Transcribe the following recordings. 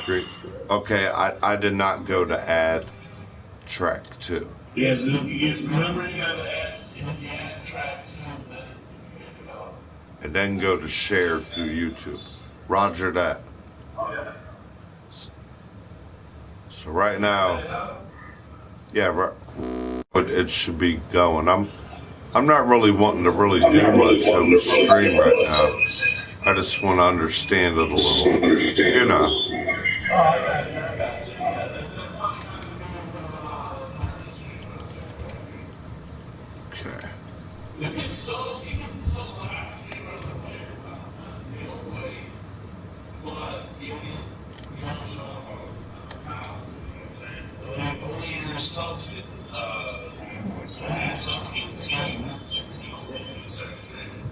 screen. Okay, I did not go to add track 2. Yes, remember you gotta add track 2, then you know. And then go to share through YouTube. Roger that. Okay. So right now, yeah, it should be going. I'm not really wanting to really do much on the stream right now. I just want to understand it a little, you know. Okay. You can still live stream on the player, the old way, but you don't show up on tiles, you know what I'm saying? Only your subs get, only your subs get seen when you start streaming.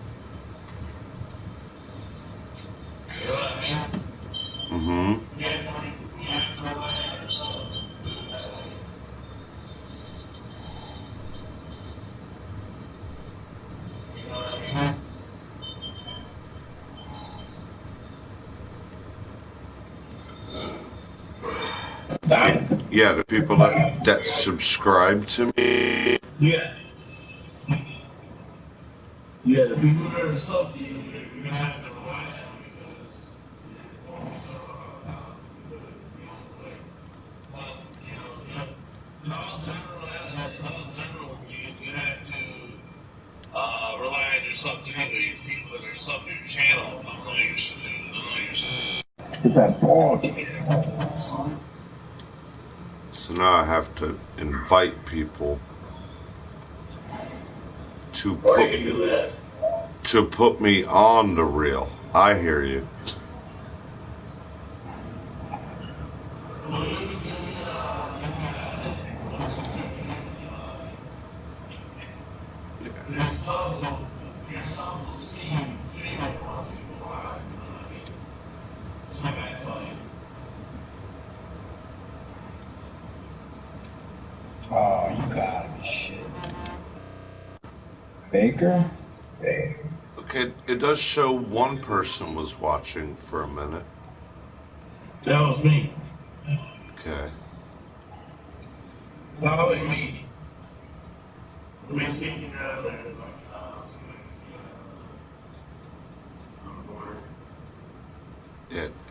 You know what I mean? Mm-hmm. You have to rely on your subs to do it that way. You know what I mean? Yeah, the people that subscribe to me. Yeah. Yeah, the people that are sub, you're gonna have to rely on because you won't show up on tiles to do it the old way. But in all general, you have to rely on your subs anyways. People that are sub to your channel, don't know your So now I have to invite people to put me on the reel. I hear you. Your subs will stream it once you go live. You know what I mean? It's like I tell you. Oh, you gotta be shit. Baker? Baker. Okay, it does show one person was watching for a minute. That was me. Okay. Follow me. Let me see.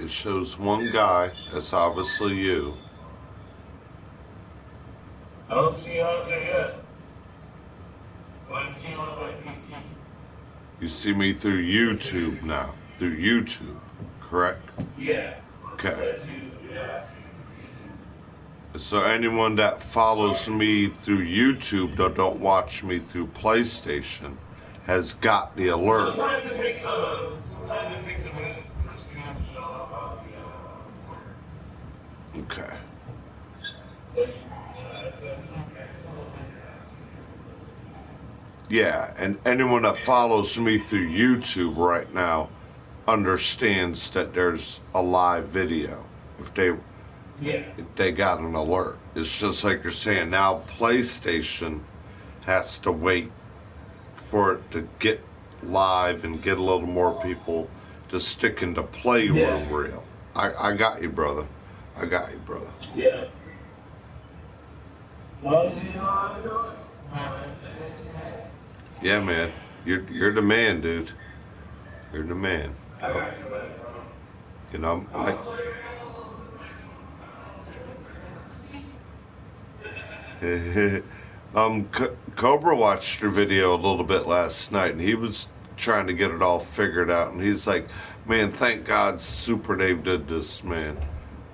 It shows one guy. That's obviously you. I don't see you out there yet. So I see you on my PC. You see me through YouTube now. Through YouTube, correct? Yeah. Okay. Yeah. So anyone that follows me through YouTube that don't watch me through PlayStation has got the alert. Sometimes it takes a minute for streams to show up on the Okay. Yeah, and anyone that follows me through YouTube right now understands that there's a live video. If they got an alert. It's just like you're saying now PlayStation has to wait for it to get live and get a little more people to stick into Playroom Reel. I got you, brother. I got you, brother. Yeah. Yeah, man. You're the man, dude. You're the man. You know, Cobra watched your video a little bit last night, and he was trying to get it all figured out, and he's like, man, thank God Super Dave did this, man.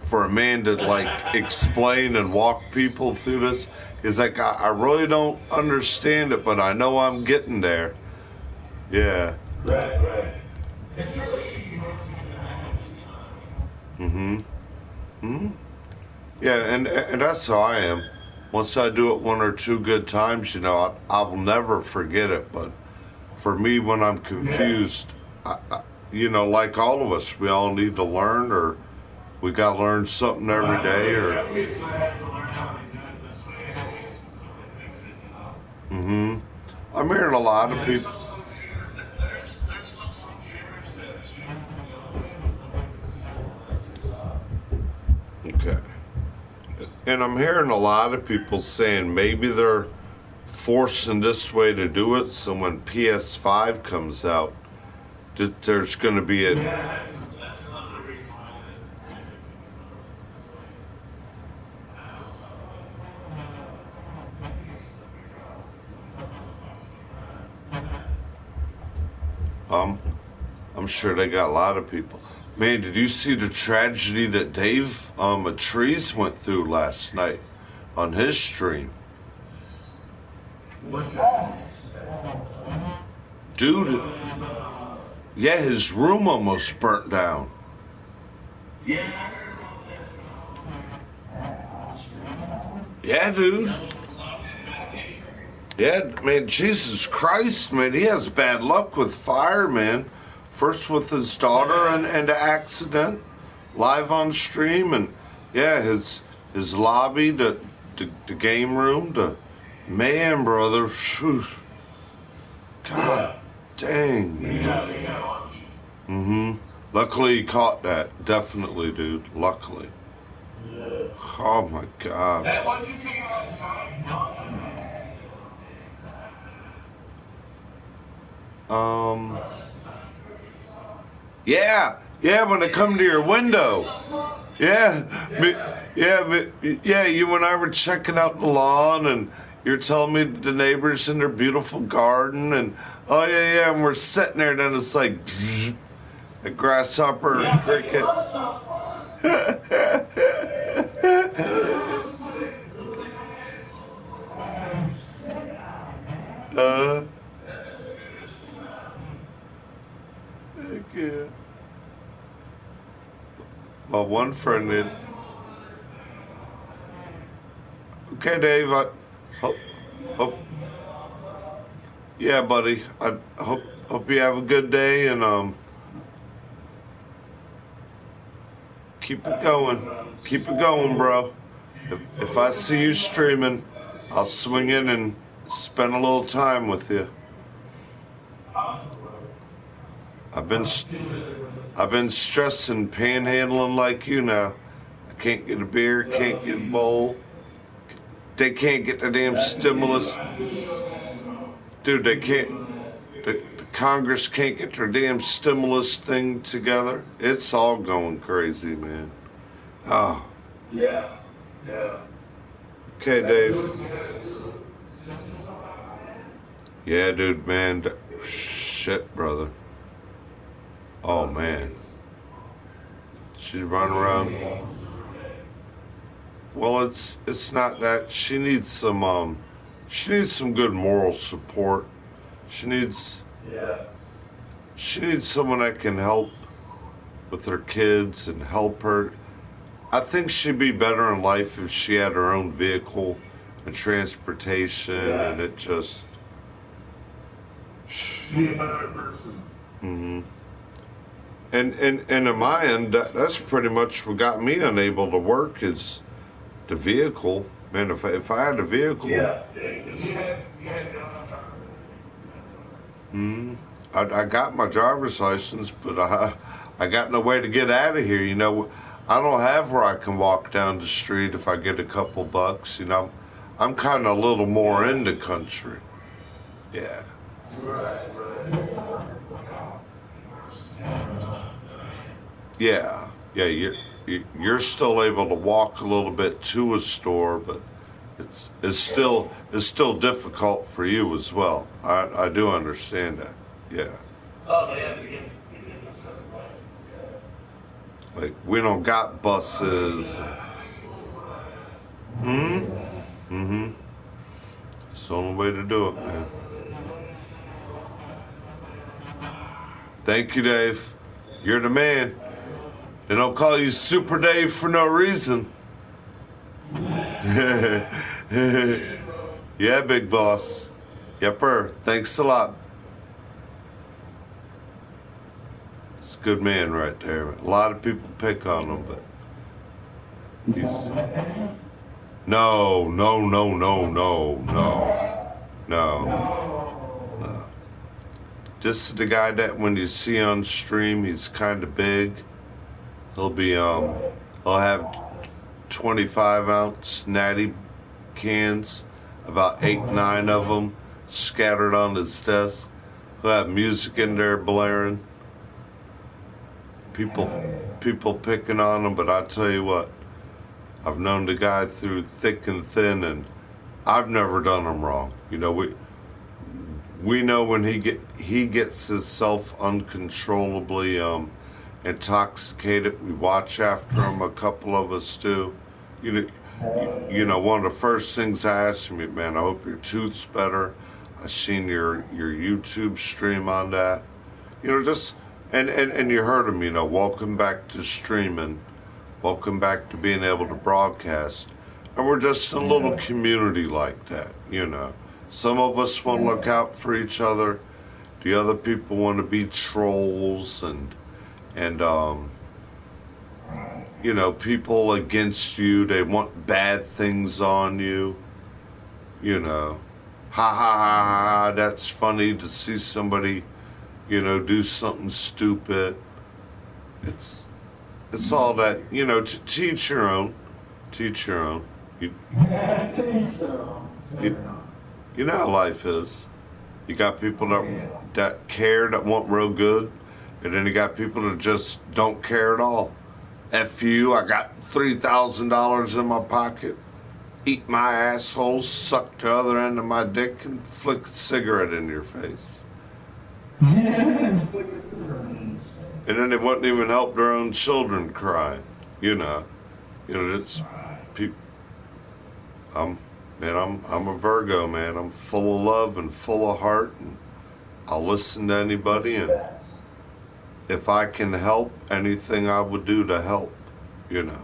For a man to, like, explain and walk people through this, he's like, I really don't understand it, but I know I'm getting there. Yeah. Right. It's really easy. Yeah, and that's how I am. Once I do it one or two good times, you know, I will never forget it. But for me, when I'm confused, you know, like all of us, we all need to learn, or we got to learn something every day, or. I'm hearing a lot of people. and I'm hearing a lot of people saying maybe they're forcing this way to do it, so when PS5 comes out, there's going to be a... Yeah, that's another reason why I'm sure they got a lot of people. Man, did you see the tragedy that Dave Trees went through last night on his stream? Dude, yeah, his room almost burnt down. Yeah, dude. Yeah, man, Jesus Christ, man, he has bad luck with fire, man. First with his daughter and the accident, live on stream, and yeah, his lobby, the game room, man, brother, phew. God dang, man. Luckily he caught that, definitely, dude. Luckily. Oh my God. Yeah, when they come to your window. Yeah, you and I were checking out the lawn, and you're telling me the neighbors in their beautiful garden, and oh yeah, and we're sitting there, and then it's like, bzzz, a grasshopper, a cricket. Yeah. My one friend did. Okay, Dave. I hope. Yeah, buddy. I hope you have a good day, and keep it going. Keep it going, bro. If I see you streaming, I'll swing in and spend a little time with you. I've been stressing, panhandling like you now. I can't get a beer, can't get a bowl. They can't get the damn stimulus. Dude, they can't. The Congress can't get their damn stimulus thing together. It's all going crazy, man. Oh. Yeah. Okay, Dave. Yeah, dude, man. Shit, brother. Oh, man. She's running around. Well, it's not that. She needs some good moral support. She needs someone that can help with her kids and help her. I think she'd be better in life if she had her own vehicle and transportation, and it just Be a better person. And in my end, that's pretty much what got me unable to work is the vehicle. Man, if I had a vehicle, I got my driver's license, but I got no way to get out of here. You know, I don't have where I can walk down the street if I get a couple bucks. You know, I'm kind of a little more in the country. Yeah. Yeah, you're still able to walk a little bit to a store, but it's still difficult for you as well. I do understand that. Yeah. Oh, yeah, Like we don't got buses. It's the only way to do it, man. Thank you, Dave. You're the man. They don't call you Super Dave for no reason. Yeah, big boss. Yepper. Thanks a lot. It's a good man right there. A lot of people pick on him, but he's... No. Just the guy that when you see on stream, he's kind of big. He'll have 25-ounce natty cans, about 8, 9 of them scattered on his desk. He'll have music in there blaring. People picking on him, but I tell you what, I've known the guy through thick and thin, and I've never done him wrong. You know, we know when he gets himself uncontrollably intoxicated. We watch after him. A couple of us do. You know, one of the first things I asked him, man, I hope your tooth's better. I seen your YouTube stream on that. You know, just and you heard him. You know, welcome back to streaming. Welcome back to being able to broadcast. And we're just a little community like that, you know. Some of us want to look out for each other. The other people want to be trolls and you know, people against you. They want bad things on you. You know, ha ha ha ha. That's funny to see somebody, you know, do something stupid. It's all that, you know. To teach your own. Teach your own. You know how life is. You got people that care, that want real good, and then you got people that just don't care at all. F you, I got $3,000 in my pocket. Eat my asshole, suck the other end of my dick, and flick a cigarette in your face. And then they wouldn't even help their own children cry. You know, it's people. I'm a Virgo, man. I'm full of love and full of heart, and I'll listen to anybody, and if I can help, anything I would do to help, you know,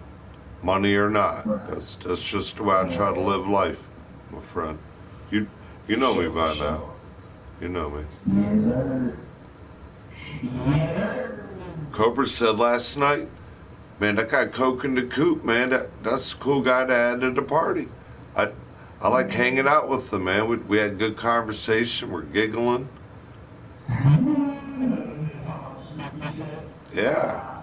money or not. That's just the way I try to live life, my friend. You know me by now. You know me. Cobra said last night, man, that guy Coke in the Coop, man, that's a cool guy to add to the party. I like hanging out with him, man. We had good conversation. We're giggling. Yeah.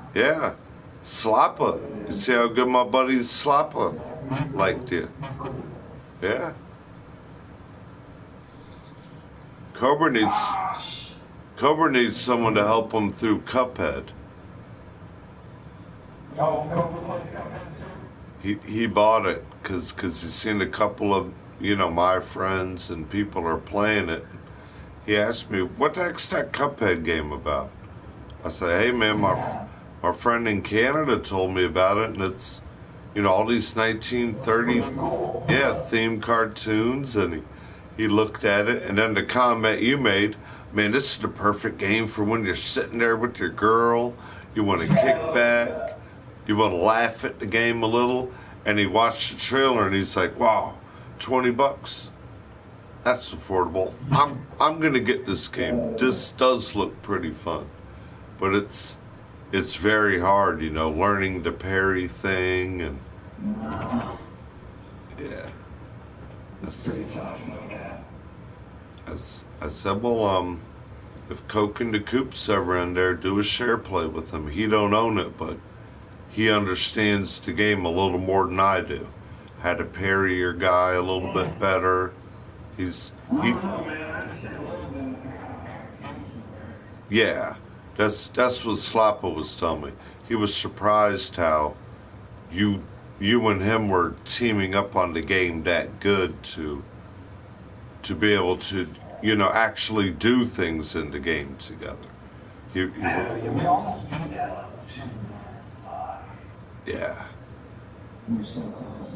Slappa. You see how good my buddy Slappa liked you? Yeah. Cobra needs someone to help him through Cuphead. He bought it because he's seen a couple of, you know, my friends and people are playing it. He asked me, what the heck's that Cuphead game about? I said, hey man, my friend in Canada told me about it, and it's, you know, all these 1930 themed cartoons, and he looked at it, and then the comment you made, man, this is the perfect game for when you're sitting there with your girl, you want to kick back, you want to laugh at the game a little, and he watched the trailer and he's like, wow, $20. That's affordable. I'm gonna get this game. This does look pretty fun. But it's very hard, you know, learning the parry thing, and yeah. It's pretty tough, no doubt. I said, well, if Coke and the Coop's ever in there, do a share play with him. He don't own it, but he understands the game a little more than I do. How to parry your guy a little bit better. Yeah. That's what Slappa was telling me. He was surprised how you and him were teaming up on the game that good to be able to, you know, actually do things in the game together. We almost beat that level 2. Yeah. We're so close.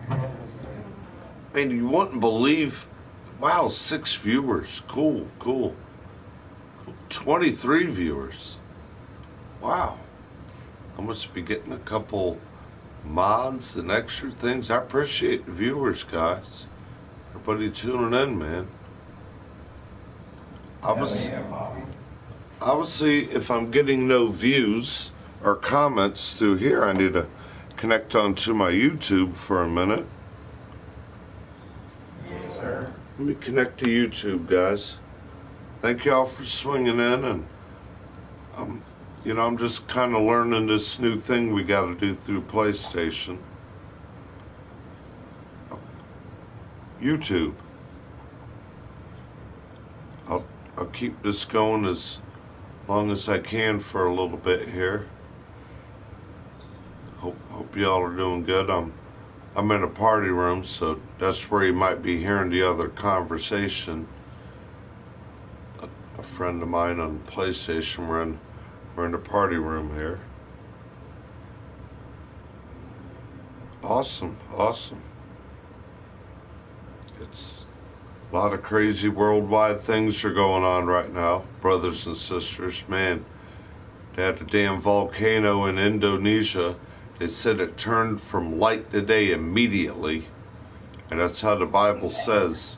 I mean, you wouldn't believe, wow, 6 viewers. Cool. 23 viewers. Wow. I must be getting a couple mods and extra things. I appreciate the viewers, guys. Everybody tuning in, man. Obviously, if I'm getting no views or comments through here, I need to connect onto my YouTube for a minute. Yes, sir. Let me connect to YouTube, guys. Thank y'all for swinging in, and You know, I'm just kind of learning this new thing we got to do through PlayStation. YouTube. I'll keep this going as long as I can for a little bit here. Hope y'all are doing good. I'm in a party room, so that's where you might be hearing the other conversation. A friend of mine on PlayStation, we're in the party room here. Awesome. It's a lot of crazy worldwide things are going on right now, brothers and sisters. Man, they had a damn volcano in Indonesia. They said it turned from light to day immediately, and that's how the Bible says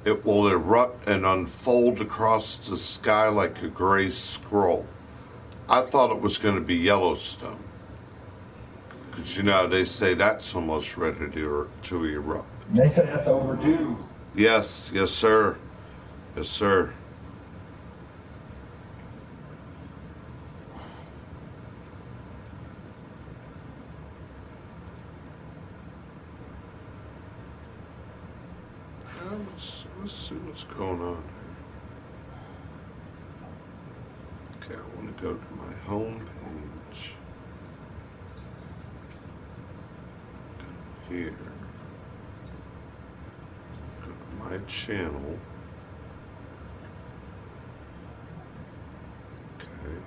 it will erupt and unfold across the sky like a gray scroll. I thought it was going to be Yellowstone, because you know they say that's almost ready to erupt. They say that's overdue. Yes, sir. Let's see what's going on here. Okay, I want to go to my home page. Go here. Go to my channel. Okay.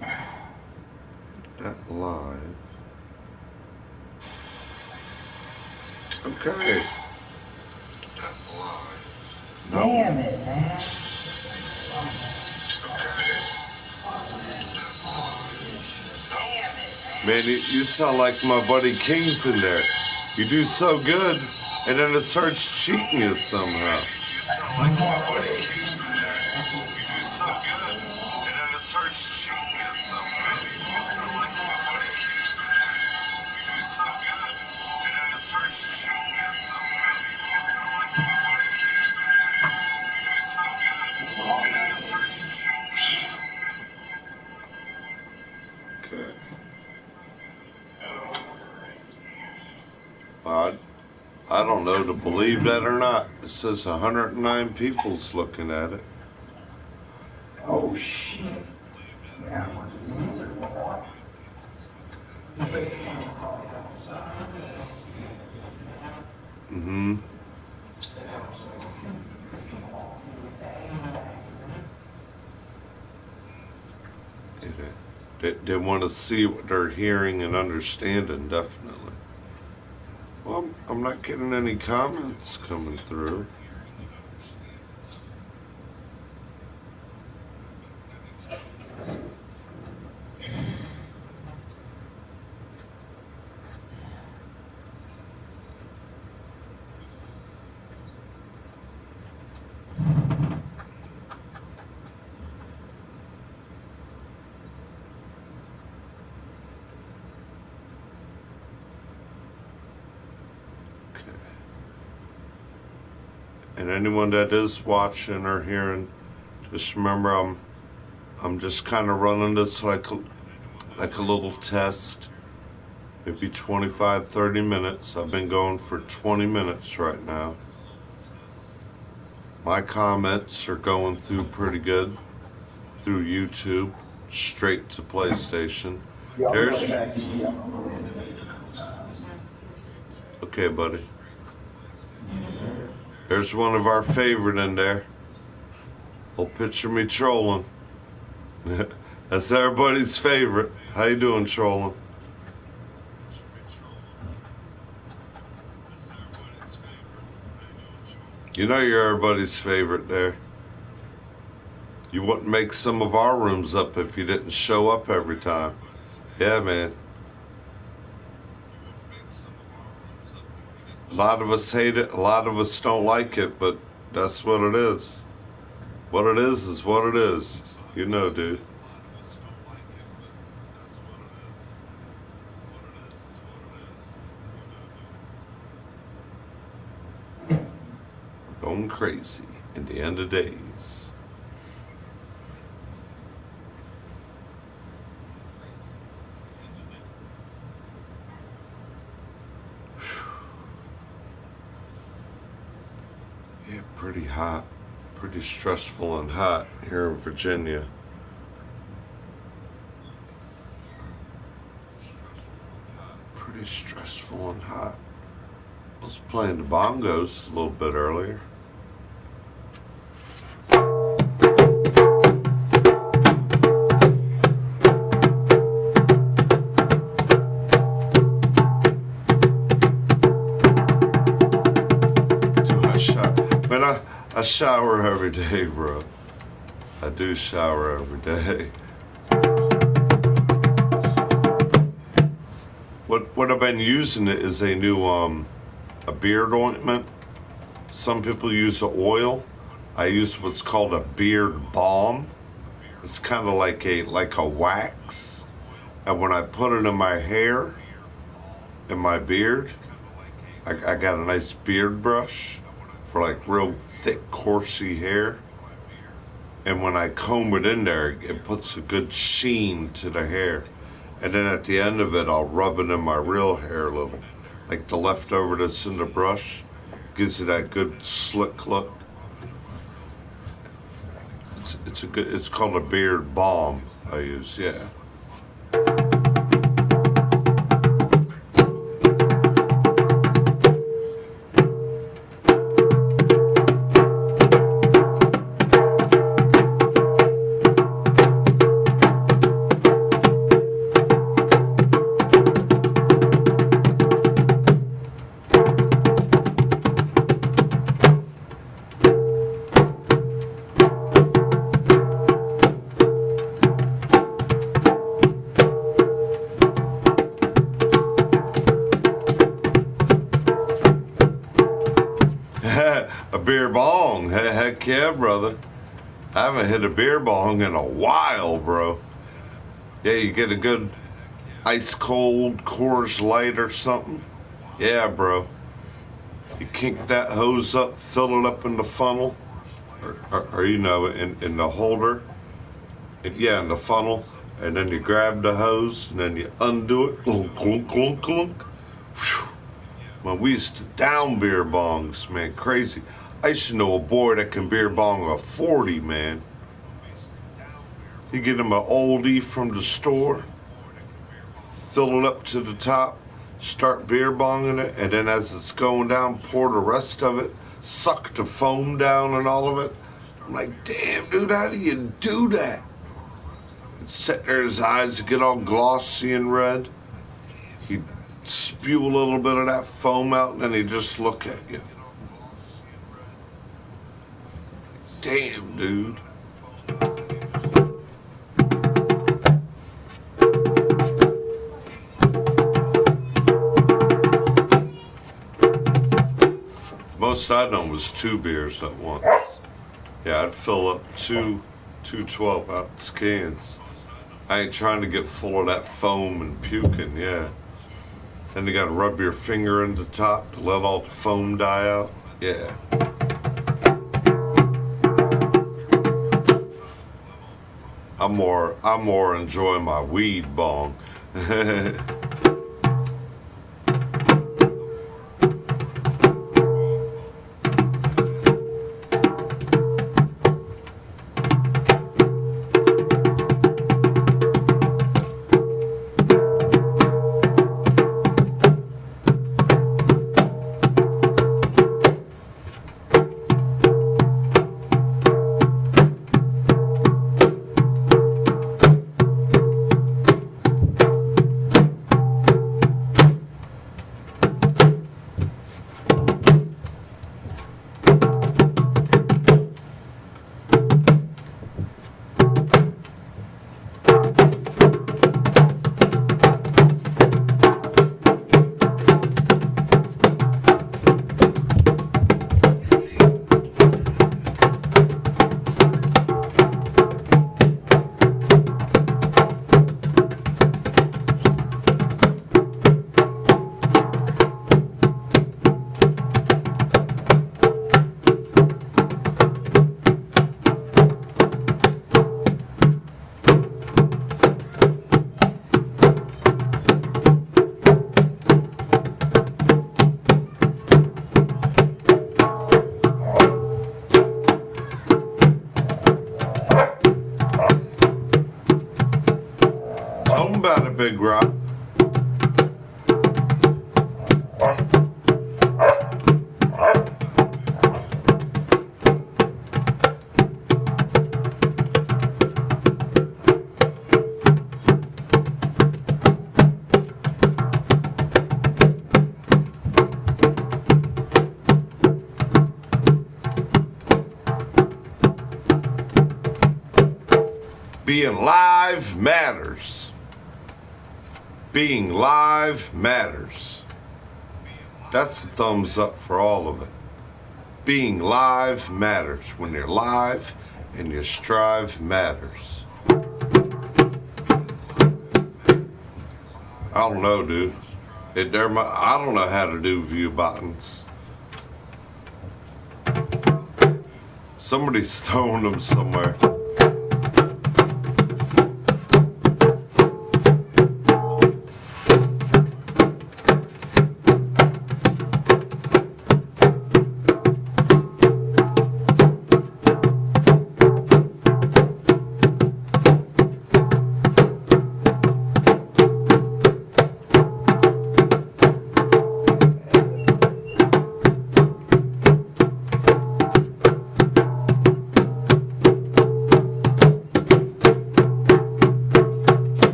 That live. Okay. That live. No. Damn it, man. Man, you sound like my buddy King's in there. You do so good, and then it starts cheating you somehow. You sound like my buddy King's in there. You do so good, and then it starts cheating you somehow. You sound like my buddy King's in there. You do so good, and then it starts cheating you somehow. You sound like my buddy King's in there. You do so good, and then it starts cheating you. Okay. I don't know to believe that or not. It says 109 people's looking at it. Oh, shit. Yeah. Mm-hmm. They want to see what they're hearing and understanding, definitely. Well, I'm not getting any comments coming through. And anyone that is watching or hearing, just remember I'm just kind of running this like a little test, maybe 25, 30 minutes. I've been going for 20 minutes right now. My comments are going through pretty good through YouTube, straight to PlayStation. There's... Okay, buddy. There's one of our favorite in there. Well, picture me trolling. That's everybody's favorite. How you doing, trolling? You know you're everybody's favorite there. You wouldn't make some of our rooms up if you didn't show up every time. Yeah, man. A lot of us hate it, a lot of us don't like it, but that's what it is. What it is what it is. You know, dude. Going crazy in the end of days. get pretty hot, pretty stressful and hot here in Virginia. Pretty stressful and hot. I was playing the bongos a little bit earlier. Man, I shower every day, bro. I do shower every day. What I've been using it is a new a beard ointment. Some people use the oil. I use what's called a beard balm. It's kind of like a wax. And when I put it in my hair, in my beard, I got a nice beard brush for like real thick, coursey hair. And when I comb it in there, it puts a good sheen to the hair. And then at the end of it, I'll rub it in my real hair a little. Like the leftover that's in the brush, gives it that good slick look. It's called a beard balm I use, yeah. A beer bong, heck yeah, brother. I haven't hit a beer bong in a while, bro. Yeah, you get a good ice cold Coors Light or something. Yeah, bro. You kink that hose up, fill it up in the funnel, or you know, in the holder. Yeah, in the funnel, and then you grab the hose, and then you undo it. Clunk, clunk, clunk, clunk. Whew. Man, we used to down beer bongs, man, crazy. I used to know a boy that can beer bong a 40, man. You get him an oldie from the store, fill it up to the top, start beer bonging it, and then as it's going down, pour the rest of it, suck the foam down and all of it. I'm like, damn, dude, how do you do that? He'd sit there, his eyes get all glossy and red. He'd spew a little bit of that foam out, and then he'd just look at you. Damn, dude. Most I'd done was 2 beers at once. Yeah, I'd fill up two 12-ounce cans. I ain't trying to get full of that foam and puking, yeah. Then you gotta rub your finger in the top to let all the foam die out. Yeah. I'm more enjoying my weed bong. Being live matters. Being live matters. That's a thumbs up for all of it. Being live matters. When you're live and you strive matters. I don't know, dude. I don't know how to do view buttons. Somebody's stowing them somewhere.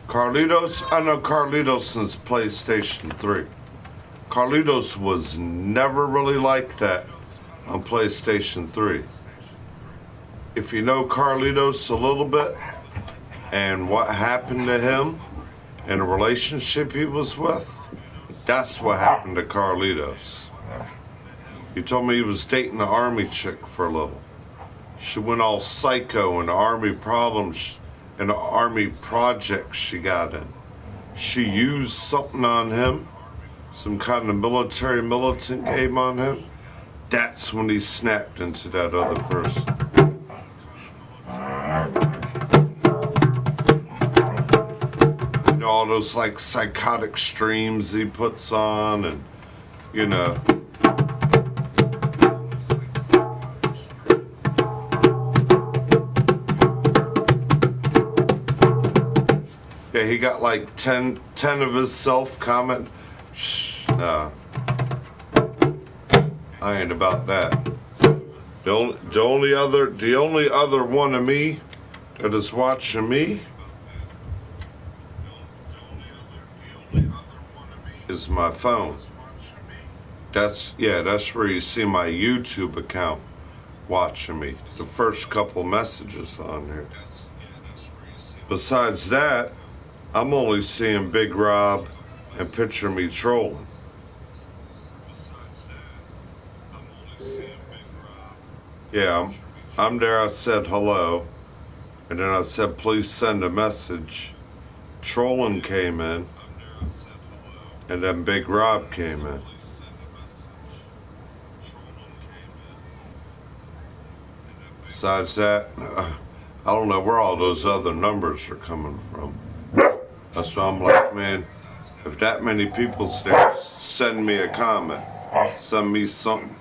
Carlitos, I know Carlitos since PlayStation 3. Carlitos was never really like that on PlayStation 3. If you know Carlitos a little bit and what happened to him and the relationship he was with, that's what happened to Carlitos. He told me he was dating an army chick for a little. She went all psycho in the army problems and the army project she got in. She used something on him, some kind of militant game on him. That's when he snapped into that other person. You know, all those like psychotic streams he puts on, and you know. Yeah, he got like 10 of his self comment. Nah, I ain't about that. The only other one of me that is watching me is my phone. That's where you see my YouTube account watching me. The first couple messages on there. Besides that, I'm only seeing Big Rob and Picture Me trolling. Yeah, I'm there. I said hello, and then I said please send a message. Trolling came in, and then Big Rob came in. Besides that, I don't know where all those other numbers are coming from. That's why I'm like, man, if that many people's there, send me a comment. Send me something.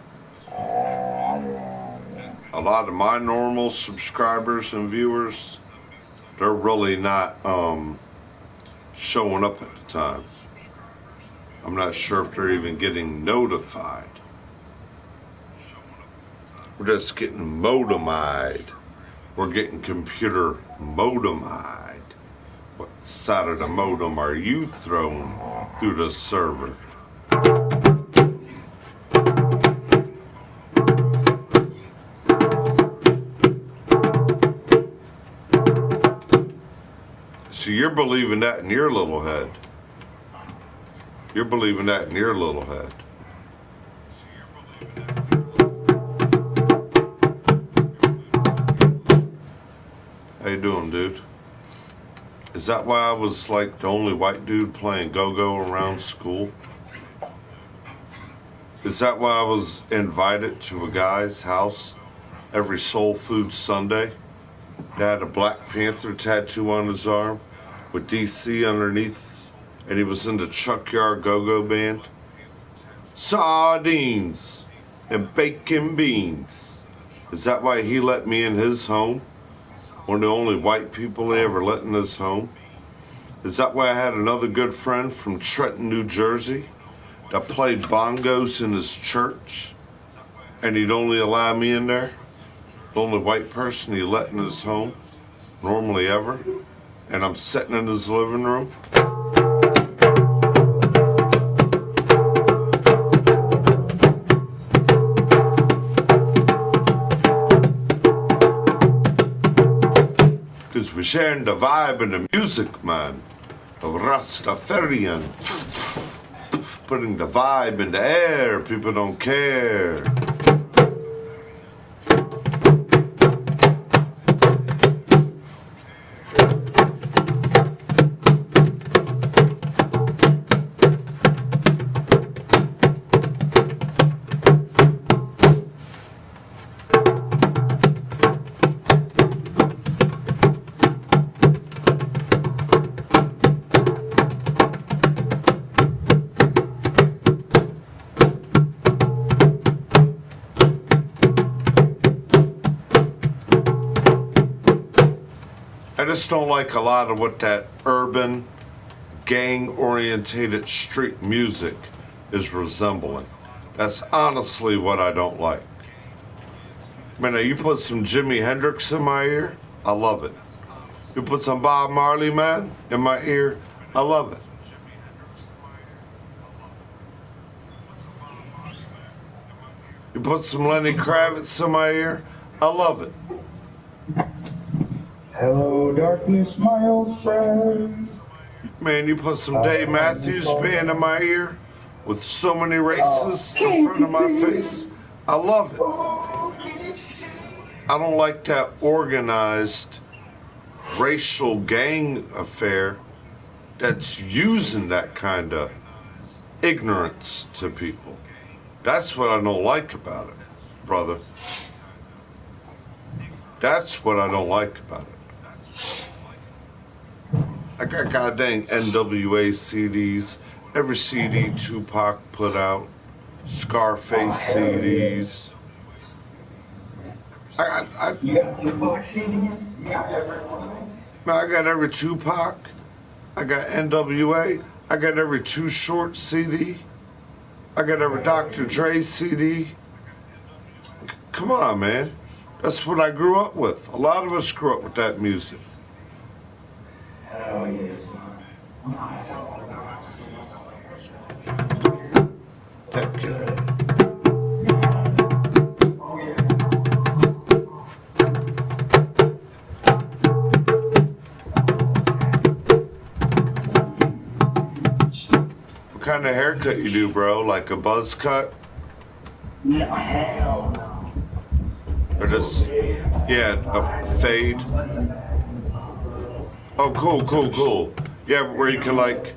A lot of my normal subscribers and viewers, they're really not showing up at the time. I'm not sure if they're even getting notified. We're just getting modemied. We're getting computer modemied. What side of the modem are you throwing through the server? So you're believing that in your little head. You're believing that in your little head. How you doing, dude? Is that why I was like the only white dude playing go-go around school? Is that why I was invited to a guy's house every Soul Food Sunday that had a Black Panther tattoo on his arm with DC underneath, and he was in the Chuck Yard Go-Go band? Sardines and bacon beans. Is that why he let me in his home? One of the only white people they ever let in his home? Is that why I had another good friend from Trenton, New Jersey that played bongos in his church and he'd only allow me in there? The only white person he let in his home? normally ever, and I'm sitting in his living room. Because we're sharing the vibe and the music, man, of Rastafarian. Putting the vibe in the air, people don't care. I just don't like a lot of what that urban, gang-orientated street music is resembling. That's honestly what I don't like. Man, you put some Jimi Hendrix in my ear, I love it. You put some Bob Marley, man, in my ear, I love it. You put some Lenny Kravitz in my ear, I love it. Hello, darkness, my old friend. Man, you put some Dave Matthews Band in my ear with so many races in front of my face, I love it. I don't like that organized racial gang affair that's using that kind of ignorance to people. That's what I don't like about it, brother. That's what I don't like about it. I got goddamn NWA CDs, every CD Tupac put out, Scarface CDs. You got Tupac CDs? You got everyone. Man, I got every Tupac. I got NWA. I got every Too Short CD. I got every Dr. Dre CD. Come on, man. That's what I grew up with. A lot of us grew up with that music. Hell yes. Heck yeah. What kind of haircut you do, bro? Like a buzz cut? No, hell no. Or just, yeah, a fade? Oh, cool. Yeah, where you can like,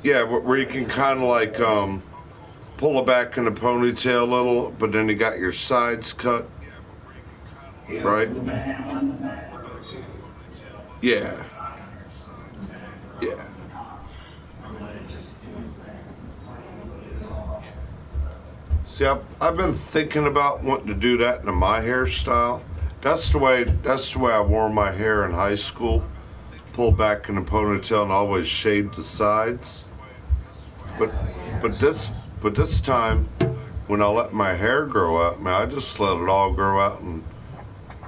yeah, where you can kind of like pull it back in a ponytail a little, but then you got your sides cut, right? Yeah. Yeah. See, I've been thinking about wanting to do that in my hairstyle. That's the way I wore my hair in high school. Pull back in a ponytail and always shade the sides. But this time, when I let my hair grow out, man, I just let it all grow out, and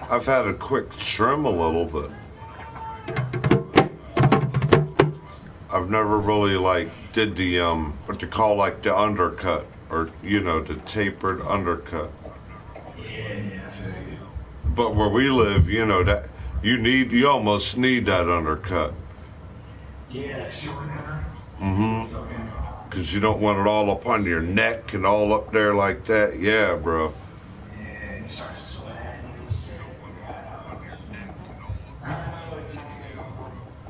I've had a quick trim a little bit. I've never really like did the what they call like the undercut, or the tapered undercut. But where we live, that you almost need that undercut. Yeah, short hair. Because you don't want it all up on your neck and all up there like that. Yeah, bro. Yeah, you start sweating.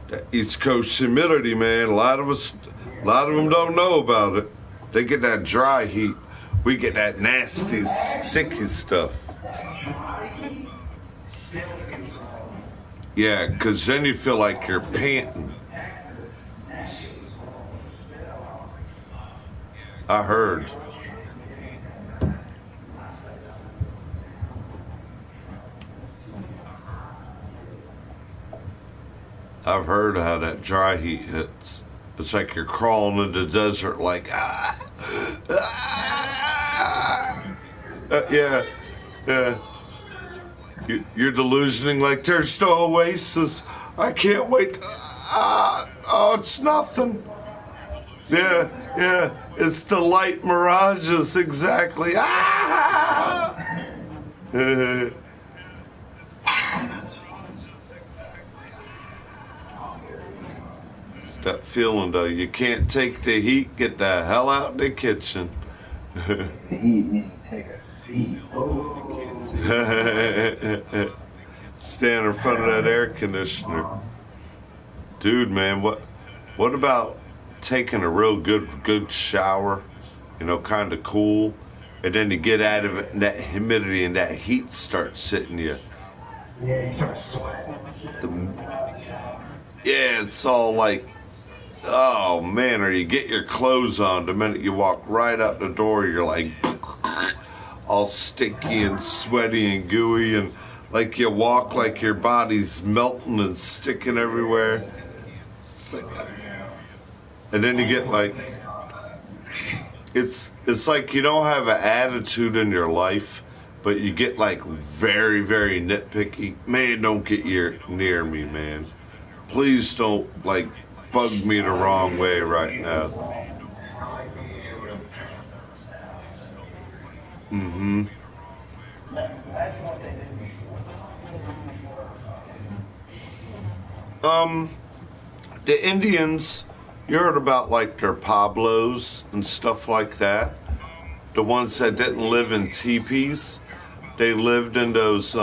That East Coast humidity, man. A lot of them don't know about it. They get that dry heat. We get that nasty, sticky stuff. Yeah, because then you feel like you're panting. I heard. I've heard how that dry heat hits. It's like you're crawling in the desert like, yeah. You're delusioning like there's no oasis. I can't wait. Oh, it's nothing. Yeah, yeah, it's the light mirages, exactly. Ah! It's that feeling, though. You can't take the heat. Get the hell out the kitchen. The heat meaning take a seat. Stand in front of that air conditioner. Dude, man, what about taking a real good shower, kind of cool, and then you get out of it and that humidity and that heat starts hitting you. Yeah, you start sweating. Yeah, it's all like, oh man, or you get your clothes on the minute you walk right out the door, you're like all sticky and sweaty and gooey, and like you walk like your body's melting and sticking everywhere. It's like, and then you get like, it's like you don't have an attitude in your life, but you get like very, very nitpicky. Man, don't get near me, man. Please don't like bug me the wrong way right now. Mm-hmm. The Indians, you heard about like their Pablos and stuff like that. The ones that didn't live in teepees, they lived in those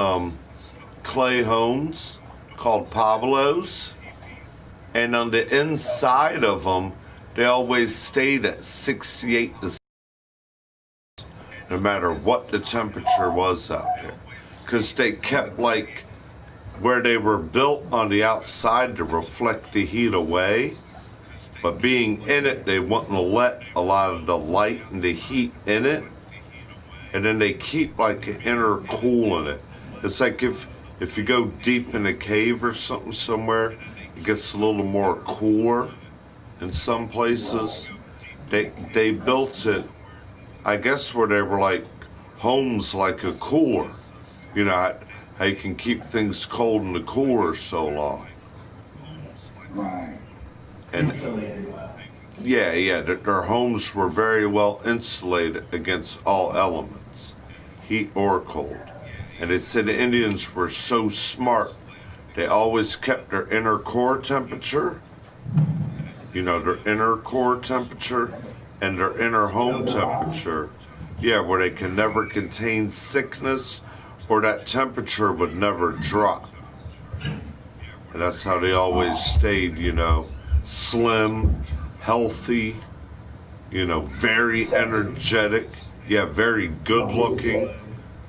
clay homes called Pablos, and on the inside of them, they always stayed at 68 no matter what the temperature was out there, because they kept like where they were built on the outside to reflect the heat away, but being in it, they wouldn't let a lot of the light and the heat in it, and then they keep like an inner cool in it. It's like if you go deep in a cave or something somewhere, it gets a little more cooler in some places. They built it, I guess, where they were like homes like a cooler. How you can keep things cold in the cooler so long. Right. And Insulated well. yeah, their homes were very well insulated against all elements, heat or cold. And they said the Indians were so smart, they always kept their inner core temperature, their inner core temperature and their inner home temperature. Yeah, where they can never contain sickness or that temperature would never drop. And that's how they always stayed, slim, healthy, very energetic, yeah, very good looking.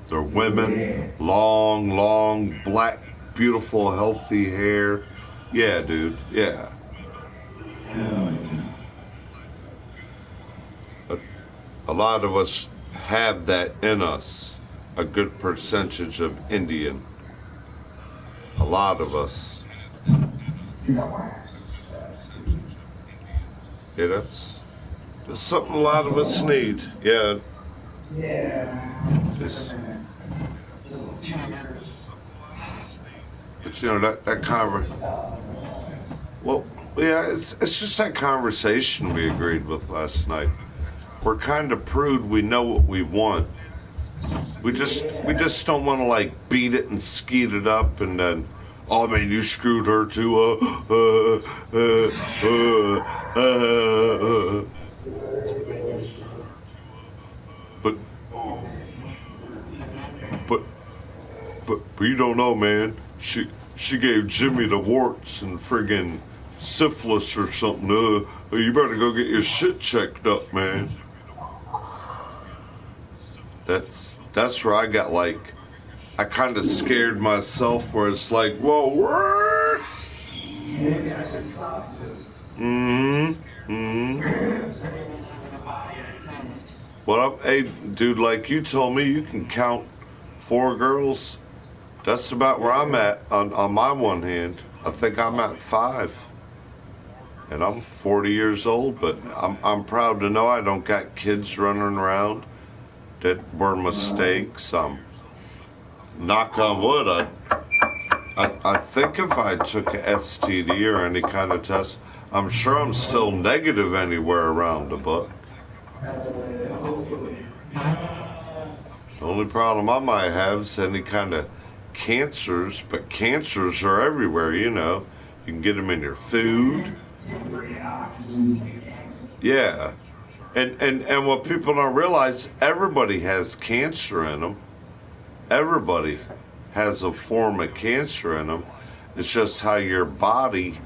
They're women, long, black, beautiful, healthy hair. Yeah, dude, yeah. A lot of us have that in us, a good percentage of Indian. A lot of us. Yeah, that's something a lot of us need. Yeah. It's, but that well, yeah, it's just that conversation we agreed with last night. We're kind of prude. We know what we want. We just don't want to like beat it and skeet it up and then, oh man, you screwed her too. But but but you don't know, man. She gave Jimmy the warts and friggin' syphilis or something. You better go get your shit checked up, man. That's where I got like, I kind of scared myself. Where it's like, whoa, Well, hey, dude, like you told me, you can count 4 girls. That's about where I'm at on my one hand. I think I'm at 5. And I'm 40 years old, but I'm proud to know I don't got kids running around that were mistakes. knock on wood, I think if I took a STD or any kind of test, I'm sure I'm still negative anywhere around the book. The only problem I might have is any kind of cancers, but cancers are everywhere, you know. You can get them in your food. Yeah. And what people don't realize, everybody has cancer in them. Everybody has a form of cancer in them. It's just how your body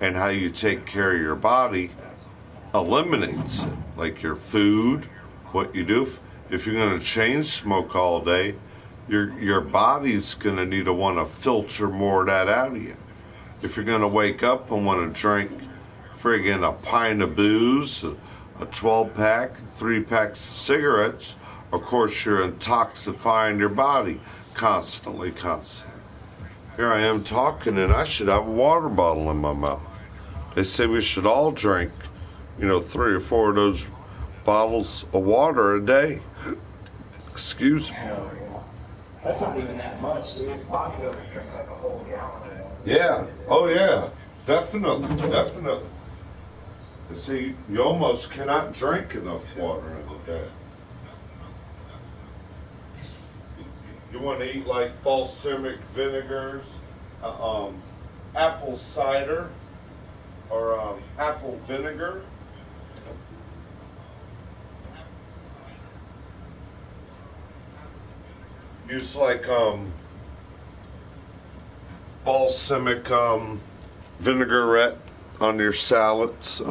and how you take care of your body eliminates it. Like your food, what you do. If you're going to chain smoke all day, your body's going to need to want to filter more of that out of you. If you're going to wake up and want to drink friggin' a pint of booze, a 12-pack, 3 packs of cigarettes, of course you're intoxifying your body constantly. Here I am talking and I should have a water bottle in my mouth. They say we should all drink, 3 or 4 of those bottles of water a day. Excuse me. That's not even that much, dude. Bodybuilders drink like a whole gallon. Yeah. Oh yeah. Definitely. You see, you almost cannot drink enough water in a day. You want to eat like balsamic vinegars, apple cider, or apple vinegar. Use like balsamic vinaigrette on your salads.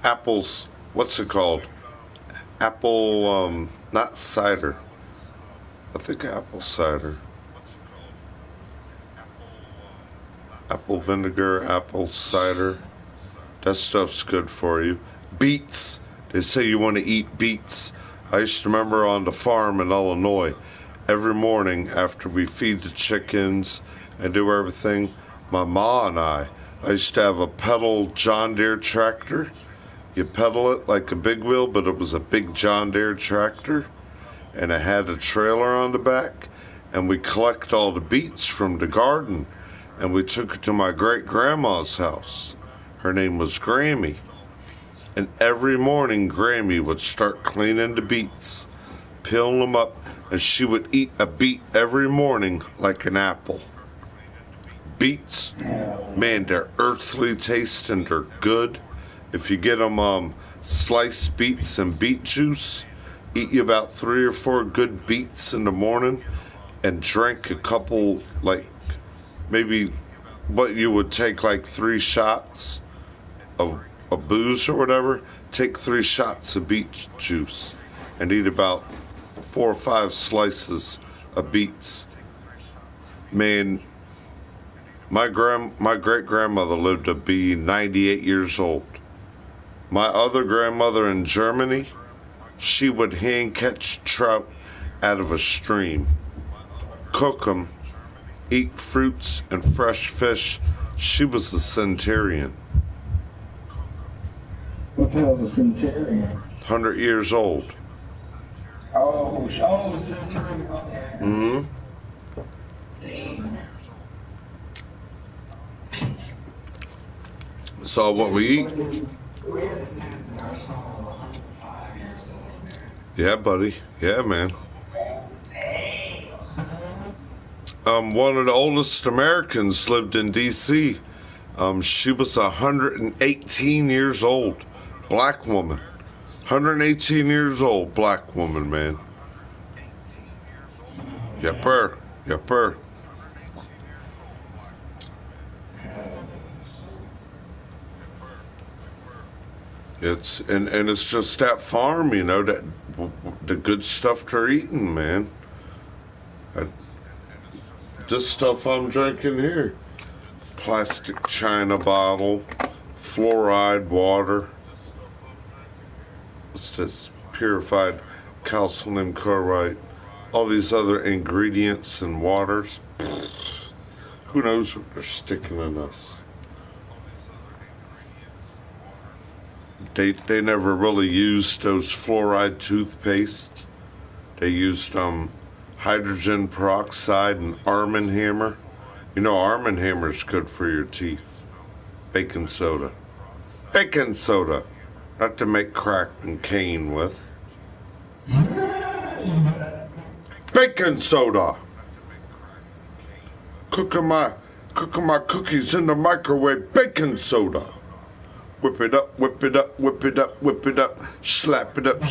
Apples, what's it called? Apple, not cider. I think apple cider. Apple vinegar, apple cider. That stuff's good for you. Beets. They say you want to eat beets. I used to remember on the farm in Illinois, every morning after we feed the chickens and do everything, my ma and I used to have a pedal John Deere tractor. You pedal it like a big wheel, but it was a big John Deere tractor, and it had a trailer on the back, and we collect all the beets from the garden, and we took it to my great-grandma's house. Her name was Grammy, and every morning Grammy would start cleaning the beets, peeling them up, and she would eat a beet every morning like an apple. Beets, man, they're earthly taste and they're good. If you get them sliced beets and beet juice, eat you about 3 or 4 good beets in the morning and drink a couple, like maybe what you would take like 3 shots of booze or whatever. Take 3 shots of beet juice and eat about 4 or 5 slices of beets. Man, my great-grandmother lived to be 98 years old. My other grandmother in Germany, she would hand catch trout out of a stream, cook them, eat fruits and fresh fish. She was a centurion. What the hell's a centurion? 100 years old. Oh, centurion. Okay. Mm-hmm. Dang. So what we eat. We had this dude at the nursing home 105 years old, man. Yeah, buddy. Yeah, man. One of the oldest Americans lived in D.C. She was 118 years old. Black woman. 118 years old. Black woman, man. Yepper. Yepper. It's just that farm, that the good stuff they're eating, man. This stuff I'm drinking here, plastic china bottle, fluoride water. It's just purified calcium chloride. All these other ingredients and waters. Who knows what they're sticking in us? They never really used those fluoride toothpaste. They used hydrogen peroxide and Arm & Hammer. You know, Arm & Hammer's good for your teeth. Baking soda. Baking soda. Not to make crack and cane with. Baking soda. Cooking my cookies in the microwave. Baking soda. Whip it up, whip it up, whip it up, whip it up. Slap it up,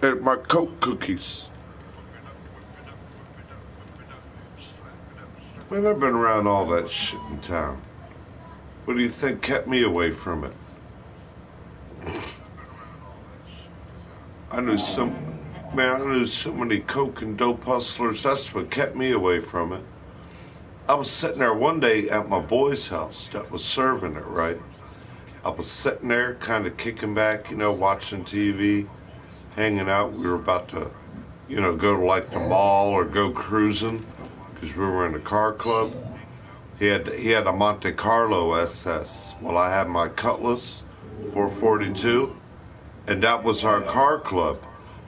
at my Coke cookies. Man, I've been around all that shit in town. What do you think kept me away from it? I knew so many coke and dope hustlers. That's what kept me away from it. I was sitting there one day at my boy's house that was serving it, right? I was sitting there kind of kicking back, you know, watching TV, hanging out. We were about to, you know, go to like the mall or go cruising because we were in a car club. He had a Monte Carlo SS. Well, I had my Cutlass 442, and that was our car club.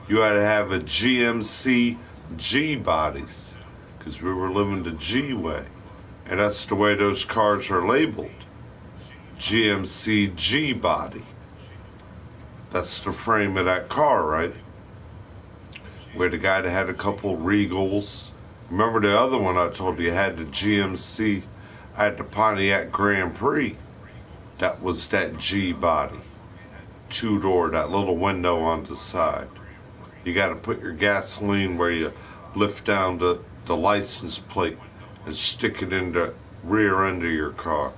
You had to have a GMC G bodies because we were living the G way, and that's the way those cars are labeled. GMC G body. That's the frame of that car, right? We had a guy that had a couple Regals. Remember the other one I told you had the GMC. I had the Pontiac Grand Prix. That was that G body. Two-door, that little window on the side. You got to put your gasoline where you lift down the license plate and stick it in the rear end of your car.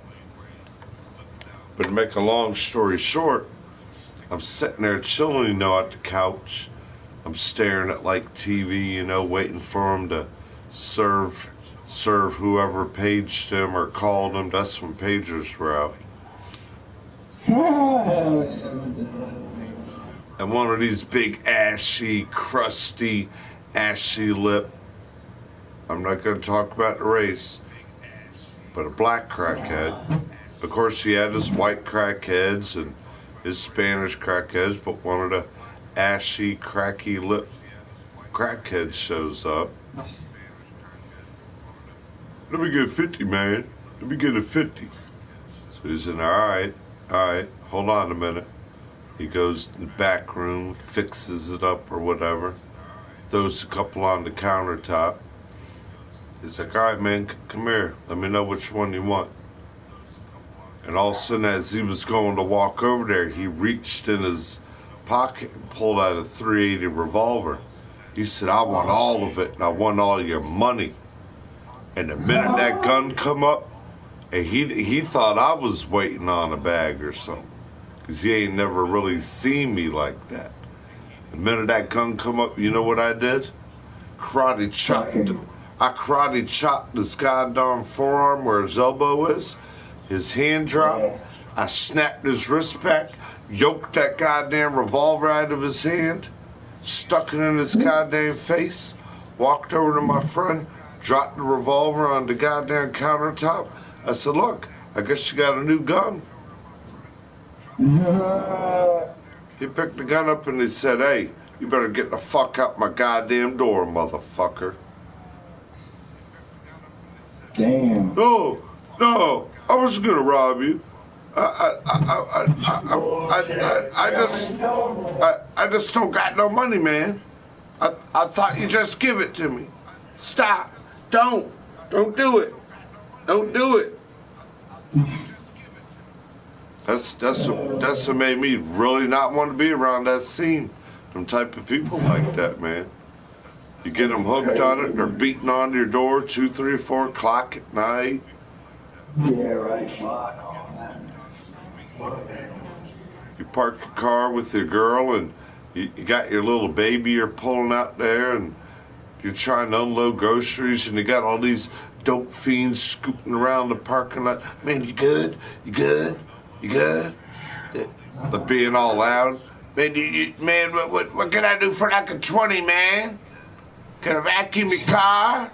But to make a long story short, I'm sitting there chilling, you know, at the couch. I'm staring at like TV, you know, waiting for them to serve whoever paged him or called him. That's when pagers were out. And one of these big ashy, crusty, ashy lip, I'm not going to talk about the race, but a black crackhead. Of course, he had his white crackheads and his Spanish crackheads, but one of the ashy, cracky lip crackheads shows up. Let me get 50, man. Let me get a 50. So he said, all right, hold on a minute. He goes to the back room, fixes it up or whatever, throws a couple on the countertop. He's like, all right, man, come here. Let me know which one you want. And all of a sudden, as he was going to walk over there, he reached in his pocket and pulled out a .380 revolver. He said, I want all of it, and I want all your money. And the minute that gun come up, and he thought I was waiting on a bag or something, because he ain't never really seen me like that. The minute that gun come up, you know what I did? Karate chopped his goddamn forearm where his elbow is. His hand dropped. I snapped his wrist back, yoked that goddamn revolver out of his hand, stuck it in his goddamn face, walked over to my friend, dropped the revolver on the goddamn countertop. I said, look, I guess you got a new gun. He picked the gun up and he said, hey, you better get the fuck out my goddamn door, motherfucker. Damn. No, I wasn't gonna rob you. I just don't got no money, man. I thought you just give it to me. Stop. Don't do it. Don't do it. That's what made me really not want to be around that scene. Them type of people like that, man. You get them hooked on it, they're beating on your door 2, 3, 4 o'clock at night. Yeah, right. You park your car with your girl and you got your little baby you're pulling out there and you're trying to unload groceries and you got all these dope fiends scooting around the parking lot. Man, you good? You good? You good? But being all loud. Man, what can I do for like a 20, man? Can I vacuum your car?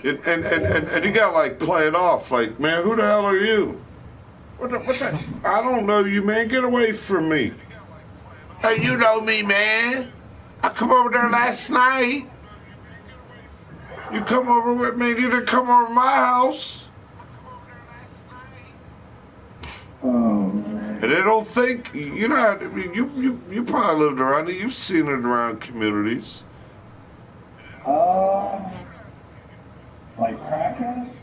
And you gotta like play it off like, man, who the hell are you? What the? I don't know you, man. Get away from me. Hey, you know me, man. I come over there last night. You come over with me. You didn't come over to my house. And they don't think, you know, I mean, you probably lived around it. You've seen it around communities. Like crackheads?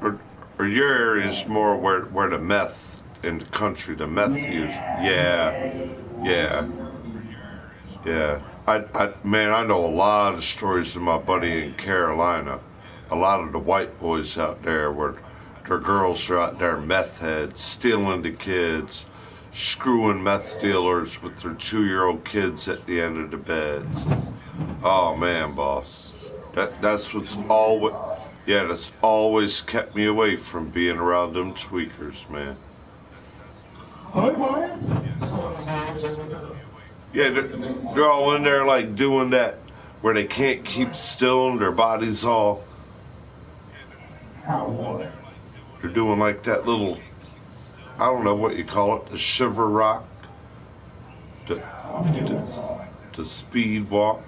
Or your area is more where the meth in the country, the meth use. Yeah. Man, I know a lot of stories of my buddy in Carolina. A lot of the white boys out there where their girls are out there meth heads, stealing the kids, screwing meth dealers with their 2-year-old kids at the end of the beds. Oh man, boss. That's what's always, that's always kept me away from being around them tweakers, man. Yeah, they're all in there like doing that where they can't keep still and their body's all. They're doing like that little, I don't know what you call it, the shiver rock, the speed walk.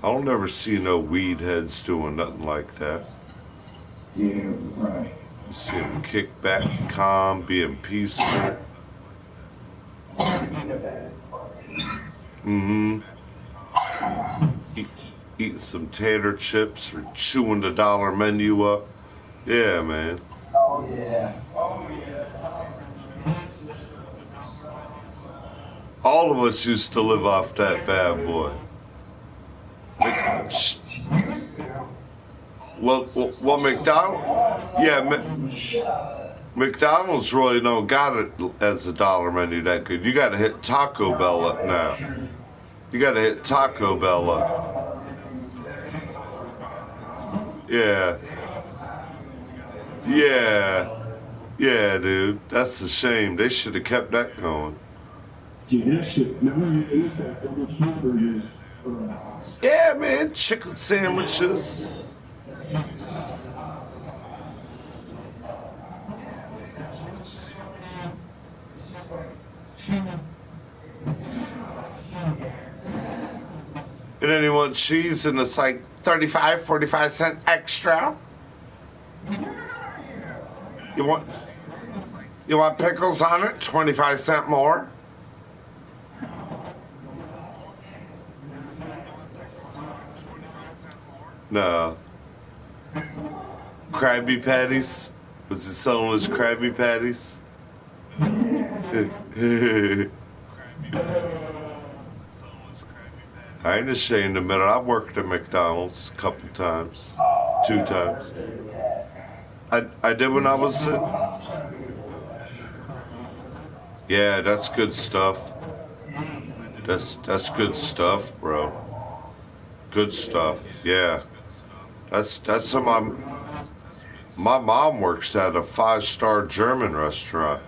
I don't ever see no weed heads doing nothing like that. Yeah, right. You see them kick back, calm, being peaceful. Eating some tater chips or chewing the dollar menu up. Yeah, man. Oh, yeah. All of us used to live off that bad boy. Well, McDonald's really don't got it as a dollar menu that good. You got to hit Taco Bell up now. You got to hit Taco Bell up. Yeah, dude. That's a shame. They should have kept that going. Yeah, that shit. Never used that double cheeseburgers. Yeah, man. Chicken sandwiches. And then you want cheese and it's like 35, 45 cents extra. You want pickles on it? 25 cents more. No. Krabby Patties? Was he selling his Krabby Patties? I ain't ashamed to admit it. I worked at McDonald's a couple times. 2 times. I did when I was in. Yeah, that's good stuff. That's good stuff, bro. Good stuff. Yeah. That's some my mom works at a 5-star German restaurant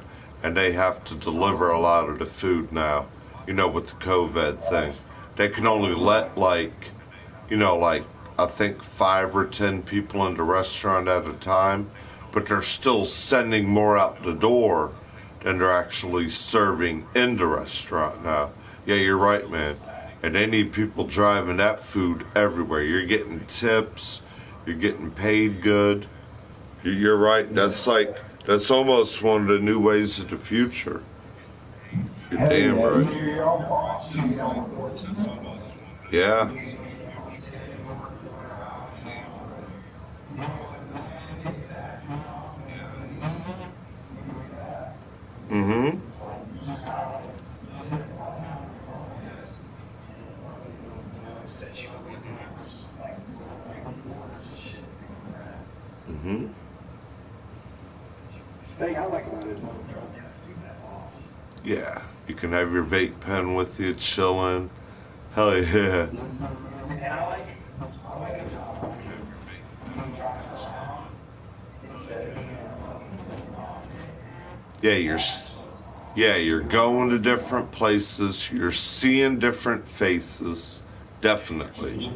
and they have to deliver a lot of the food now. You know, with the COVID thing. They can only let like I think 5 or 10 people in the restaurant at a time, but they're still sending more out the door than they're actually serving in the restaurant now. Yeah, you're right, man. And they need people driving that food everywhere. You're getting tips. You're getting paid good. You're right. That's almost one of the new ways of the future. You're damn right. Yeah. Mm-hmm. Mm-hmm. Yeah. You can have your vape pen with you, chilling. Hell yeah. You're going to different places. You're seeing different faces. Definitely.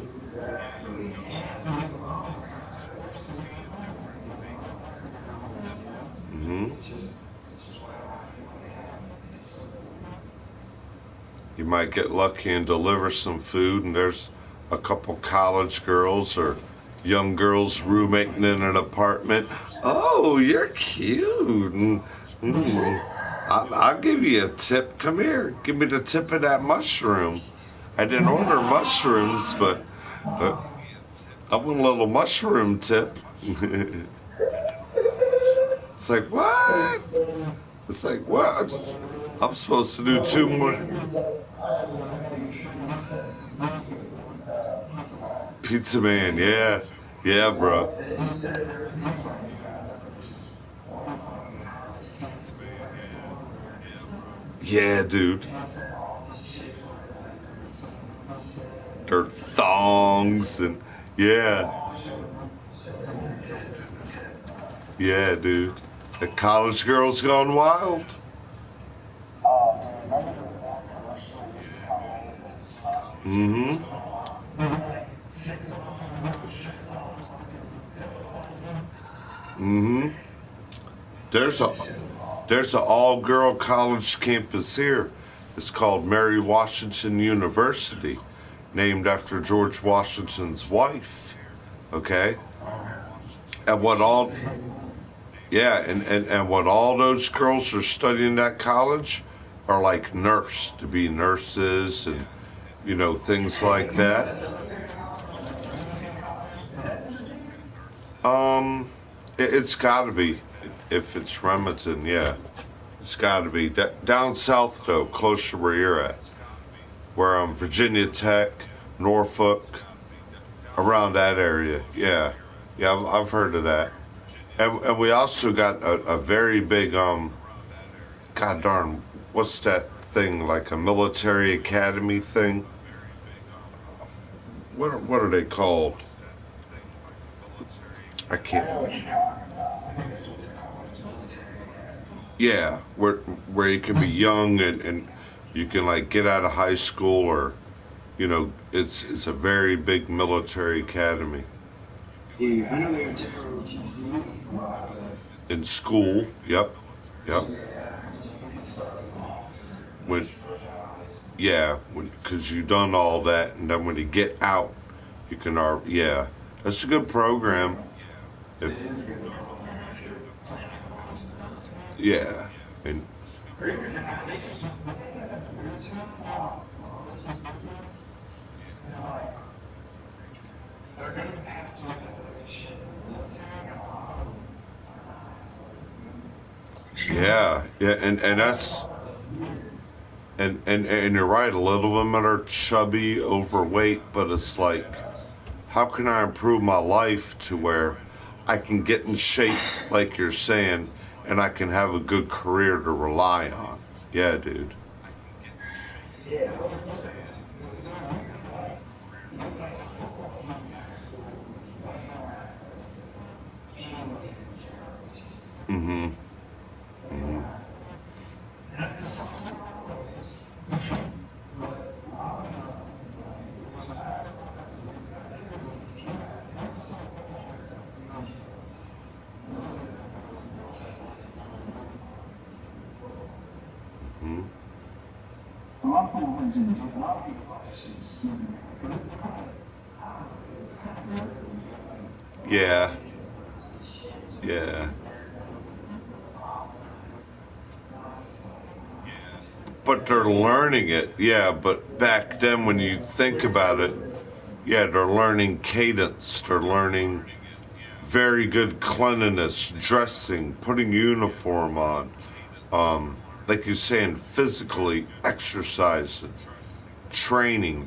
Mm-hmm. You might get lucky and deliver some food, and there's a couple college girls or young girls roommating in an apartment. Oh, you're cute. I'll give you a tip. Come here. Give me the tip of that mushroom. I didn't order mushrooms, but I want a little mushroom tip. It's like, what? It's like, what? I'm supposed to do 2 more. Pizza Man, yeah. Yeah, bro. Yeah, dude. They're thongs and yeah. Yeah, dude. The college girls gone wild. Mm-hmm. Mm-hmm. There's a there's an all-girl college campus here. It's called Mary Washington University, named after George Washington's wife. Okay? And what all yeah, and what all those girls are studying at college are like to be nurses and things like that. Um, it's got to be if it's Remington, yeah, it's got to be down south though, close to where you're at, where Virginia Tech, Norfolk, around that area. Yeah, yeah, I've heard of that, and we also got a very big god darn, what's that thing like a military academy thing? What are they called? I can't. Yeah, where you can be young and you can like get out of high school or it's a very big military academy Yeah, I know they got in school. Yep, yep. When yeah, because you done all that and then when you get out, you can yeah, that's a good program. If, yeah, and yeah, yeah, and that's and you're right. A lot of them are chubby, overweight, but it's like, how can I improve my life to where I can get in shape, like you're saying, and I can have a good career to rely on? Yeah, dude. Mm-hmm. Mm-hmm. Mm-hmm. Yeah. Yeah. But they're learning it. Yeah, but back then when you think about it, yeah, they're learning cadence. They're learning very good cleanliness, dressing, putting uniform on. Like you're saying, physically exercising, training,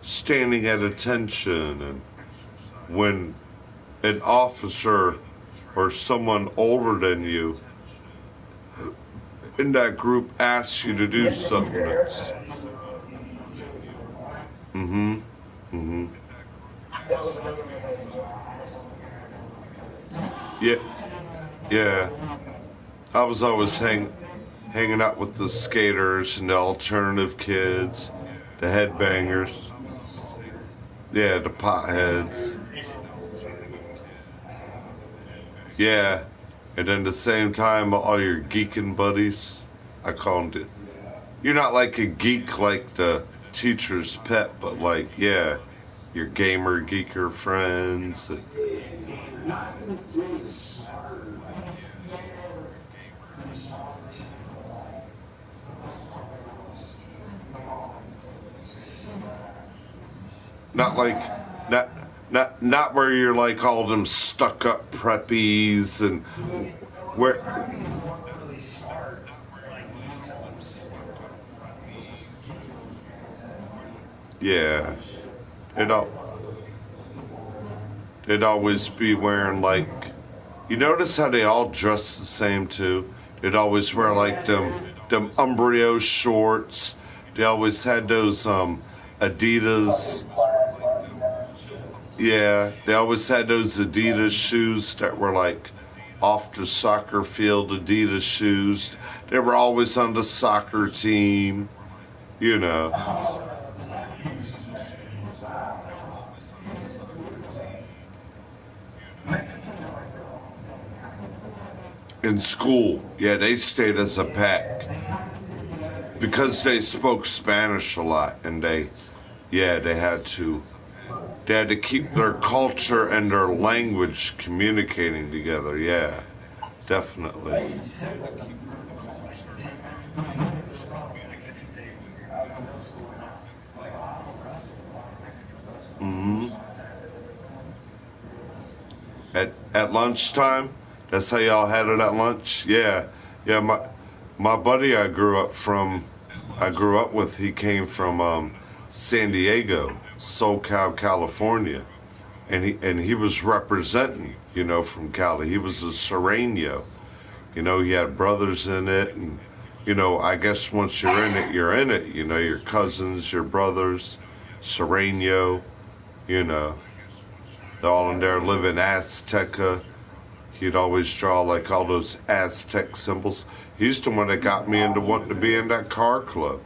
standing at attention. And when an officer or someone older than you in that group asks you to do something that's, mm-hmm, mm-hmm, yeah, yeah. I was always hanging out with the skaters and the alternative kids, the headbangers, yeah, the potheads, yeah. And then at the same time, all your geeking buddies, I call them you're not like a geek like the teacher's pet, but like, yeah, your gamer geeker friends. Not really smart. Not like, not where you're like all them stuck up preppies and where. Really smart. Like, Yeah, it all. They'd always be wearing like. You notice how they all dress the same too? They'd always wear like them Umbrio shorts. They always had those Adidas. Yeah, they always had those Adidas shoes that were like off the soccer field Adidas shoes. They were always on the soccer team, you know. In school, yeah, they stayed as a pack because they spoke Spanish a lot, and yeah, they had to keep their culture and their language communicating together. Yeah, definitely. hmm At lunchtime, that's how y'all had it at lunch. Yeah, yeah. My buddy I grew up with. He came from San Diego, SoCal, California, and he was representing, you know, from Cali. He was a Sereno. You know, he had brothers in it, and you know, I guess once you're in it, you're in it. You know, your cousins, your brothers, Sereno. You know, they're all in there living Azteca. He'd always draw like all those Aztec symbols. He's the one that got me into wanting to be in that car club.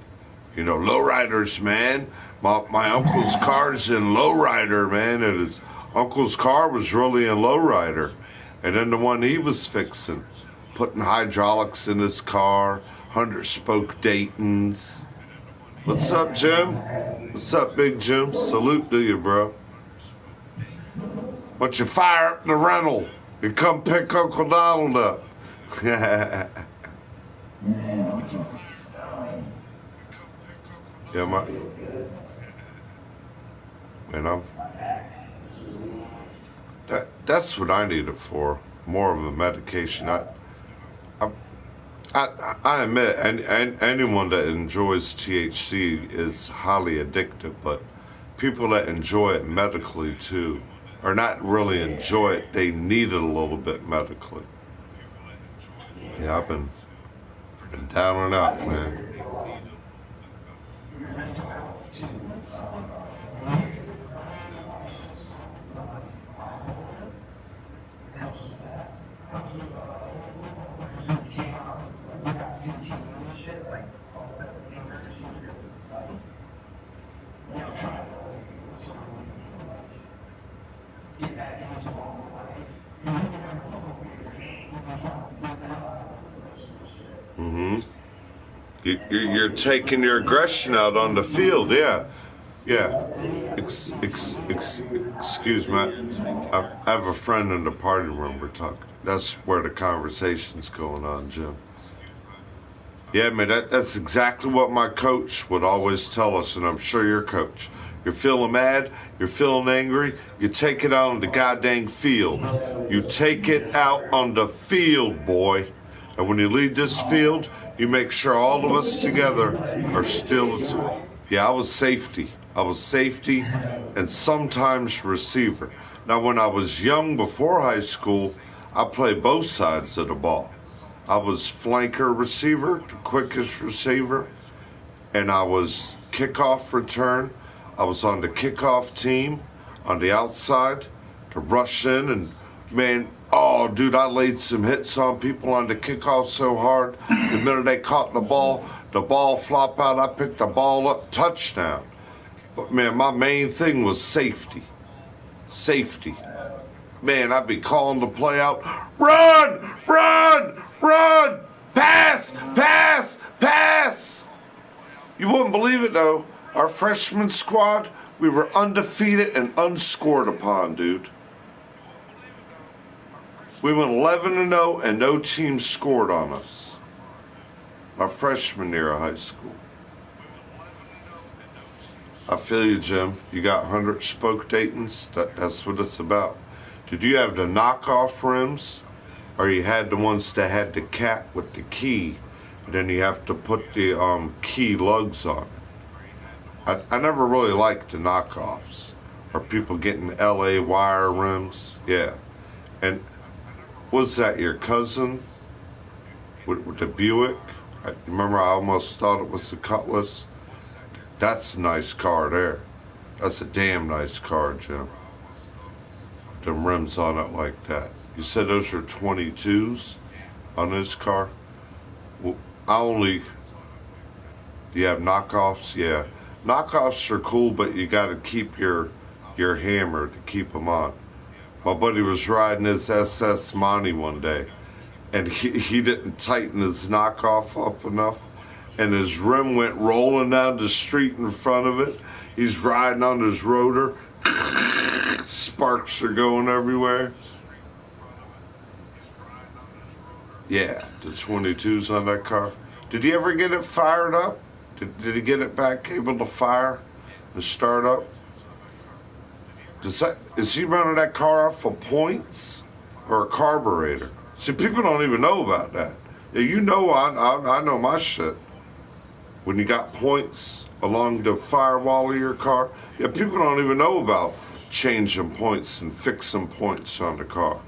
You know, lowriders, man. My uncle's car's in lowrider, man, and his uncle's car was really in lowrider. And then the one he was fixing, putting hydraulics in his car, 100-spoke Daytons. What's up, Jim? What's up, Big Jim? Salute to you, bro. Why don't you fire up the rental and come pick Uncle Donald up? Yeah, man, that's what I need it for. More of a medication. I, I admit, and anyone that enjoys THC is highly addictive, but people that enjoy it medically too, or not really enjoy it, they need it a little bit medically. Yeah, been down and out, man. hmm You're taking your aggression out on the field, yeah. Yeah. Excuse me. I have a friend in the party room. We're talking. That's where the conversation's going on, Jim. Yeah, man, that's exactly what my coach would always tell us, and I'm sure your coach. You're feeling mad, you're feeling angry, you take it out on the goddamn field. You take it out on the field, boy. And when you leave this field, you make sure all of us together are still. Yeah, I was safety. I was safety and sometimes receiver. Now, when I was young before high school, I played both sides of the ball. I was flanker receiver, the quickest receiver, and I was kickoff return. I was on the kickoff team on the outside to rush in and man, oh dude, I laid some hits on people on the kickoff so hard. The minute they caught the ball flop out, I picked the ball up, touchdown. But man, my main thing was safety. Safety. Man, I'd be calling the play out, run, run, run, pass, pass, pass. You wouldn't believe it though. Our freshman squad, we were undefeated and unscored upon, dude. We went 11-0 and no team scored on us. My freshman year of high school. I feel you, Jim. You got 100 spoke Daytons. That's what it's about. Did you have the knockoff rims? Or you had the ones that had the cap with the key? And then you have to put the key lugs on it. I never really liked the knockoffs. Or people getting LA wire rims. Yeah. And was that your cousin with the Buick? Remember, I almost thought it was the Cutlass. That's a nice car there. That's a damn nice car, Jim. The rims on it like that. You said those are 22s on this car? Well, do you have knockoffs? Yeah. Knockoffs are cool, but you got to keep your hammer to keep them on. My buddy was riding his SS Monty one day, and he didn't tighten his knockoff up enough, and his rim went rolling down the street in front of it. He's riding on his rotor. Sparks are going everywhere. Yeah, the 22s on that car. Did he ever get it fired up? Did he get it back able to fire and start up? Is he running that car off of points or a carburetor? See, people don't even know about that. Yeah, you know, I know my shit. When you got points along the firewall of your car, yeah, people don't even know about changing points and fixing points on the car.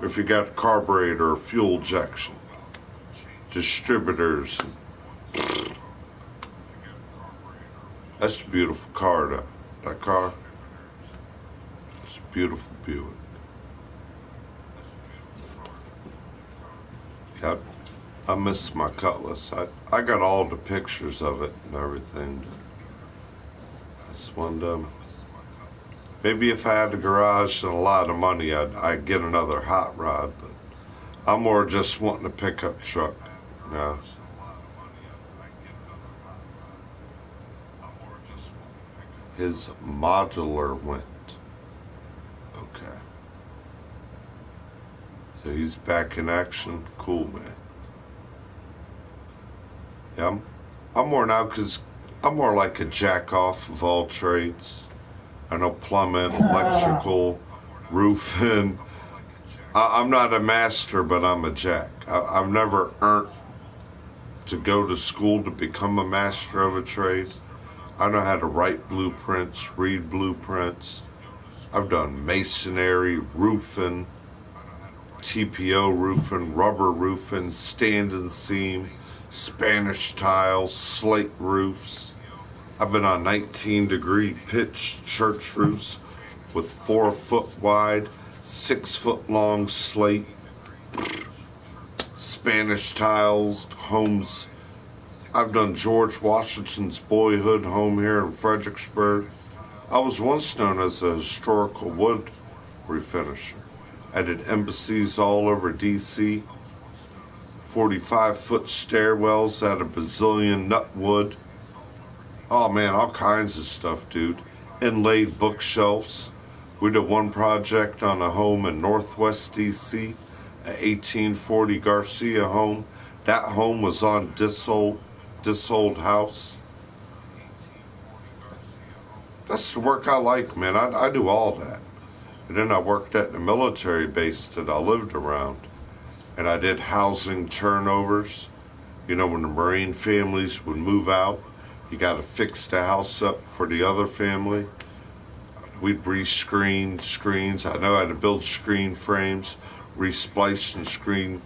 Or if you got carburetor or fuel injection, distributors. That's a beautiful car, though. That car. It's a beautiful Buick. I miss my Cutlass. I got all the pictures of it and everything. That's one of them. Maybe if I had a garage and a lot of money, I'd get another hot rod. But I'm more just wanting a pickup truck. Yeah. His modular went. Okay. So he's back in action. Cool, man. Yeah, I'm more now because I'm more like a jack off of all trades. I know plumbing, electrical, roofing. I'm not a master, but I'm a jack. I've never earned to go to school to become a master of a trade. I know how to write blueprints, read blueprints. I've done masonry, roofing, TPO roofing, rubber roofing, stand and seam, Spanish tiles, slate roofs. I've been on 19-degree pitch church roofs with 4-foot wide, 6-foot long slate, Spanish tiles, homes. I've done George Washington's boyhood home here in Fredericksburg. I was once known as a historical wood refinisher. I did embassies all over D.C., 45-foot stairwells out of Brazilian nut wood. Oh man, all kinds of stuff, dude. Inlaid bookshelves. We did one project on a home in Northwest D.C., an 1840 Garcia home. That home was on this old house. That's the work I like, man. I do all that. And then I worked at the military base that I lived around. And I did housing turnovers. You know, when the Marine families would move out, you got to fix the house up for the other family. We'd rescreen screens. I know how to build screen frames, resplice and screen.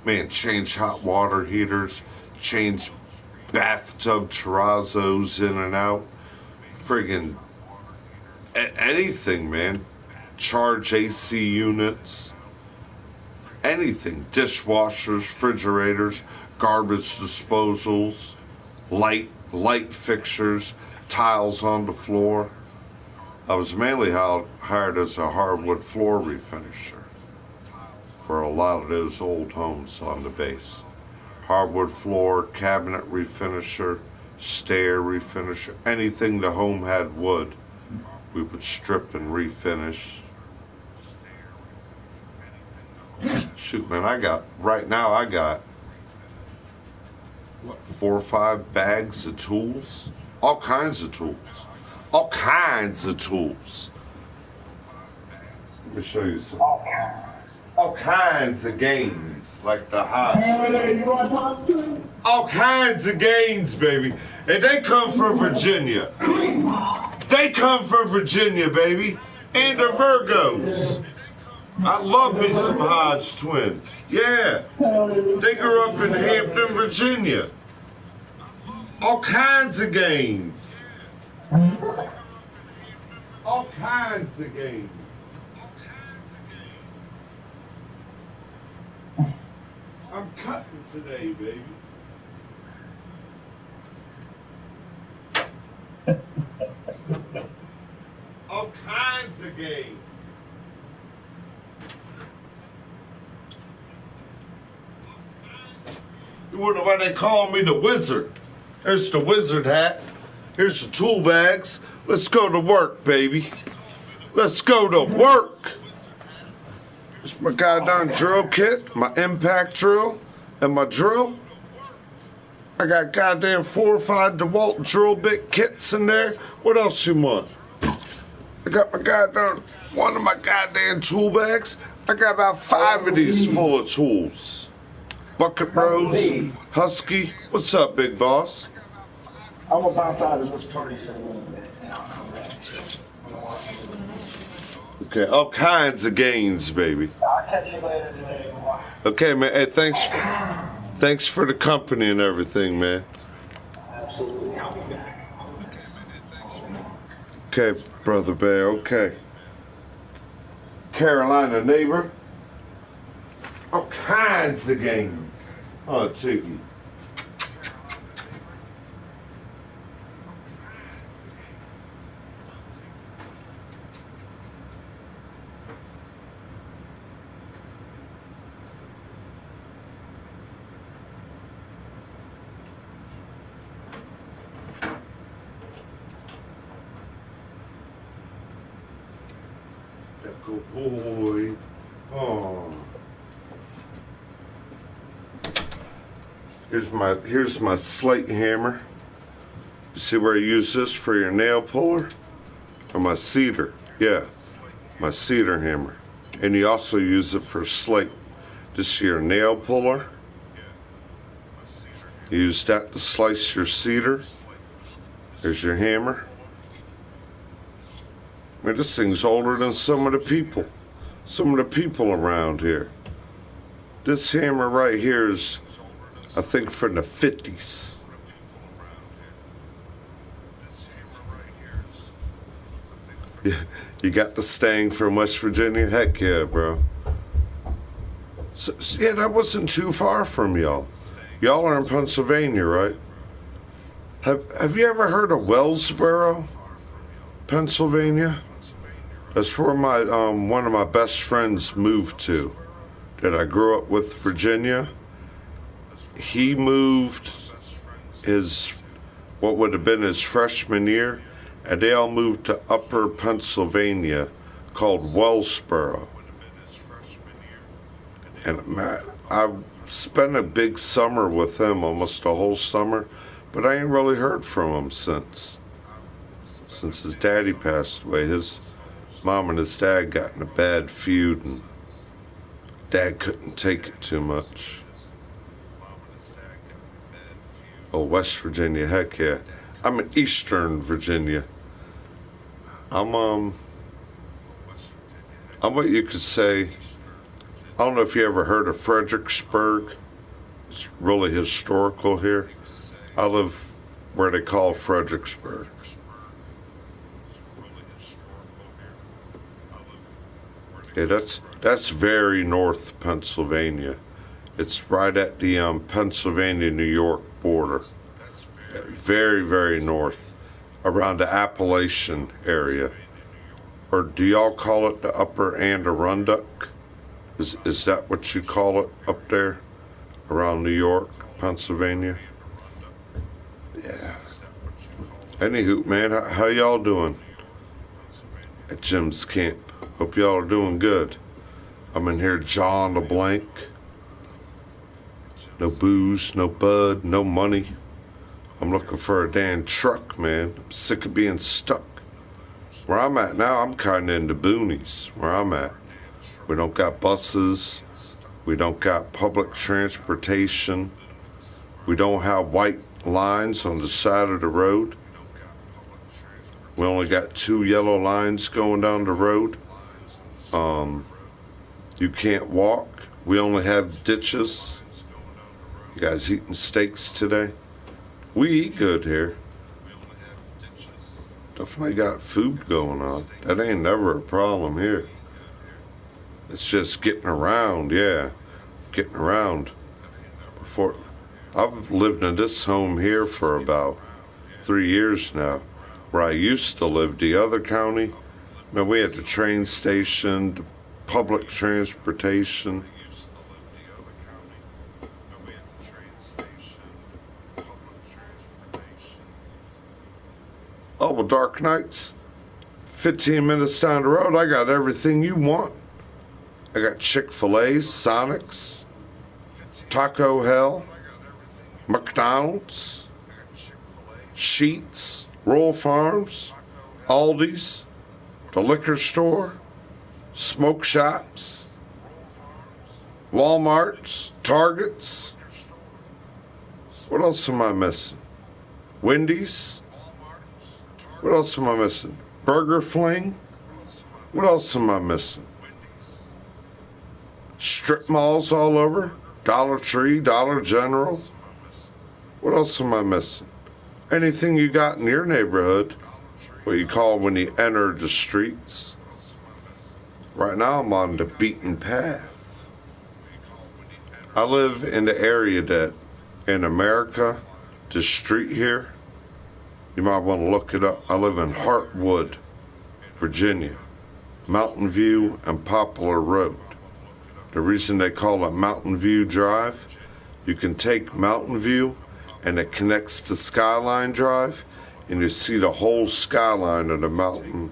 Man, change hot water heaters, change bathtub terrazzos in and out. Friggin' anything, man. Charge AC units. Anything. Dishwashers, refrigerators, garbage disposals, light fixtures, tiles on the floor. I was mainly hired as a hardwood floor refinisher for a lot of those old homes on the base. Hardwood floor, cabinet refinisher, stair refinisher, anything the home had wood, we would strip and refinish. Shoot, man, right now I got, what, 4 or 5 bags of tools? All kinds of tools. All kinds of tools. Let me show you some. All kinds of gains, like the hot. All kinds of gains, baby. And they come from Virginia. They come from Virginia, baby. And the Virgos. I love me some Hodge twins. Yeah. They grew up in Hampton, Virginia. All kinds of gains. All kinds of gains. I'm cutting today, baby. All kinds of games. Why they call me the wizard? There's the wizard hat. Here's the tool bags. Let's go to work, baby. Let's go to work. It's my goddamn drill kit, my impact drill, and my drill. I got goddamn 4 or 5 DeWalt drill bit kits in there. What else you want? I got my goddamn, one of my goddamn tool bags. I got about 5 of these full of tools. Bucket Bros, Husky. What's up, big boss? I'm gonna bounce out of this party for a little bit and I'll come back. Okay, all kinds of gains, baby. I'll catch you later today. Okay, man. Hey, thanks for the company and everything, man. Absolutely, I'll be back. Okay, Brother Bear, okay. Carolina neighbor. All kinds of gains. Oh, Chicky. That good boy. Oh. Here's my slate hammer. You see where I use this for your nail puller? Or my cedar. Yeah. My cedar hammer. And you also use it for slate. This is your nail puller. You use that to slice your cedar. There's your hammer. Man, this thing's older than some of the people. Some of the people around here. This hammer right here is, I think, from the 50s. Yeah, you got the Stang from West Virginia? Heck yeah, bro. So, yeah, that wasn't too far from y'all. Y'all are in Pennsylvania, right? Have you ever heard of Wellsboro, Pennsylvania? That's where my one of my best friends moved to, that I grew up with, Virginia. He moved what would have been his freshman year, and they all moved to Upper Pennsylvania, called Wellsboro. And man, I spent a big summer with him, almost a whole summer, but I ain't really heard from him since his daddy passed away. His mom and his dad got in a bad feud, and Dad couldn't take it too much. Oh, West Virginia, heck yeah. I'm in Eastern Virginia. I'm what you could say, I don't know if you ever heard of Fredericksburg. It's really historical here. I live where they call Fredericksburg. Yeah, that's very North Pennsylvania. It's right at the Pennsylvania-New York border. Very, very north, around the Appalachian area. Or do y'all call it the Upper Adirondack? Is that what you call it up there, around New York, Pennsylvania? Yeah. Anywho, man, how y'all doing at Jim's camp? Hope y'all are doing good. I'm in here, John LeBlanc. No booze, no bud, no money. I'm looking for a damn truck, man. I'm sick of being stuck. Where I'm at now, I'm kind of in the boonies. Where I'm at, we don't got buses. We don't got public transportation. We don't have white lines on the side of the road. We only got 2 yellow lines going down the road. You can't walk. We only have ditches. You guys eating steaks today? We eat good here. Definitely got food going on. That ain't never a problem here. It's just getting around, yeah. Getting around. Before, I've lived in this home here for about 3 years now. Where I used to live, the other county, man, we had the train station, the public transportation. Oh, well, Dark Nights, 15 minutes down the road, I got everything you want. I got Chick-fil-A, Sonic's, Taco Hell, McDonald's, Sheetz, Royal Farms, Aldi's, the liquor store, smoke shops, Walmart's, Target's. What else am I missing? Wendy's. What else am I missing? Burger Fling. What else am I missing? Strip malls all over. Dollar Tree, Dollar General. What else am I missing? Anything you got in your neighborhood, what you call when you enter the streets. Right now I'm on the beaten path. I live in the area that in America, the street here, you might want to look it up. I live in Hartwood, Virginia, Mountain View and Poplar Road. The reason they call it Mountain View Drive, you can take Mountain View and it connects to Skyline Drive, and you see the whole skyline of the mountain,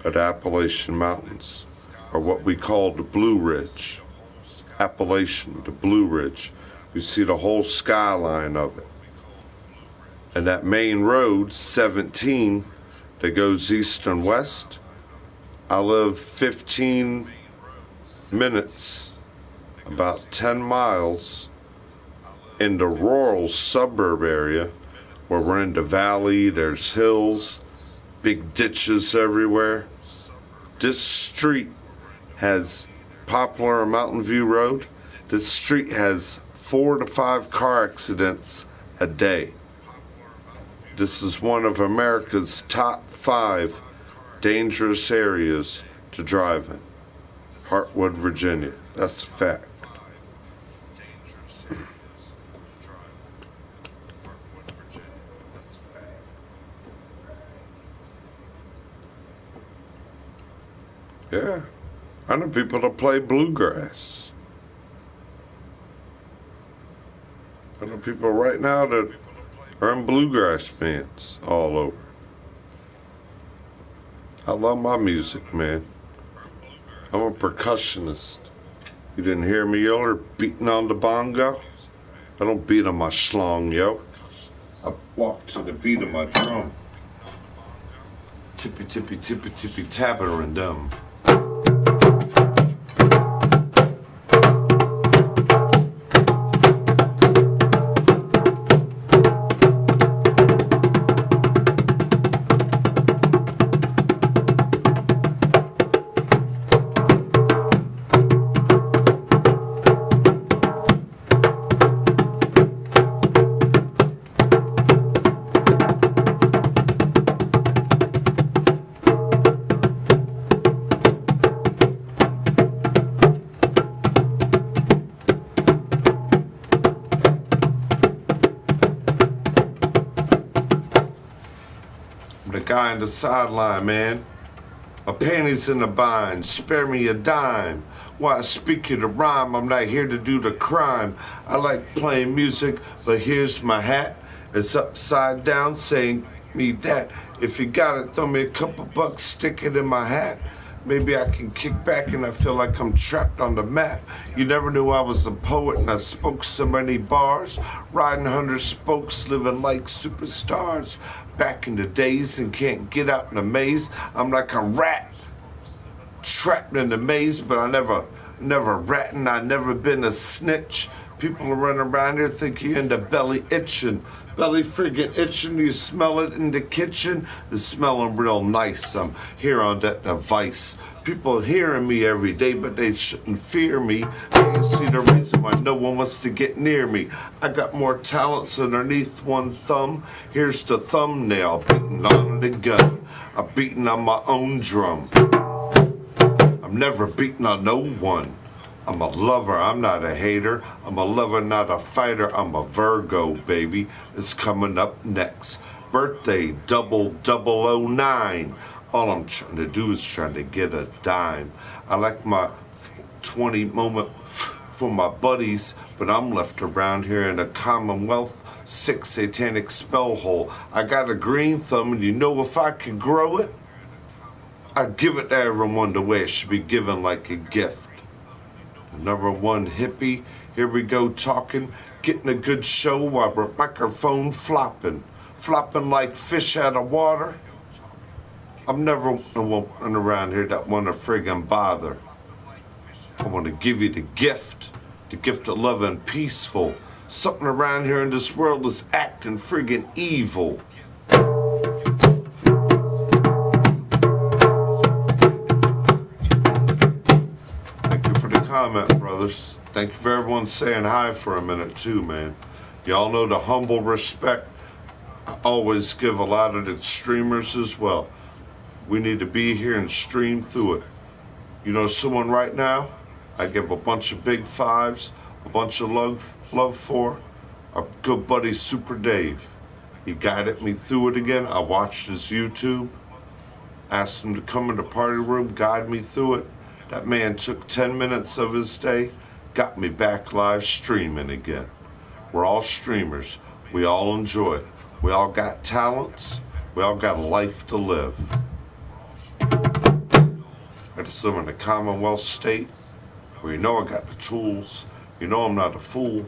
of the Appalachian Mountains, or what we call the Blue Ridge. Appalachian, the Blue Ridge. You see the whole skyline of it. And that main road, 17, that goes east and west, I live 15 minutes, about 10 miles, in the rural suburb area where we're in the valley, there's hills, big ditches everywhere. This street has, Poplar and Mountain View Road, this street has 4 to 5 car accidents a day. This is one of America's top 5 dangerous areas to drive in. Hartwood, Virginia. That's a fact. Yeah. I know people that play bluegrass. I know people right now that are in bluegrass bands all over. I love my music, man. I'm a percussionist. You didn't hear me earlier beating on the bongo? I don't beat on my schlong, yo. I walk to the beat of my drum. Tippy, tippy, tippy, tippy, tapper and dumb. The guy on the sideline, man. My panties in a bind, spare me a dime. Why I speak you the rhyme, I'm not here to do the crime. I like playing music, but here's my hat. It's upside down saying me that. If you got it, throw me a couple bucks, stick it in my hat. Maybe I can kick back and I feel like I'm trapped on the map. You never knew I was a poet and I spoke so many bars. Riding 100 spokes, living like superstars. Back in the days and can't get out in the maze. I'm like a rat, trapped in the maze, but I never ratting. I never been a snitch. People are running around here thinking you're into belly itching. Belly friggin' itching, you smell it in the kitchen? It's smelling real nice. I'm here on that device. People hearing me every day, but they shouldn't fear me. They see the reason why no one wants to get near me. I got more talents underneath one thumb. Here's the thumbnail, beating on the gun. I'm beating on my own drum. I'm never beating on no one. I'm a lover, I'm not a hater. I'm a lover, not a fighter. I'm a Virgo, baby. It's coming up next. Birthday, 0009. All I'm trying to do is trying to get a dime. I like my 20 moment for my buddies, but I'm left around here in a Commonwealth 6 satanic spell hole. I got a green thumb, and you know if I could grow it, I'd give it to everyone the way it should be given, like a gift. Number one hippie, here we go talking, getting a good show while our microphone flopping like fish out of water. I'm never one around here that want to friggin' bother. I want to give you the gift of love and peaceful. Something around here in this world is acting friggin' evil. Comment, brothers. Thank you for everyone saying hi for a minute too, man. Y'all know the humble respect I always give a lot of the streamers as well. We need to be here and stream through it. You know someone right now I give a bunch of big fives, a bunch of love for? Our good buddy Super Dave. He guided me through it again. I watched his YouTube, asked him to come in the party room, guide me through it. That man took 10 minutes of his day, got me back live streaming again. We're all streamers. We all enjoy it. We all got talents. We all got a life to live. I just live in a Commonwealth state where you know I got the tools. You know I'm not a fool.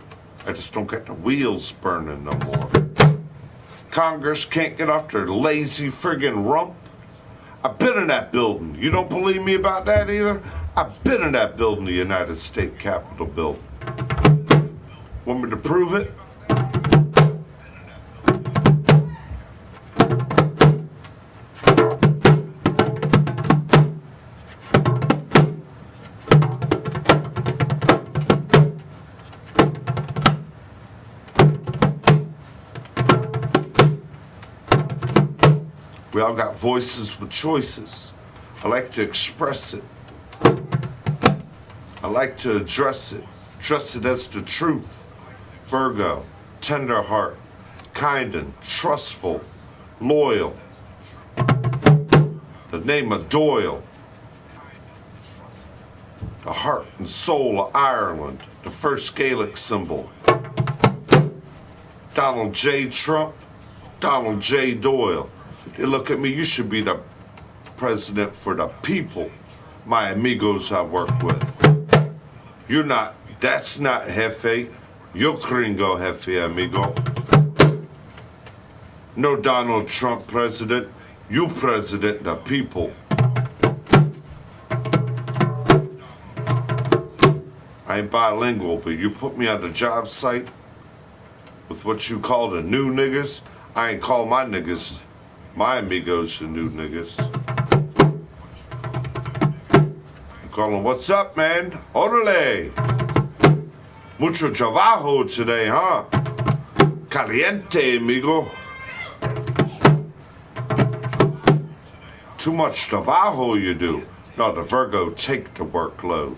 I just don't get the wheels burning no more. Congress can't get off their lazy friggin' rump. I've been in that building. You don't believe me about that either? I've been in that building, the United States Capitol building. Want me to prove it? We all got voices with choices. I like to express it. I like to address it as the truth. Virgo, tender heart, kind and trustful, loyal. The name of Doyle. The heart and soul of Ireland, the first Gaelic symbol. Donald J. Trump, Donald J. Doyle. They look at me, you should be the president for the people, my amigos I work with. You're not, that's not jefe. You're gringo jefe, amigo. No Donald Trump president. You president the people. I ain't bilingual, but you put me on the job site with what you call the new niggas. I ain't call my niggas, my amigos, the new niggas. I'm calling, what's up, man? Orale. Mucho trabajo today, huh? Caliente, amigo. Too much trabajo you do. No, the Virgo take the workload.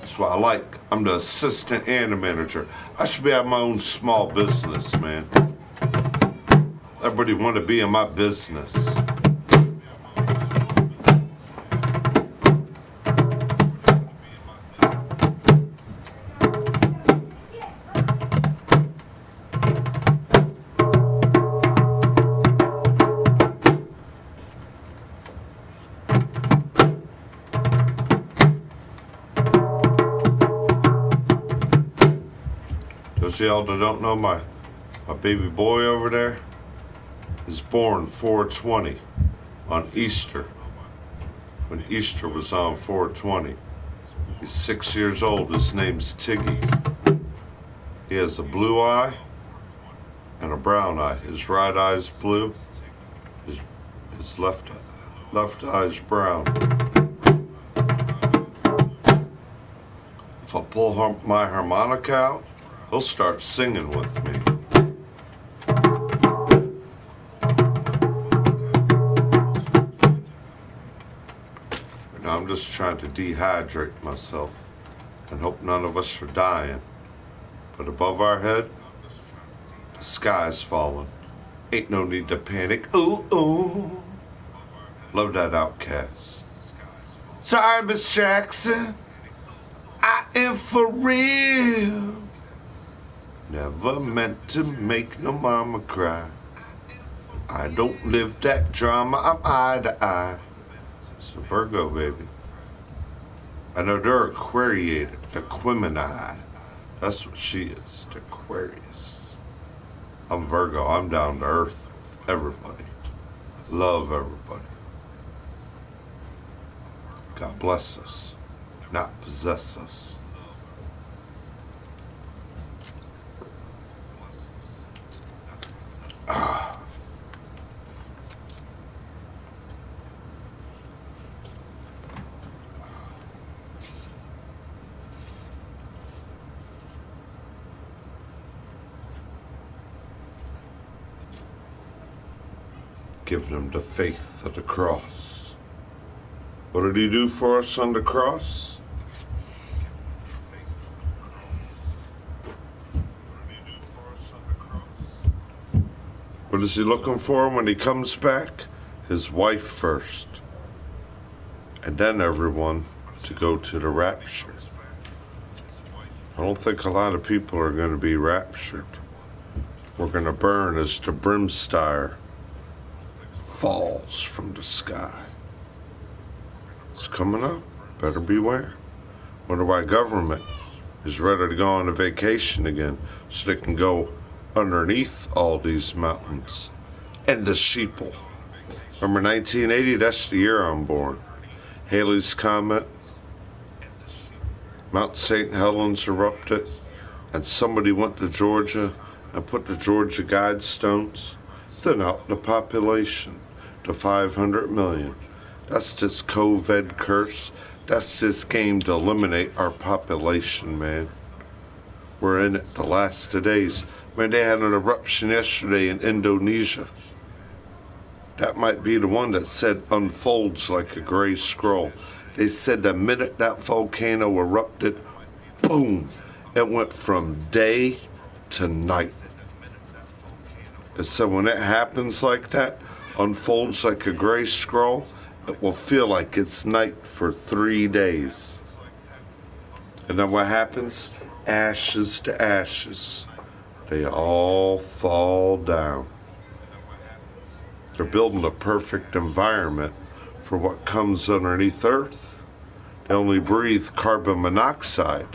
That's what I like. I'm the assistant and the manager. I should be having my own small business, man. Everybody want to be in my business. Those of y'all that don't know, my baby boy over there is born 420 on Easter. When Easter was on 420. He's 6 years old. His name's Tiggy. He has a blue eye and a brown eye. His right eye's blue. His left eye's brown. If I pull my harmonica out, he'll start singing with me. Now I'm just trying to dehydrate myself and hope none of us are dying. But above our head, the sky's falling. Ain't no need to panic. Ooh, ooh. Love that Outcast. Sorry, Miss Jackson. I am for real. Never meant to make no mama cry. I don't live that drama. I'm eye to eye. It's a Virgo, baby. I know they're Aquemini. That's what she is, the Aquarius. I'm Virgo. I'm down to earth with everybody. Love everybody. God bless us, not possess us. Give them the faith of the cross. What did he do for us on the cross? What is he looking for when he comes back? His wife first. And then everyone to go to the rapture. I don't think a lot of people are going to be raptured. We're going to burn as the brimstone falls from the sky. It's coming up. Better beware. Wonder why government is ready to go on a vacation again so they can go underneath all these mountains and the sheeple. Remember 1980? That's the year I'm born. Halley's Comet, Mount St. Helens erupted, and somebody went to Georgia and put the Georgia Guidestones, thin out the population to 500 million. That's this COVID curse. That's this game to eliminate our population, man. We're in it the last 2 days. Man, they had an eruption yesterday in Indonesia. That might be the one that said unfolds like a gray scroll. They said the minute that volcano erupted, boom, it went from day to night. And so when it happens like that, unfolds like a gray scroll, it will feel like it's night for 3 days. And then what happens? Ashes to ashes. They all fall down. They're building a perfect environment for what comes underneath Earth. They only breathe carbon monoxide.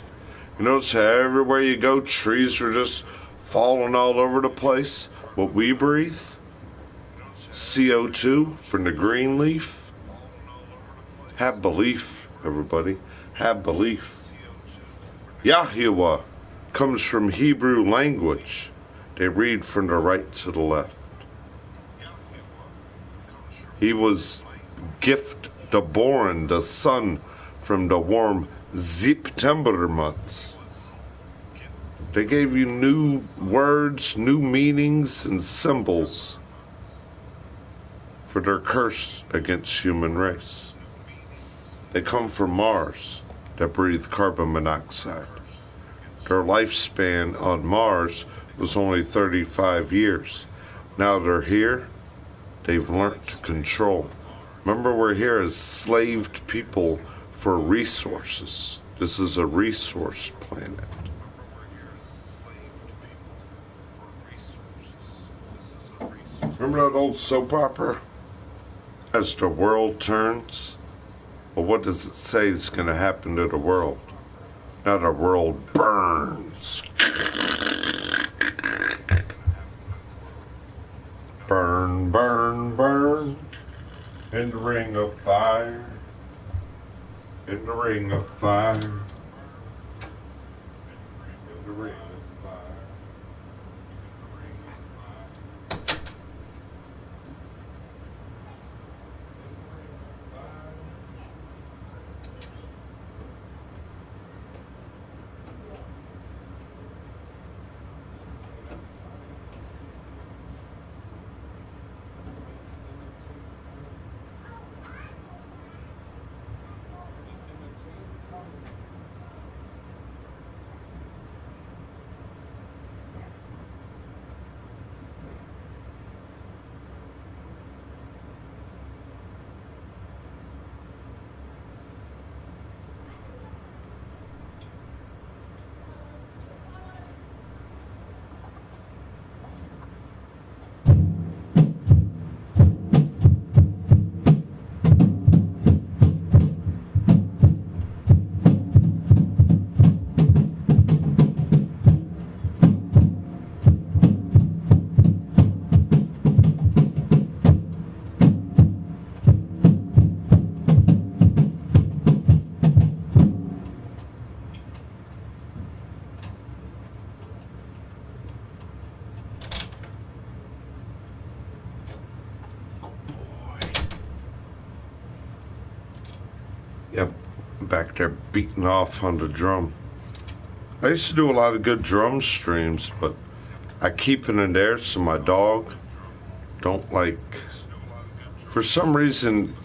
You notice how everywhere you go, trees are just falling all over the place? What we breathe? CO2 from the green leaf. Have belief, everybody. Have belief. Yahuwah comes from Hebrew language. They read from the right to the left. He was gift geboren, the sun from the warm September months. They gave you new words, new meanings, and symbols for their curse against human race. They come from Mars that breathe carbon monoxide. Their lifespan on Mars was only 35 years. Now they're here. They've learned to control. Remember, we're here as slaved people for resources. This is a resource planet. Remember that old soap opera? As the world turns? Well, what does it say is going to happen to the world? Now the world burns. Burn, burn, burn in the ring of fire. In the ring of fire. In the ring of fire. Yep, back there beating off on the drum. I used to do a lot of good drum streams, but I keep it in there so my dog don't like. For some reason,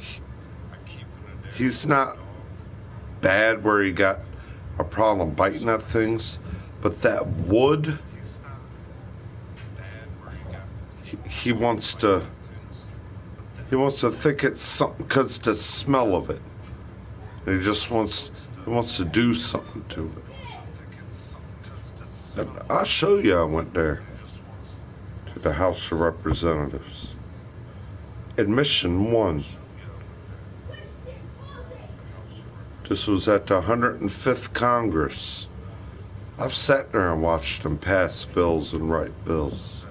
he's not bad where he got a problem biting at things, but that wood, he wants to think it's something because the smell of it. He just wants to do something to it. And I'll show you. I went there to the House of Representatives. Admission 1. This was at the 105th Congress. I've sat there and watched them pass bills and write bills.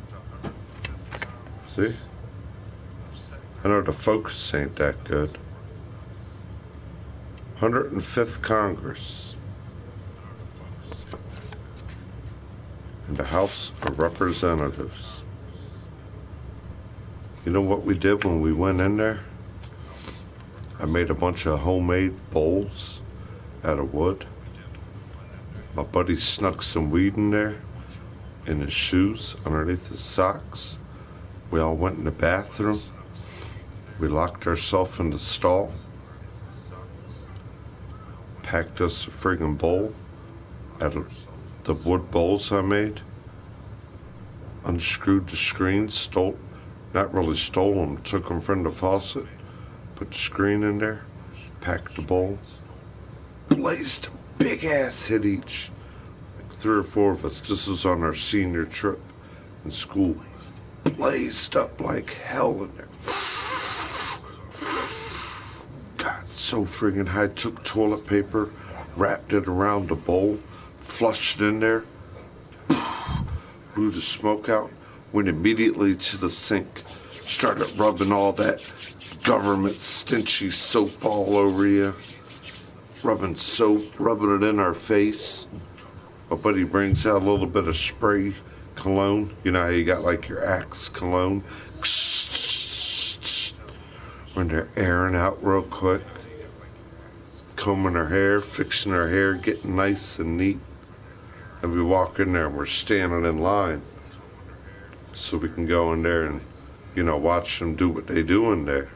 See? I know the focus ain't that good. 105th Congress. In the House of Representatives. You know what we did when we went in there? I made a bunch of homemade bowls out of wood. My buddy snuck some weed in there, in his shoes, underneath his socks. We all went in the bathroom. We locked ourselves in the stall. Packed us a friggin' bowl out of the wood bowls I made. Unscrewed the screens, not really stole them, took them from the faucet, put the screen in there, packed the bowl, blazed a big ass hit each. Like 3 or 4 of us. This was on our senior trip in school. Blazed up like hell in there. God, so friggin' high. Took toilet paper, wrapped it around the bowl, flushed in there, blew the smoke out, went immediately to the sink, started rubbing all that government stinchy soap all over you, rubbing it in our face. My buddy brings out a little bit of spray cologne. You know how you got like your Axe cologne? When they're airing out real quick, combing her hair, fixing her hair, getting nice and neat. And we walk in there and we're standing in line so we can go in there and, you know, watch them do what they do in there.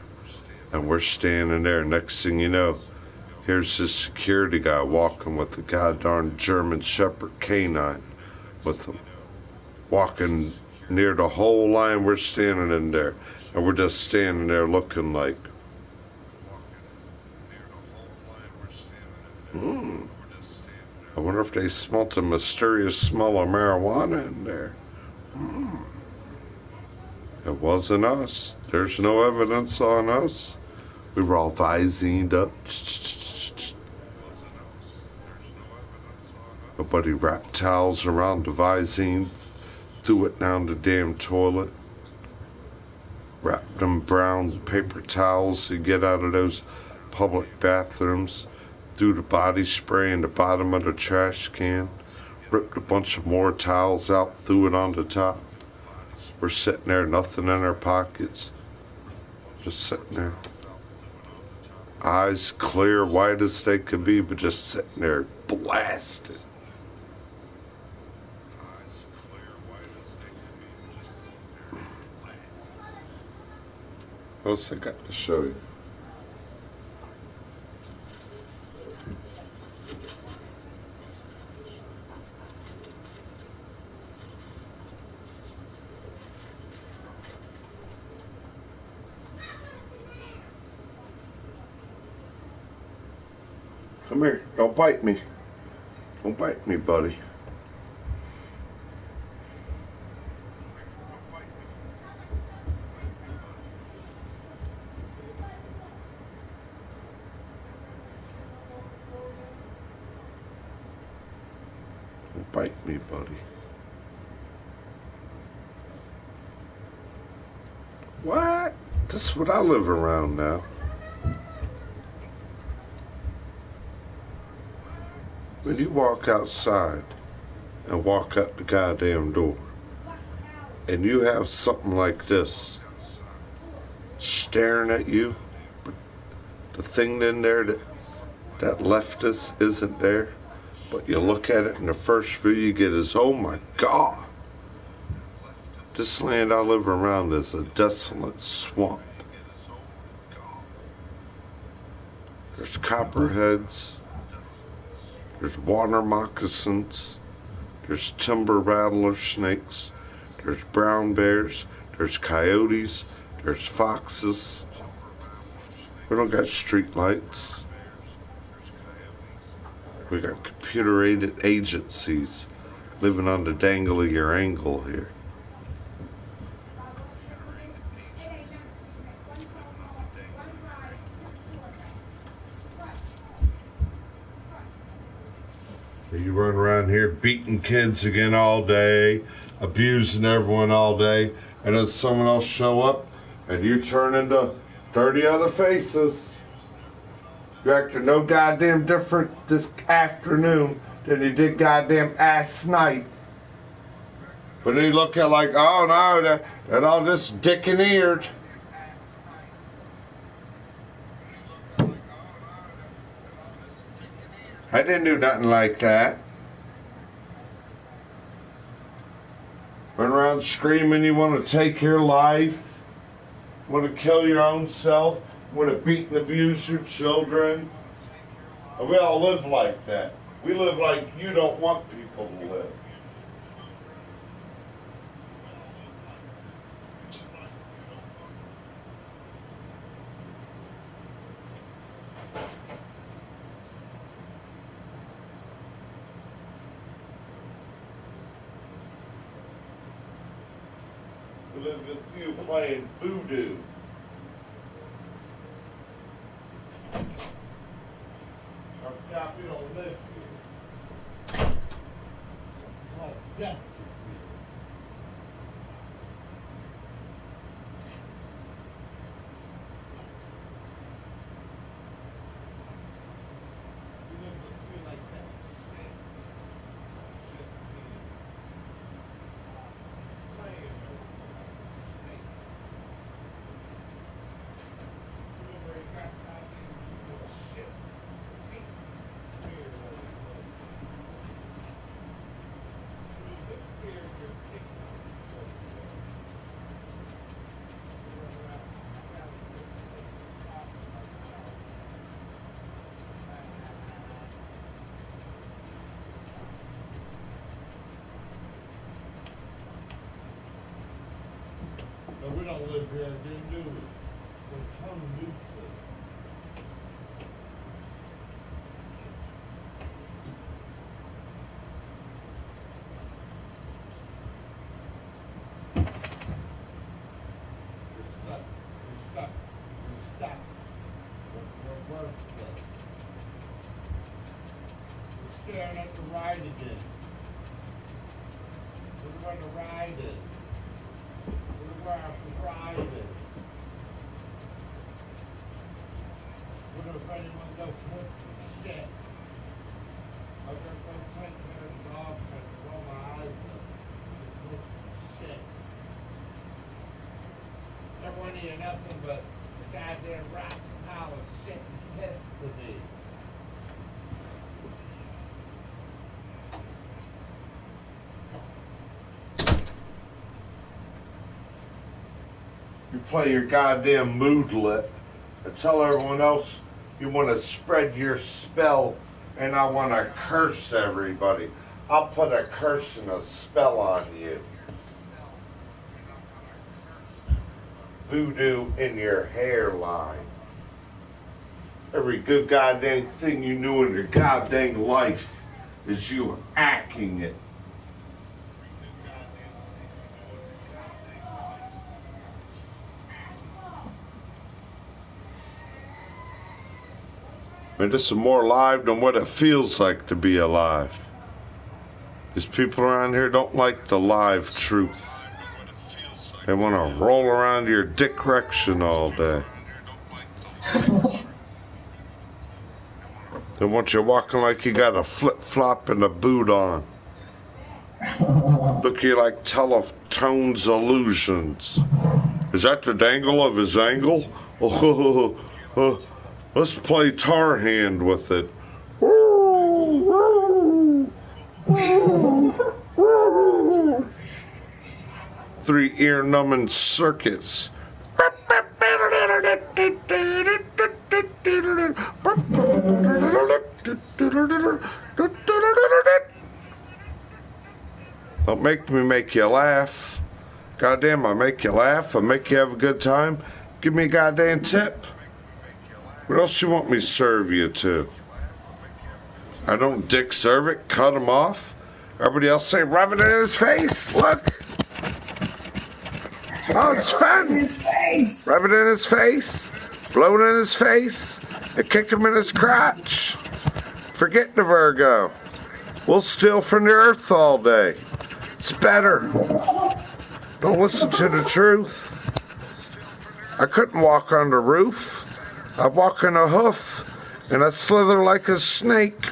And we're standing there. Next thing you know, here's this security guy walking with a goddamn German Shepherd canine with him. Walking near the whole line. We're standing in there. And we're just standing there looking like, I wonder if they smelt a mysterious smell of marijuana in there. It wasn't us. There's no evidence on us. We were all Visined up. My buddy wrapped towels around the Visine, threw it down the damn toilet. wrapped in brown paper towels you get out of those public bathrooms, threw the body spray in the bottom of the trash can, ripped a bunch of more towels out, threw it on the top. We're sitting there, nothing in our pockets, just sitting there. Eyes clear, white as they could be, but just sitting there blasted. What else I got to show you? Come here. Don't bite me. Don't bite me, buddy. Don't bite me, buddy. What? That's what I live around now. When you walk outside and walk out the goddamn door, and you have something like this staring at you, but the thing in there that leftist isn't there, but you look at it and the first view you get is, oh my God, this land I live around is a desolate swamp. There's copperheads, there's water moccasins, there's timber rattler snakes, there's brown bears, there's coyotes, there's foxes. We don't got street lights. We got computer-aided agencies living on the dangle of your angle here. You run around here beating kids again all day, abusing everyone all day, and then someone else show up and you turn into 30 other faces. You acting no goddamn different this afternoon than you did goddamn last night. But then you look at like, oh no, they're all just dick and eared. I didn't do nothing like that. Run around screaming you want to take your life, want to kill your own self, want to beat and abuse your children. And we all live like that. We live like you don't want people to live. We live with you playing voodoo. I forgot we don't live here. Something called death is here. We live with you like that snake. It's just seeing. Playing snake. Remember, he got goddamn shit. No, we don't live here again, do we? We're tongue loose. We're stuck. We're worthless. We're staring at the ride again. Look where the ride is. Look where our pride is. everybody want to go piss some shit. I'm gonna go take care of the dogs and roll my eyes up. Piss some shit. There wasn't even nothing but a goddamn rotten pile of shit and piss to me. You play your goddamn moodlet and tell everyone else you want to spread your spell and I want to curse everybody. I'll put a curse and a spell on you. Voodoo in your hairline. Every good goddamn thing you knew in your goddamn life is you acting it. I mean, this is more alive than what it feels like to be alive. These people around here don't like the live truth. They want to roll around your dick erection all day. They want you walking like you got a flip-flop and a boot on. Look you like Teletone's illusions. Is that the dangle of his angle? Let's play tar hand with it. Three ear-numbing circuits. Don't make me make you laugh. Goddamn, I make you laugh. I make you have a good time. Give me a goddamn tip. What else you want me to serve you to? I don't dick serve it, cut him off. Everybody else say, rub it in his face. Look. Oh, it's fun. Rub it in his face. Blow it in his face. And kick him in his crotch. Forget the Virgo. We'll steal from the earth all day. It's better. Don't listen to the truth. I couldn't walk on the roof. I walk in a hoof, and I slither like a snake.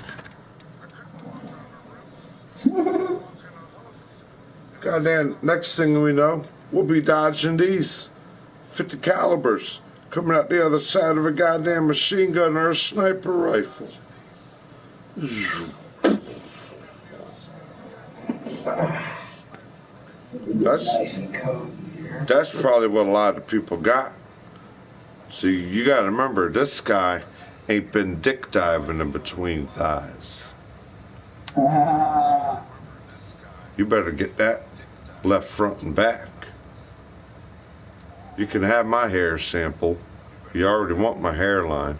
Goddamn, next thing we know, we'll be dodging these 50 calibers coming out the other side of a goddamn machine gun or a sniper rifle. That's probably what a lot of people got. See, you gotta remember, this guy ain't been dick diving in between thighs. You better get that left front and back. You can have my hair sample. You already want my hairline.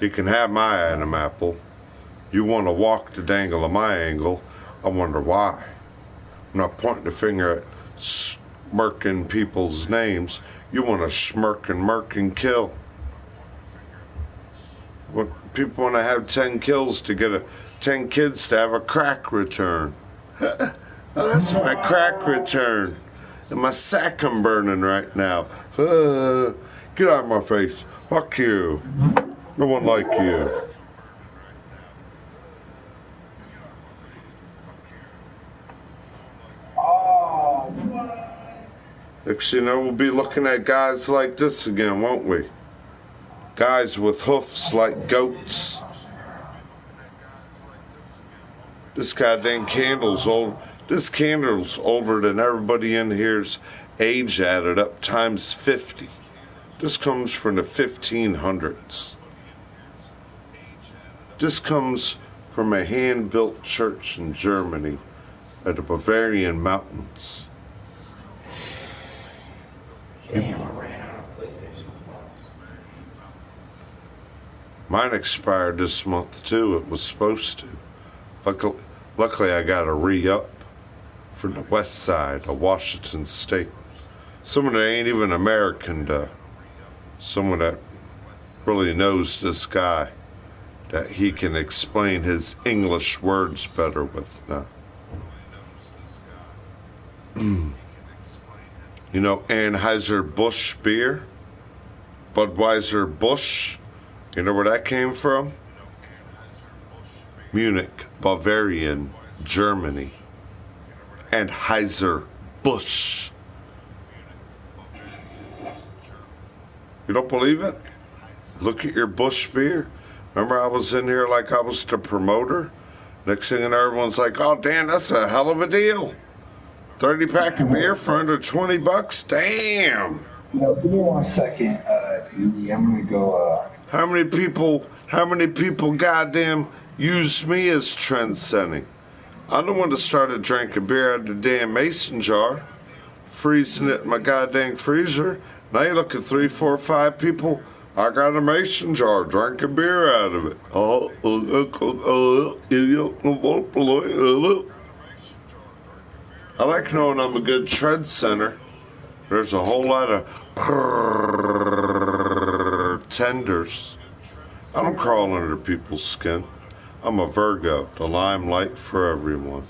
You can have my Adam apple. You want to walk the dangle of my angle. I wonder why. I'm not pointing the finger at smirking people's names. You want to smirk and murk and kill. What people want to have 10 kills to get 10 kids to have a crack return. Oh, that's my crack return. And my sack I'm burning right now. Get out of my face. Fuck you. No one like you. Next you know, we'll be looking at guys like this again, won't we? Guys with hoofs like goats. This goddamn candle's old. This candle's older than everybody in here's age added up times 50. This comes from the 1500s. This comes from a hand-built church in Germany at the Bavarian mountains. Mine expired this month too. It was supposed to. Luckily I got a re-up from the west side of Washington State. Someone that ain't even American, someone that really knows this guy, that he can explain his English words better with now. You know Anheuser-Busch beer? Budweiser Busch? You know where that came from? Munich, Bavarian, Germany. Anheuser-Busch. You don't believe it? Look at your Busch beer. Remember I was in here like I was the promoter? Next thing you know, everyone's like, oh, Dan, that's a hell of a deal. 30-pack of beer for under $20? Damn. No, give me 1 second. I'm gonna go. How many people goddamn use me as trend setting? I'm the one that started drinking beer out of the damn mason jar, freezing it in my goddamn freezer. Now you look at 3, 4, 5 people. I got a mason jar, drinking beer out of it. I like knowing I'm a good trend center. There's a whole lot of tenders. I don't crawl under people's skin. I'm a Virgo, the limelight for everyone.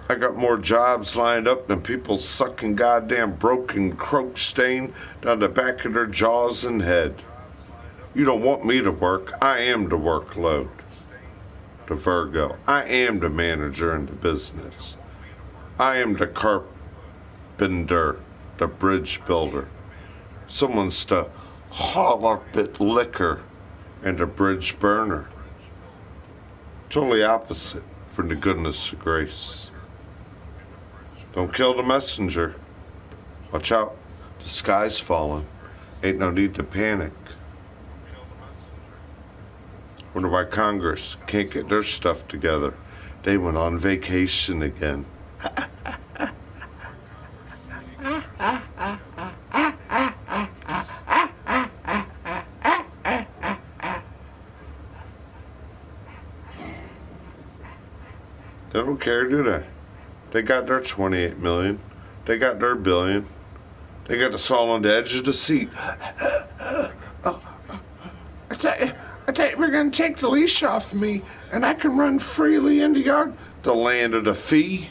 I got more jobs lined up than people sucking goddamn broken croak stain down the back of their jaws and head. You don't want me to work. I am the workload. The Virgo. I am the manager in the business. I am the carpenter, the bridge builder. Someone's the halibut liquor and the bridge burner. Totally opposite, for the goodness of grace. Don't kill the messenger. Watch out, the sky's falling. Ain't no need to panic. Wonder why Congress can't get their stuff together. They went on vacation again. They don't care, do they? They got their 28 million. They got their billion. They got us all on the edge of the seat. I tell you, we're going to take the leash off me, and I can run freely in the yard. The land of the fee.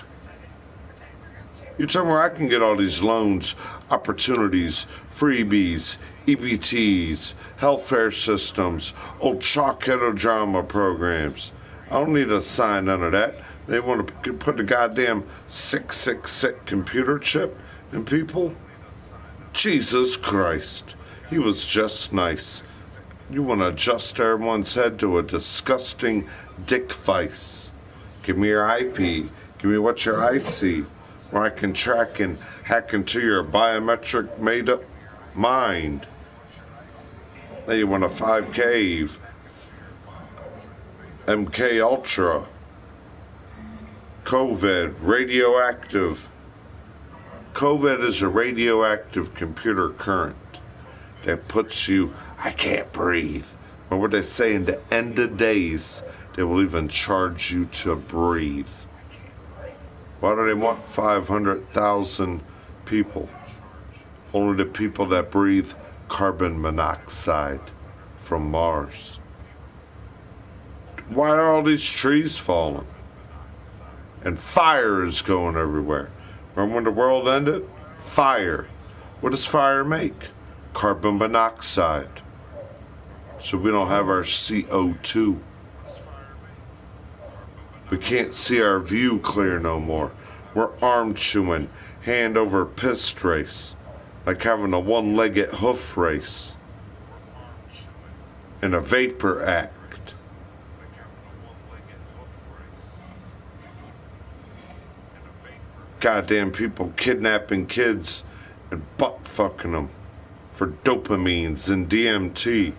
You tell me where I can get all these loans, opportunities, freebies, EBTs, healthcare systems, old chalk-headed drama programs. I don't need to sign none of that. They want to put a goddamn 666 computer chip in people? Jesus Christ. He was just nice. You want to adjust everyone's head to a disgusting dick vice. Give me your IP. Give me what your eyes see, where I can track and hack into your biometric made-up mind. Now you want a 5K, MK Ultra, COVID, radioactive. COVID is a radioactive computer current that puts you, I can't breathe. Or what they say, in the end of days, they will even charge you to breathe. Why do they want 500,000 people? Only the people that breathe carbon monoxide from Mars. Why are all these trees falling? And fire is going everywhere. Remember when the world ended? Fire. What does fire make? Carbon monoxide. So we don't have our CO2. We can't see our view clear no more. We're arm chewing, hand over fist race. Like having a one-legged hoof race. And a vapor act. Goddamn people kidnapping kids and butt fucking them for dopamines and DMT.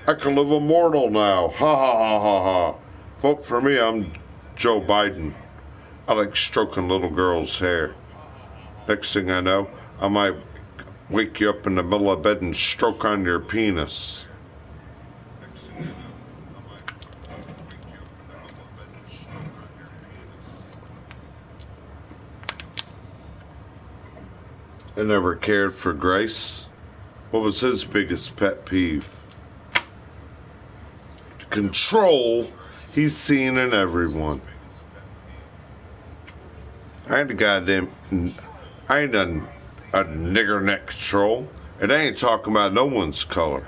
I can live immortal now. Ha ha ha ha ha. Vote for me, I'm Joe Biden. I like stroking little girls' hair. Next thing I know, I might wake you up in the middle of bed and stroke on your penis. I never cared for Grace. What was his biggest pet peeve? The control he's seen in everyone. I ain't done a nigger neck troll. It ain't talking about no one's color.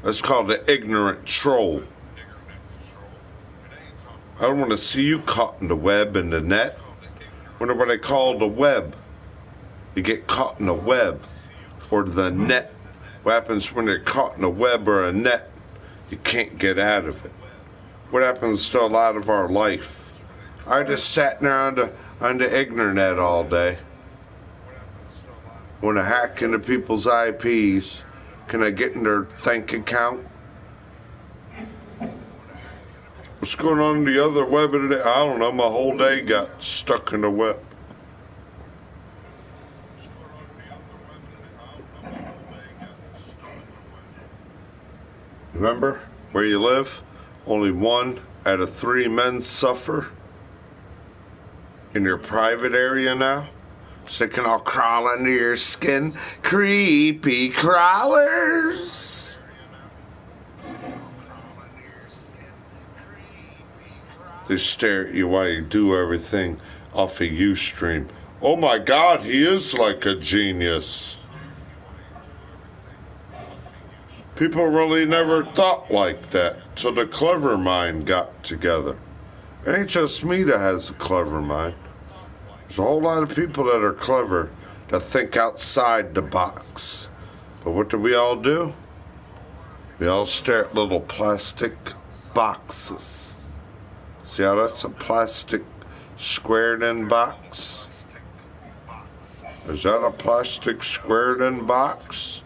That's called the ignorant troll. I don't want to see you caught in the web and the net. Whenever they call the web, you get caught in a web or the net. What happens when you're caught in a web or a net? You can't get out of it. What happens to a lot of our life? I just sat there on the internet all day. When I hack into people's IPs, can I get in their bank account? What's going on in the other web today? I don't know. My whole day got stuck in the web. Remember where you live? Only 1 out of 3 men suffer in your private area now. So they can all crawl under your skin. Creepy crawlers. They stare at you while you do everything off a Ustream. Oh my God, he is like a genius. People really never thought like that till the clever mind got together. It ain't just me that has a clever mind. There's a whole lot of people that are clever that think outside the box. But what do? We all stare at little plastic boxes. See how that's a plastic squared in box? Is that a plastic squared in box?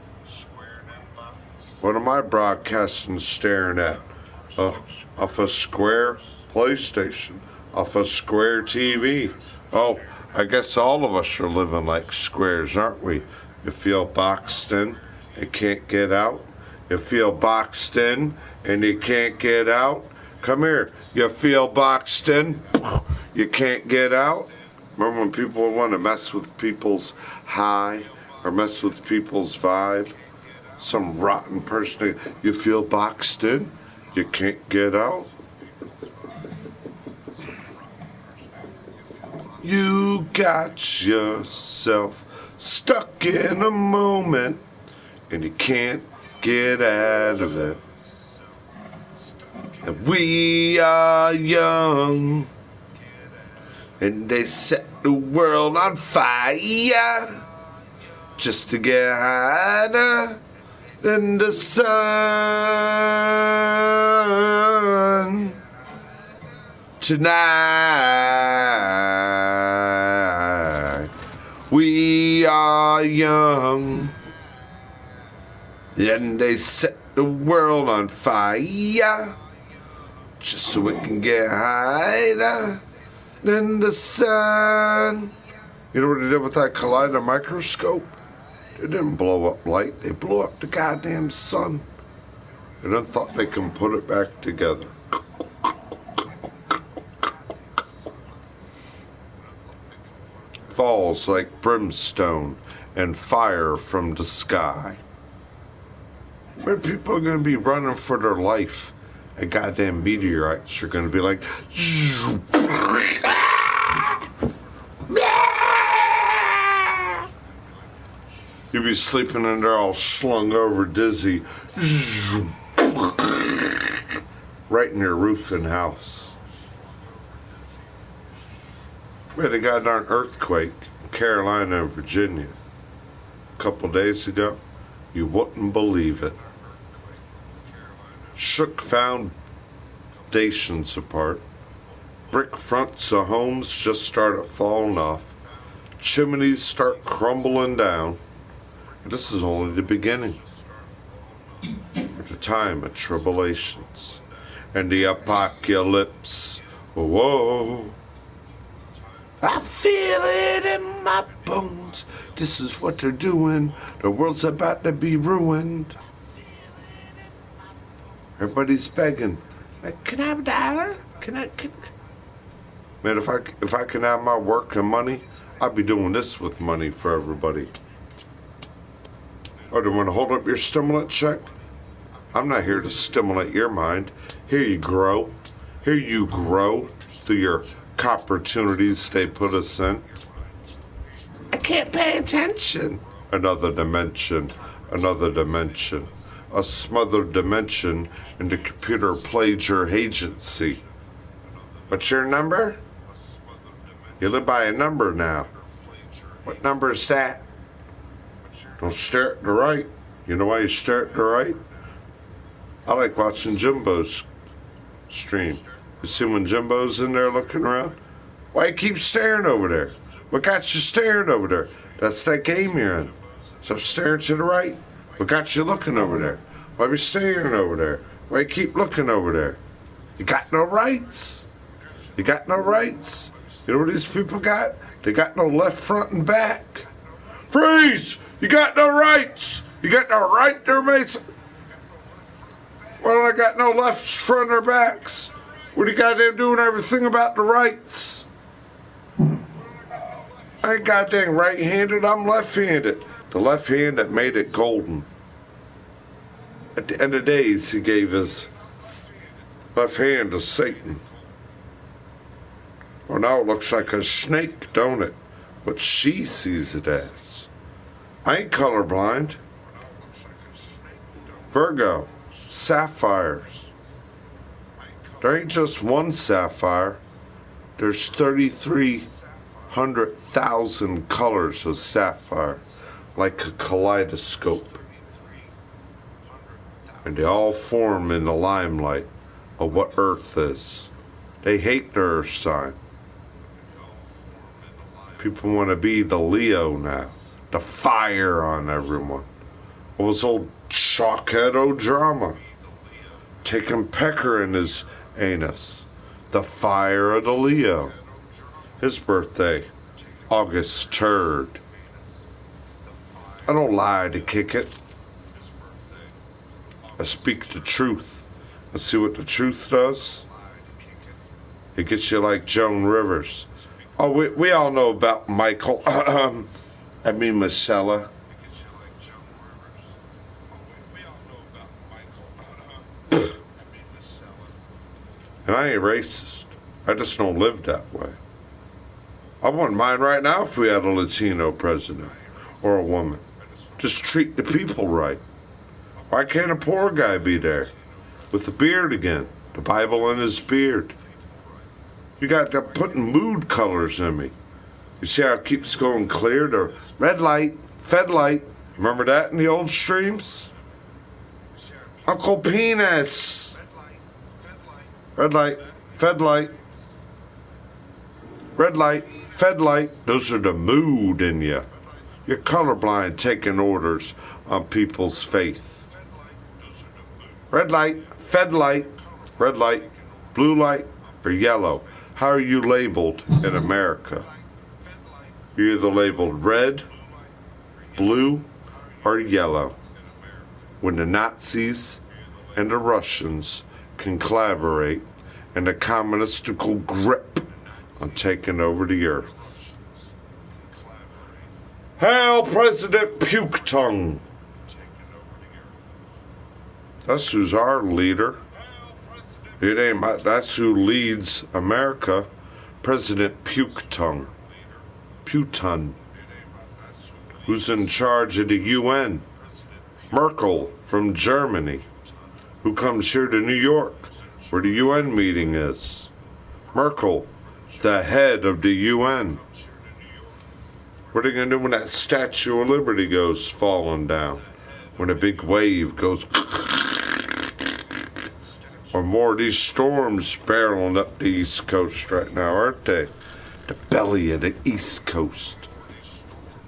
What am I broadcasting staring at? Off a square PlayStation, off a square TV. Oh, I guess all of us are living like squares, aren't we? You feel boxed in, you can't get out. You feel boxed in and you can't get out. Come here. You feel boxed in, you can't get out. Remember when people want to mess with people's high or mess with people's vibe? Some rotten person, you feel boxed in, you can't get out. You got yourself stuck in a moment and you can't get out of it. And we are young and they set the world on fire just to get higher than the sun. Tonight we are young and they set the world on fire just so we can get higher than the sun. You know what they did with that collider microscope? They didn't blow up light, they blew up the goddamn sun. And then thought they can put it back together. Falls like brimstone and fire from the sky. Where people are going to be running for their life, and goddamn meteorites are going to be like, you'll be sleeping and they're all slung over dizzy, right in your roofing house. We had a goddamn earthquake in Carolina and Virginia a couple days ago. You wouldn't believe it. Shook foundations apart. Brick fronts of homes just started falling off. Chimneys start crumbling down. And this is only the beginning. For the time of tribulations and the apocalypse. Whoa. I feel it in my bones. This is what they're doing. The world's about to be ruined. Everybody's begging. Like, can I have $1? Can Man, if I can have my work and money, I'd be doing this with money for everybody. Oh, do you want to hold up your stimulant check? I'm not here to stimulate your mind. Here you grow. Here you grow through your opportunities they put us in. can't pay attention. Another dimension, another dimension. A smothered dimension in the computer played your agency. What's your number? You live by a number now. What number is that? Don't stare at the right. You know why you stare at the right? I like watching Jimbo's stream. You see when Jimbo's in there looking around? Why you keep staring over there? What got you staring over there? That's that game you're in. Stop staring to the right. What got you looking over there? Why be staring over there? Why you keep looking over there? You got no rights. You got no rights. You know what these people got? They got no left, front, and back. Freeze! You got no rights. You got no right there, Mason. Well, I got no lefts, front, or backs. What do you goddamn doing everything about the rights? I ain't goddamn right-handed, I'm left-handed. The left hand that made it golden. At the end of days, he gave his left hand to Satan. Well, now it looks like a snake, don't it? What she sees it as. I ain't colorblind. Virgo, sapphires. There ain't just one sapphire. There's 3,300,000 colors of sapphire, like a kaleidoscope. And they all form in the limelight of what Earth is. They hate the Earth sign. People want to be the Leo now. The fire on everyone. What was old Chalketto drama? Taking pecker in his anus. The fire of the Leo. His birthday, August 3rd. I don't lie to kick it. I speak the truth. And see what the truth does? It gets you like Joan Rivers. Oh, we all know about Michael. Marcella. And I ain't racist. I just don't live that way. I wouldn't mind right now if we had a Latino president or a woman. Just treat the people right. Why can't a poor guy be there with the beard again? The Bible in his beard. You got to putting mood colors in me. You see how it keeps going clear to red light, fed light. Remember that in the old streams? Uncle Penis. Red light, fed light. Red light, fed light. Those are the mood in you. You're colorblind taking orders on people's faith. Red light, fed light, red light, blue light, or yellow. How are you labeled in America? You're either labeled red, blue, or yellow. When the Nazis and the Russians can collaborate in a communistical grip on taking over the earth. Hail President Puke Tongue! That's who's our leader. It ain't that's who leads America. President Puke Tongue. Putin. Who's in charge of the UN? Merkel from Germany. Who comes here to New York, where the UN meeting is. Merkel, the head of the UN. What are they going to do when that Statue of Liberty goes falling down? When a big wave goes... Or more of these storms barreling up the East Coast right now, aren't they? The belly of the East Coast.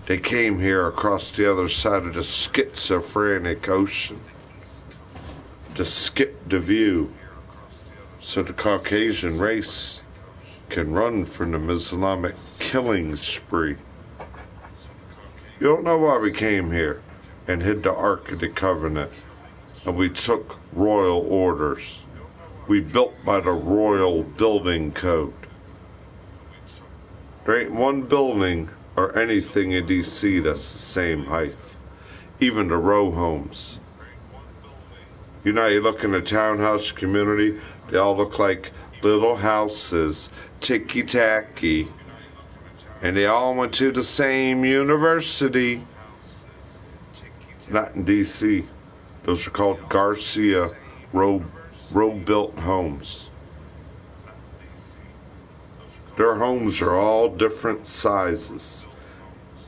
They came here across the other side of the schizophrenic ocean to skip the view so the Caucasian race can run from the Islamic killing spree. You don't know why we came here and hid the Ark of the Covenant and we took royal orders. We built by the royal building code. There ain't one building or anything in D.C. that's the same height. Even the row homes. You know, you look in a townhouse community, they all look like little houses, ticky-tacky. And they all went to the same university. Not in D.C. Those are called Garcia row-built homes. Their homes are all different sizes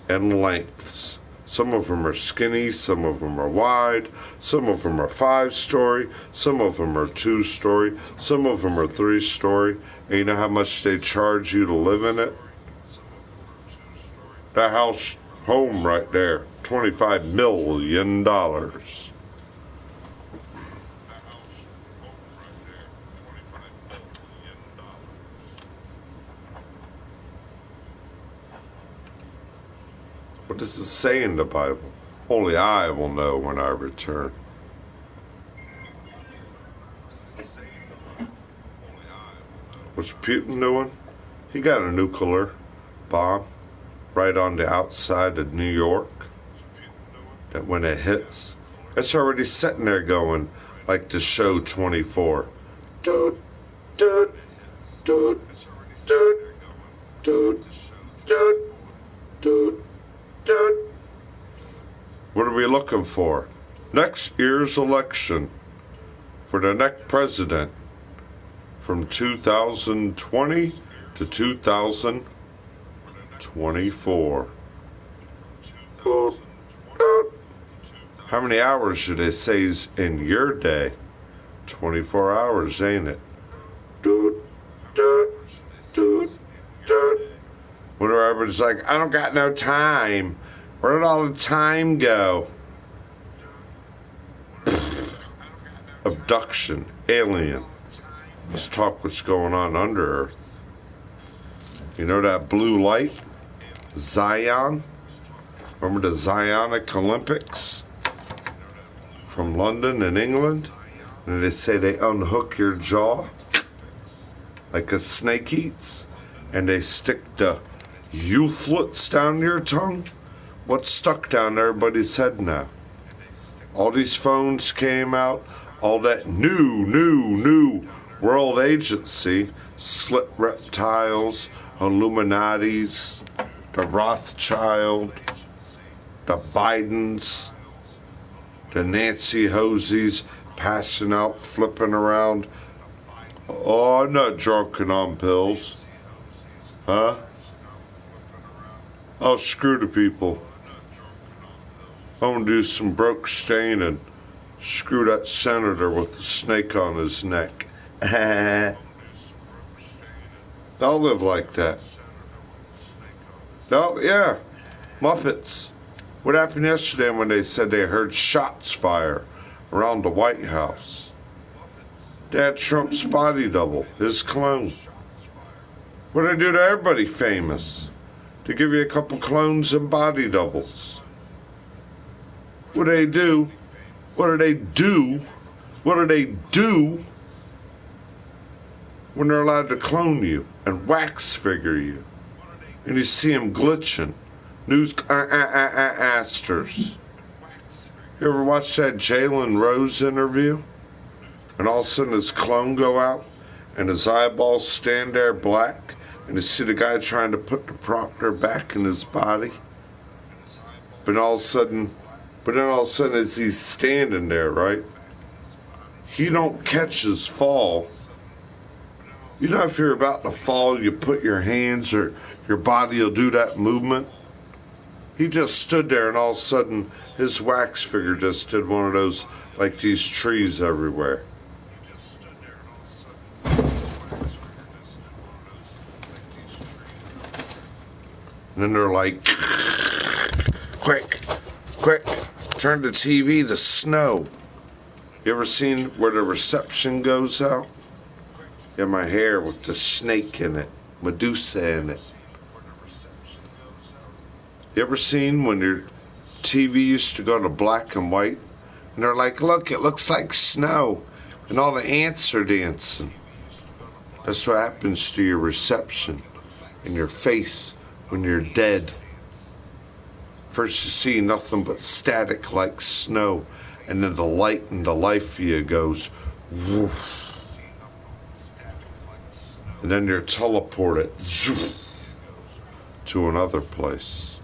and lengths. Some of them are skinny, some of them are wide, some of them are 5-story, some of them are 2-story, some of them are 3-story. And you know how much they charge you to live in it? That home right there, $25 million. What does it say in the Bible? Only I will know when I return. What's Putin doing? He got a nuclear bomb right on the outside of New York. That when it hits, it's already sitting there going like the show 24. Doot, doot, doot, doot, doot, doot, doot. What are we looking for? Next year's election for the next president from 2020 to 2024. How many hours do they say is in your day? 24 hours, ain't it? Whenever everybody's like, I don't got no time. Where did all the time go? Abduction, alien. Let's talk what's going on under Earth. You know that blue light? Zion? Remember the Zionic Olympics? From London and England? And they say they unhook your jaw like a snake eats. And they stick the youthlets down your tongue. What's stuck down everybody's head now? All these phones came out, all that new world agency, slit reptiles, Illuminatis, the Rothschild, the Bidens, the Nancy Hosies passing out, flipping around. Oh, I'm not drunk and on pills. Huh? Oh, screw the people. I'm gonna do some broke stain and screw that senator with a snake on his neck. They'll live like that. Oh, yeah. Muppets. What happened yesterday when they said they heard shots fire around the White House? They had Trump's body double, his clone. What did they do to everybody famous? To give you a couple clones and body doubles. What do they do? What do they do? What do they do when they're allowed to clone you and wax figure you? And you see them glitching. Newscasters. You ever watch that Jalen Rose interview? And all of a sudden his clone go out and his eyeballs stand there black, and you see the guy trying to put the proctor back in his body. But then all of a sudden as he's standing there, right? He don't catch his fall. You know, if you're about to fall, you put your hands or your body will do that movement. He just stood there and all of a sudden his wax figure just did one of those, like these trees everywhere. And then they're like, quick, turn the TV to snow. You ever seen where the reception goes out? Yeah, my hair with the snake in it, Medusa in it. You ever seen when your TV used to go to black and white? And they're like, look, it looks like snow. And all the ants are dancing. That's what happens to your reception in your face when you're dead. First you see nothing but static like snow, and then the light and the life of you goes woof. And then you're teleported to another place,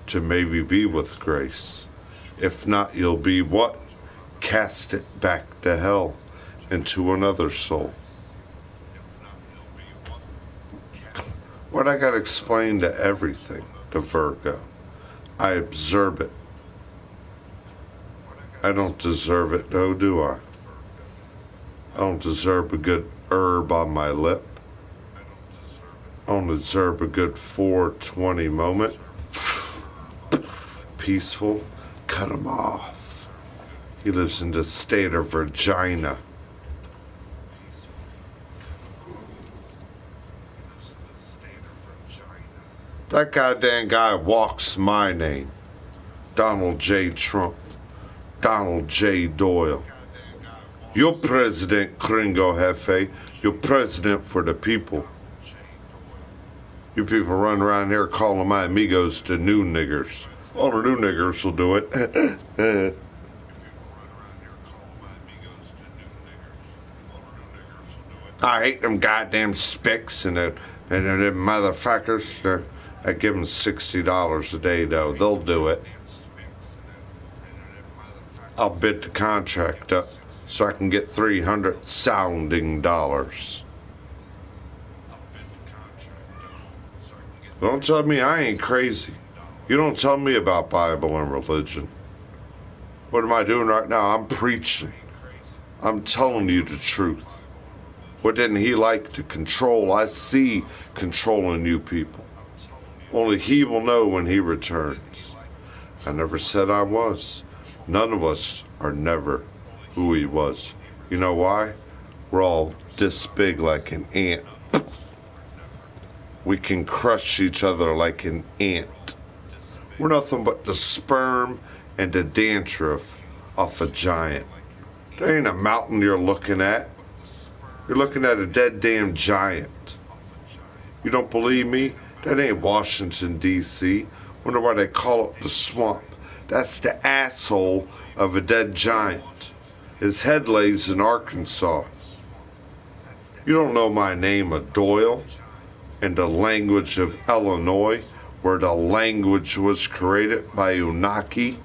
to maybe be with grace. If not, you'll be what? Cast it back to hell into another soul. What I got to explain to everything, to Virgo. I observe it. I don't deserve it, though, do I? I don't deserve a good herb on my lip. I don't deserve a good 420 moment. Peaceful. Cut him off. He lives in the state of Virginia. That goddamn guy walks my name. Donald J. Trump. Donald J. Doyle. You're president, Gringo Jefe. You're president for the people. You people run around here calling my amigos the new niggers. All the new niggers will do it. I hate them goddamn spicks and them motherfuckers. I give them $60 a day, though. They'll do it. I'll bid the contract up so I can get 300 sounding dollars. Don't tell me I ain't crazy. You don't tell me about Bible and religion. What am I doing right now? I'm preaching. I'm telling you the truth. What didn't he like to control? I see controlling you people. Only he will know when he returns. I never said I was. None of us are never who he was. You know why? We're all this big like an ant. We can crush each other like an ant. We're nothing but the sperm and the dandruff off a giant. There ain't a mountain you're looking at. You're looking at a dead damn giant. You don't believe me? That ain't Washington, D.C. Wonder why they call it the swamp. That's the asshole of a dead giant. His head lays in Arkansas. You don't know my name of Doyle and the language of Illinois, where the language was created by Unaki.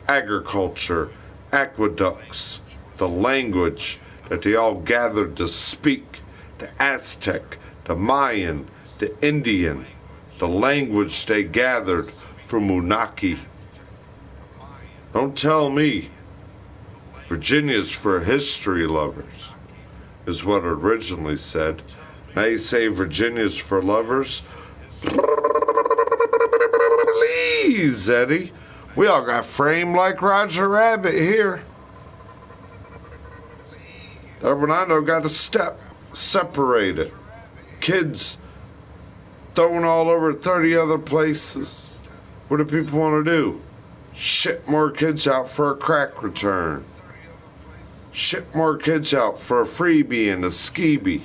Agriculture, aqueducts, the language that they all gathered to speak, the Aztec, the Mayan, the Indian, the language they gathered from Unaki. Don't tell me. Virginia's for history lovers, is what it originally said. Now you say Virginia's for lovers? Please, Eddie. We all got framed like Roger Rabbit here. Everyone I know got a step separated. Kids thrown all over 30 other places. What do people want to do? Ship more kids out for a crack return. Ship more kids out for a freebie and a skeebie.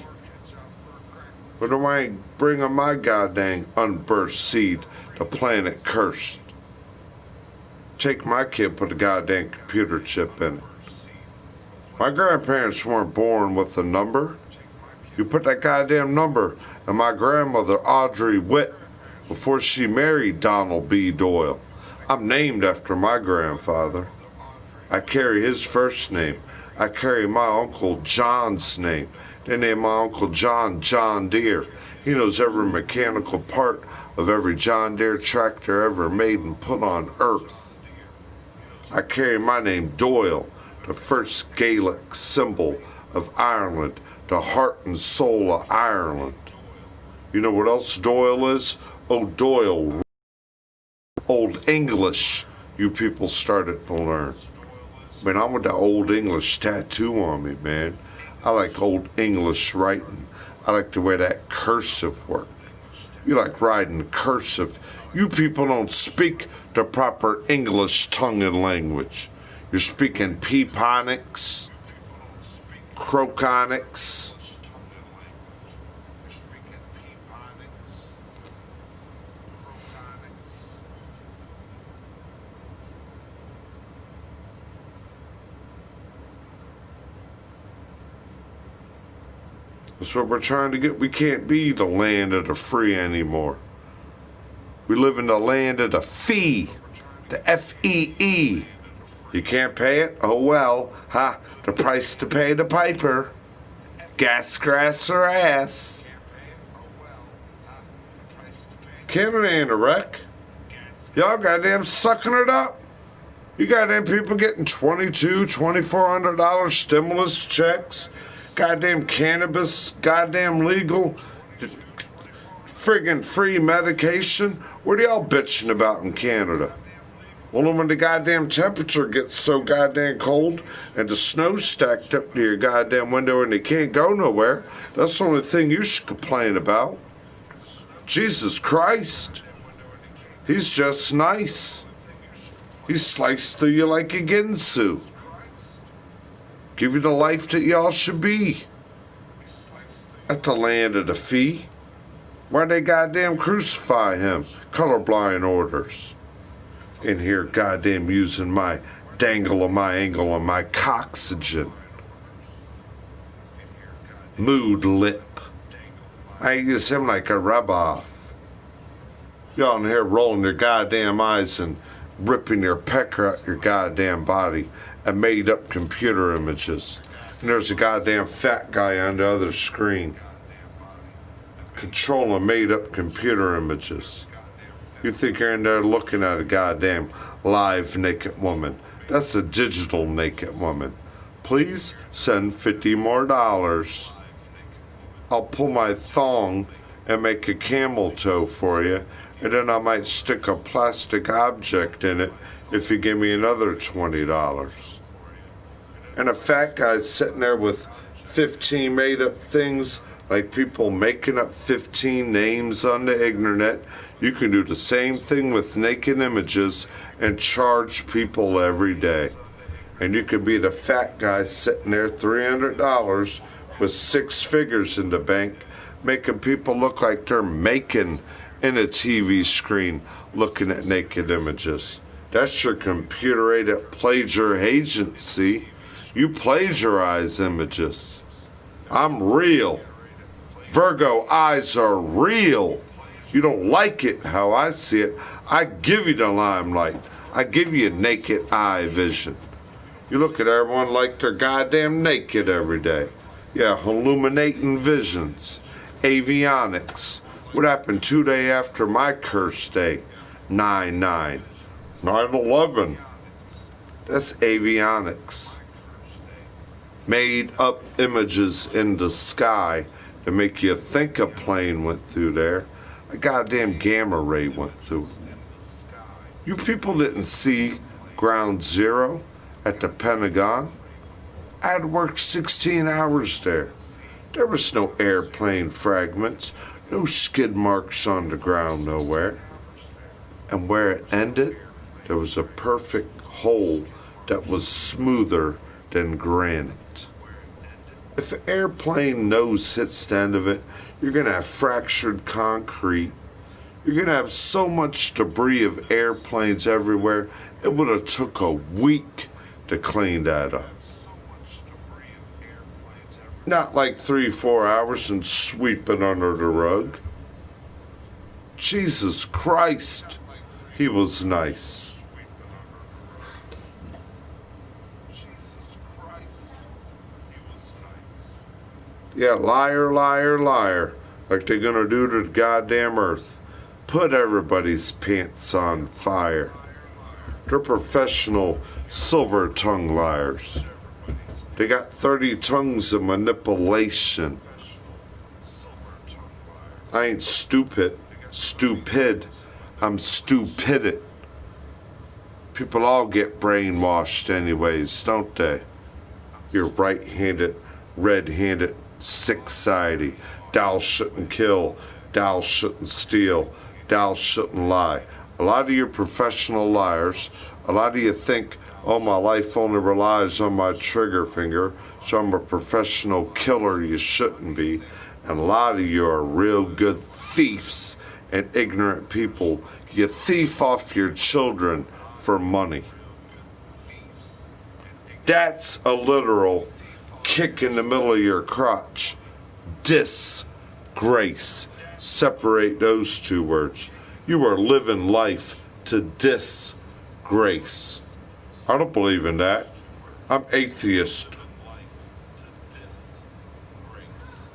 But do I bring on my goddamn unburst seed to planet cursed? Take my kid, put a goddamn computer chip in it. My grandparents weren't born with a number. You put that goddamn number in my grandmother Audrey Witt before she married Donald B. Doyle. I'm named after my grandfather. I carry his first name. I carry my Uncle John's name. They named my Uncle John John Deere. He knows every mechanical part of every John Deere tractor ever made and put on earth. I carry my name Doyle, the first Gaelic symbol of Ireland, the heart and soul of Ireland. You know what else Doyle is? Oh, Doyle. Old English you people started to learn. Man, I'm with the Old English tattoo on me, man. I like Old English writing. I like the way that cursive work. You like writing cursive. You people don't speak the proper English tongue and language. You're speaking Peponics, Croconics. That's what we're trying to get. We can't be the land of the free anymore. We live in the land of the fee. The F-E-E. You can't pay it? Oh well. Ha, the price to pay the piper. Gas, grass, or ass. Canada ain't a wreck. Y'all goddamn sucking it up. You goddamn people getting $2,200, $2,400 stimulus checks. Goddamn cannabis, goddamn legal. Friggin' free medication. What are y'all bitching about in Canada? Well, when the goddamn temperature gets so goddamn cold and the snow's stacked up to your goddamn window and they can't go nowhere, that's the only thing you should complain about. Jesus Christ. He's just nice. He sliced through you like a Ginsu. Give you the life that y'all should be. At the land of the fee. Why'd they goddamn crucify him? Colorblind orders. In here goddamn using my dangle of my angle and my coxygen. Mood lip. I use him like a rub-off. Y'all in here rolling your goddamn eyes and ripping your pecker out your goddamn body and made up computer images. And there's a goddamn fat guy on the other screen controlling made up computer images. You think you're in there looking at a goddamn live naked woman. That's a digital naked woman. Please send $50 more. I'll pull my thong and make a camel toe for you, and then I might stick a plastic object in it if you give me another $20. And a fat guy's sitting there with 15 made up things, like people making up 15 names on the internet. You can do the same thing with naked images and charge people every day. And you can be the fat guy sitting there $300 with 6 figures in the bank, making people look like they're making in a TV screen looking at naked images. That's your computer-aided plagiar agency. You plagiarize images. I'm real. Virgo eyes are real. You don't like it how I see it. I give you the limelight. I give you naked eye vision. You look at everyone like they're goddamn naked every day. Yeah, illuminating visions. Avionics. What happened 2 days after my curse day? 9/9. 9/11. That's avionics. Made up images in the sky to make you think a plane went through there. A goddamn gamma ray went through. You people didn't see Ground Zero at the Pentagon. I had worked 16 hours there. There was no airplane fragments, no skid marks on the ground nowhere. And where it ended, there was a perfect hole that was smoother than granite. If an airplane nose hits the end of it, you're going to have fractured concrete. You're going to have so much debris of airplanes everywhere, it would have took a week to clean that up. Not like 3-4 hours and sweep it under the rug. Jesus Christ, he was nice. Yeah, liar, liar, liar, like they're gonna do to the goddamn earth. Put everybody's pants on fire. They're professional silver-tongued liars. They got 30 tongues of manipulation. I ain't stupid. I'm stupid. People all get brainwashed anyways, don't they? You're right-handed, red-handed, sick society. Thou shouldn't kill. Thou shouldn't steal. Thou shouldn't lie. A lot of you professional liars, a lot of you think, oh, my life only relies on my trigger finger, so I'm a professional killer. You shouldn't be. And a lot of you are real good thieves and ignorant people. You thief off your children for money. That's a literal kick in the middle of your crotch. disgrace. Separate those two words. You are living life to disgrace. I don't believe in that. I'm atheist.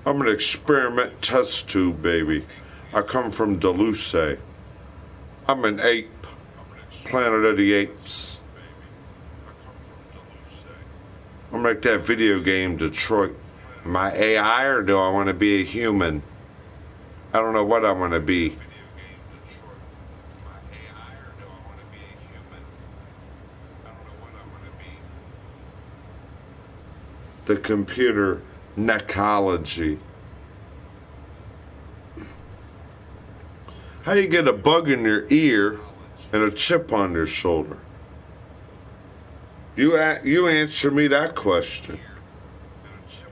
I'm an experiment test tube, baby. I come from Duluth. I'm an ape. Planet of the Apes. I'm like that video game Detroit. Am I AI or do I want to be a human? I don't know what I want to be. The computer necology. How you get a bug in your ear and a chip on your shoulder? You answer me that question.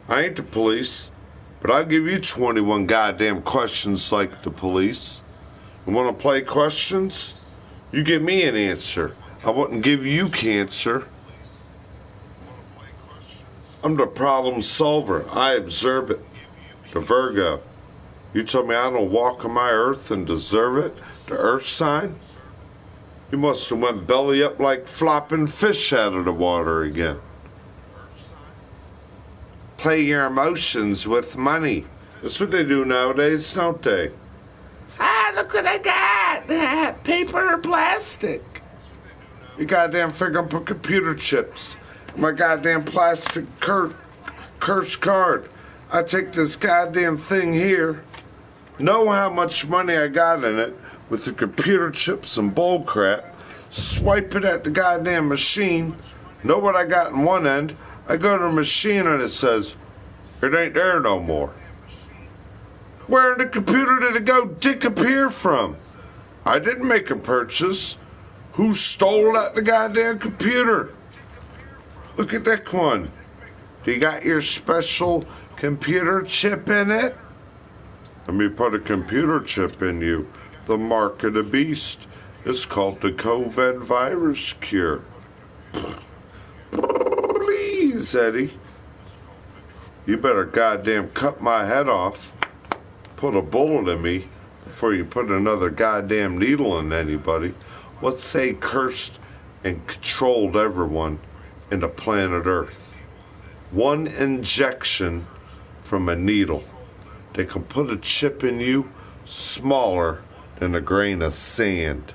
I ain't the police, but I'll give you 21 goddamn questions like the police. You want to play questions? You give me an answer. I wouldn't give you cancer. I'm the problem solver. I observe it. The Virgo. You told me I don't walk on my earth and deserve it? The earth sign? You must have went belly up like flopping fish out of the water again. Play your emotions with money. That's what they do nowadays, don't they? Ah, look what I got. Paper or plastic. You goddamn figure I'm put computer chips. My goddamn plastic curse card. I take this goddamn thing here. Know how much money I got in it with the computer chips and bull crap. Swipe it at the goddamn machine. Know what I got in one end. I go to the machine and it says, it ain't there no more. Where in the computer did it go disappear from? I didn't make a purchase. Who stole that the goddamn computer? Look at that one. Do you got your special computer chip in it? Let me put a computer chip in you. The mark of the beast. It's called the COVID virus cure. Please, Eddie. You better goddamn cut my head off. Put a bullet in me before you put another goddamn needle in anybody. Let's say cursed and controlled everyone into planet Earth. One injection from a needle. They can put a chip in you smaller than a grain of sand.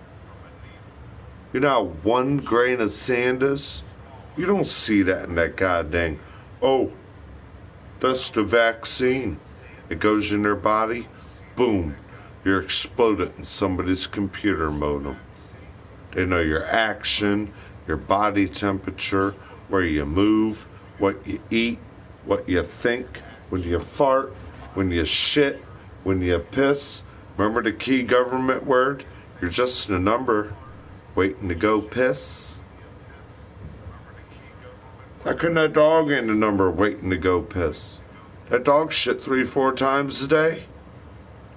You know how 1 grain of sand is? You don't see that in that goddamn. Oh, that's the vaccine. It goes in their body. Boom. You're exploded in somebody's computer modem. They know your action, your body temperature, where you move, what you eat, what you think, when you fart, when you shit, when you piss. Remember the key government word? You're just a number waiting to go piss. How come that dog ain't a number waiting to go piss? That dog shit 3-4 times a day.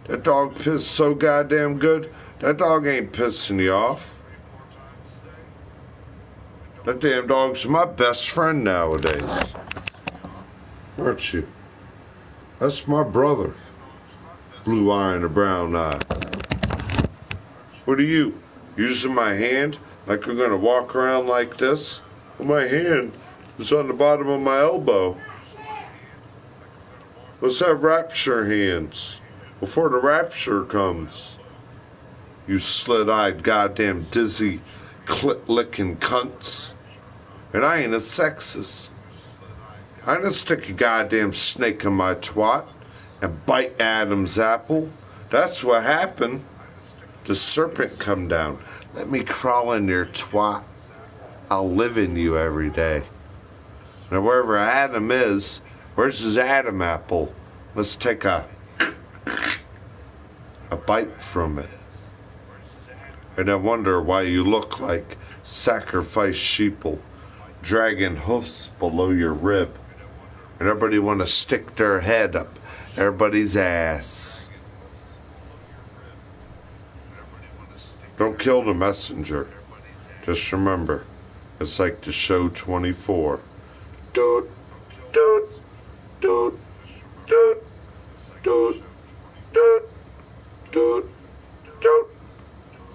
That dog piss so goddamn good. That dog ain't pissing you off. That damn dog's my best friend nowadays. Aren't you? That's my brother. Blue eye and a brown eye. What are you? Using my hand like we're gonna walk around like this? Well, my hand is on the bottom of my elbow. Let's have rapture hands before the rapture comes. You slit-eyed goddamn dizzy clit-licking cunts. And I ain't a sexist. I ain't gonna stick a goddamn snake in my twat and bite Adam's apple. That's what happened. The serpent come down. Let me crawl in your twat. I'll live in you every day. Now wherever Adam is, where's his Adam apple? Let's take a bite from it. And I wonder why you look like sacrificed sheeple, dragging hoofs below your rib. And everybody want to stick their head up everybody's ass. Don't kill the messenger. Just remember, it's like the show 24. Doot, doot, doot, doot.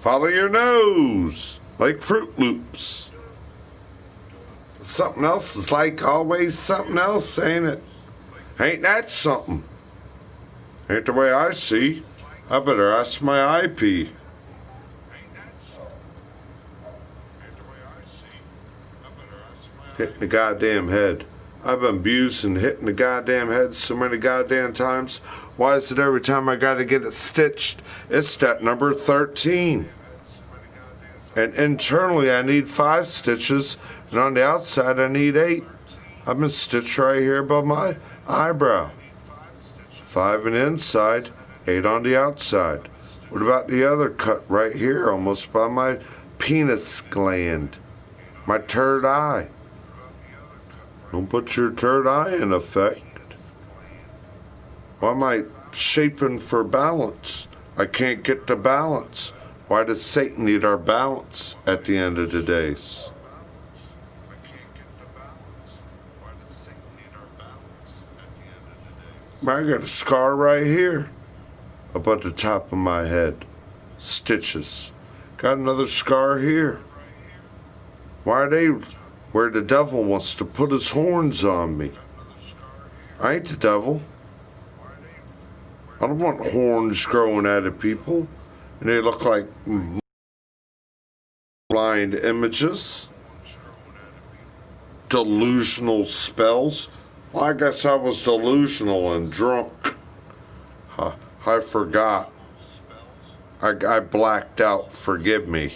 Follow your nose, like Fruit Loops. Something else is like always something else, ain't it? Ain't that something? Ain't the way I see. I better ask my IP. Hitting the goddamn head. I've been abused and hitting the goddamn head so many goddamn times. Why is it every time I gotta get it stitched, it's step number 13? And internally I need 5 stitches, and on the outside I need 8. I've been stitched right here above my eyebrow. 5 on the inside, 8 on the outside. What about the other cut right here, almost by my penis gland? My third eye. Don't put your third eye in effect. Why am I shaping for balance? I can't get the balance. Why does Satan need our balance at the end of the days? I got a scar right here above the top of my head. Stitches. Got another scar here. Why are they where the devil wants to put his horns on me? I ain't the devil. I don't want horns growing out of people. And they look like blind images. Delusional spells. Well, I guess I was delusional and drunk. I forgot. I blacked out. Forgive me.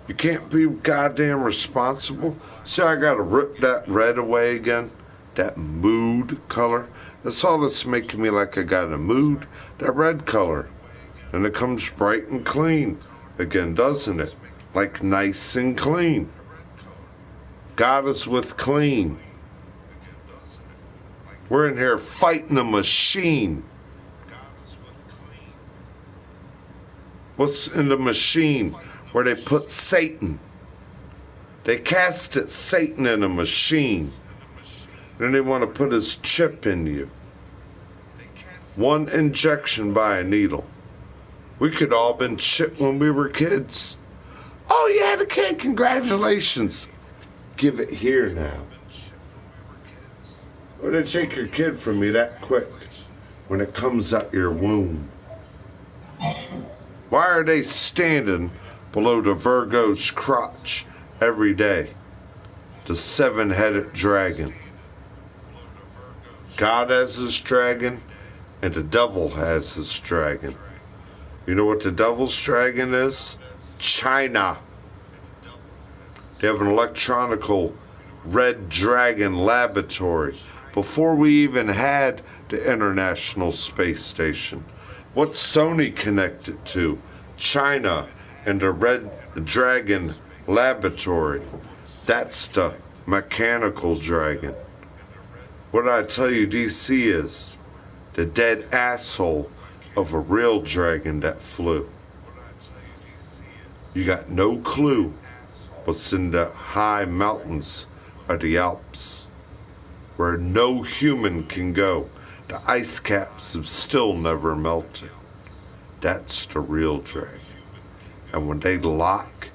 You can't be goddamn responsible. See, I gotta rip that red away again. That mood color. That's all that's making me like I got a mood. That red color. And it comes bright and clean again, doesn't it? Like nice and clean. God is with clean. We're in here fighting a machine. What's in the machine? Where they put Satan. They casted Satan in a machine. Then they want to put his chip in you. 1 injection by a needle. We could all been chipped when we were kids. Oh, you had a kid, congratulations. Give it here now. Or they take your kid from me that quick when it comes out your womb. Why are they standing below the Virgo's crotch every day? The 7-headed dragon. God has his dragon, and the devil has his dragon. You know what the devil's dragon is? China. They have an electronical red dragon laboratory before we even had the International Space Station. What's Sony connected to? China and the red dragon laboratory. That's the mechanical dragon. What did I tell you DC is? The dead asshole of a real dragon that flew. You got no clue what's in the high mountains of the Alps, where no human can go. The ice caps have still never melted. That's the real dragon. And when they lock,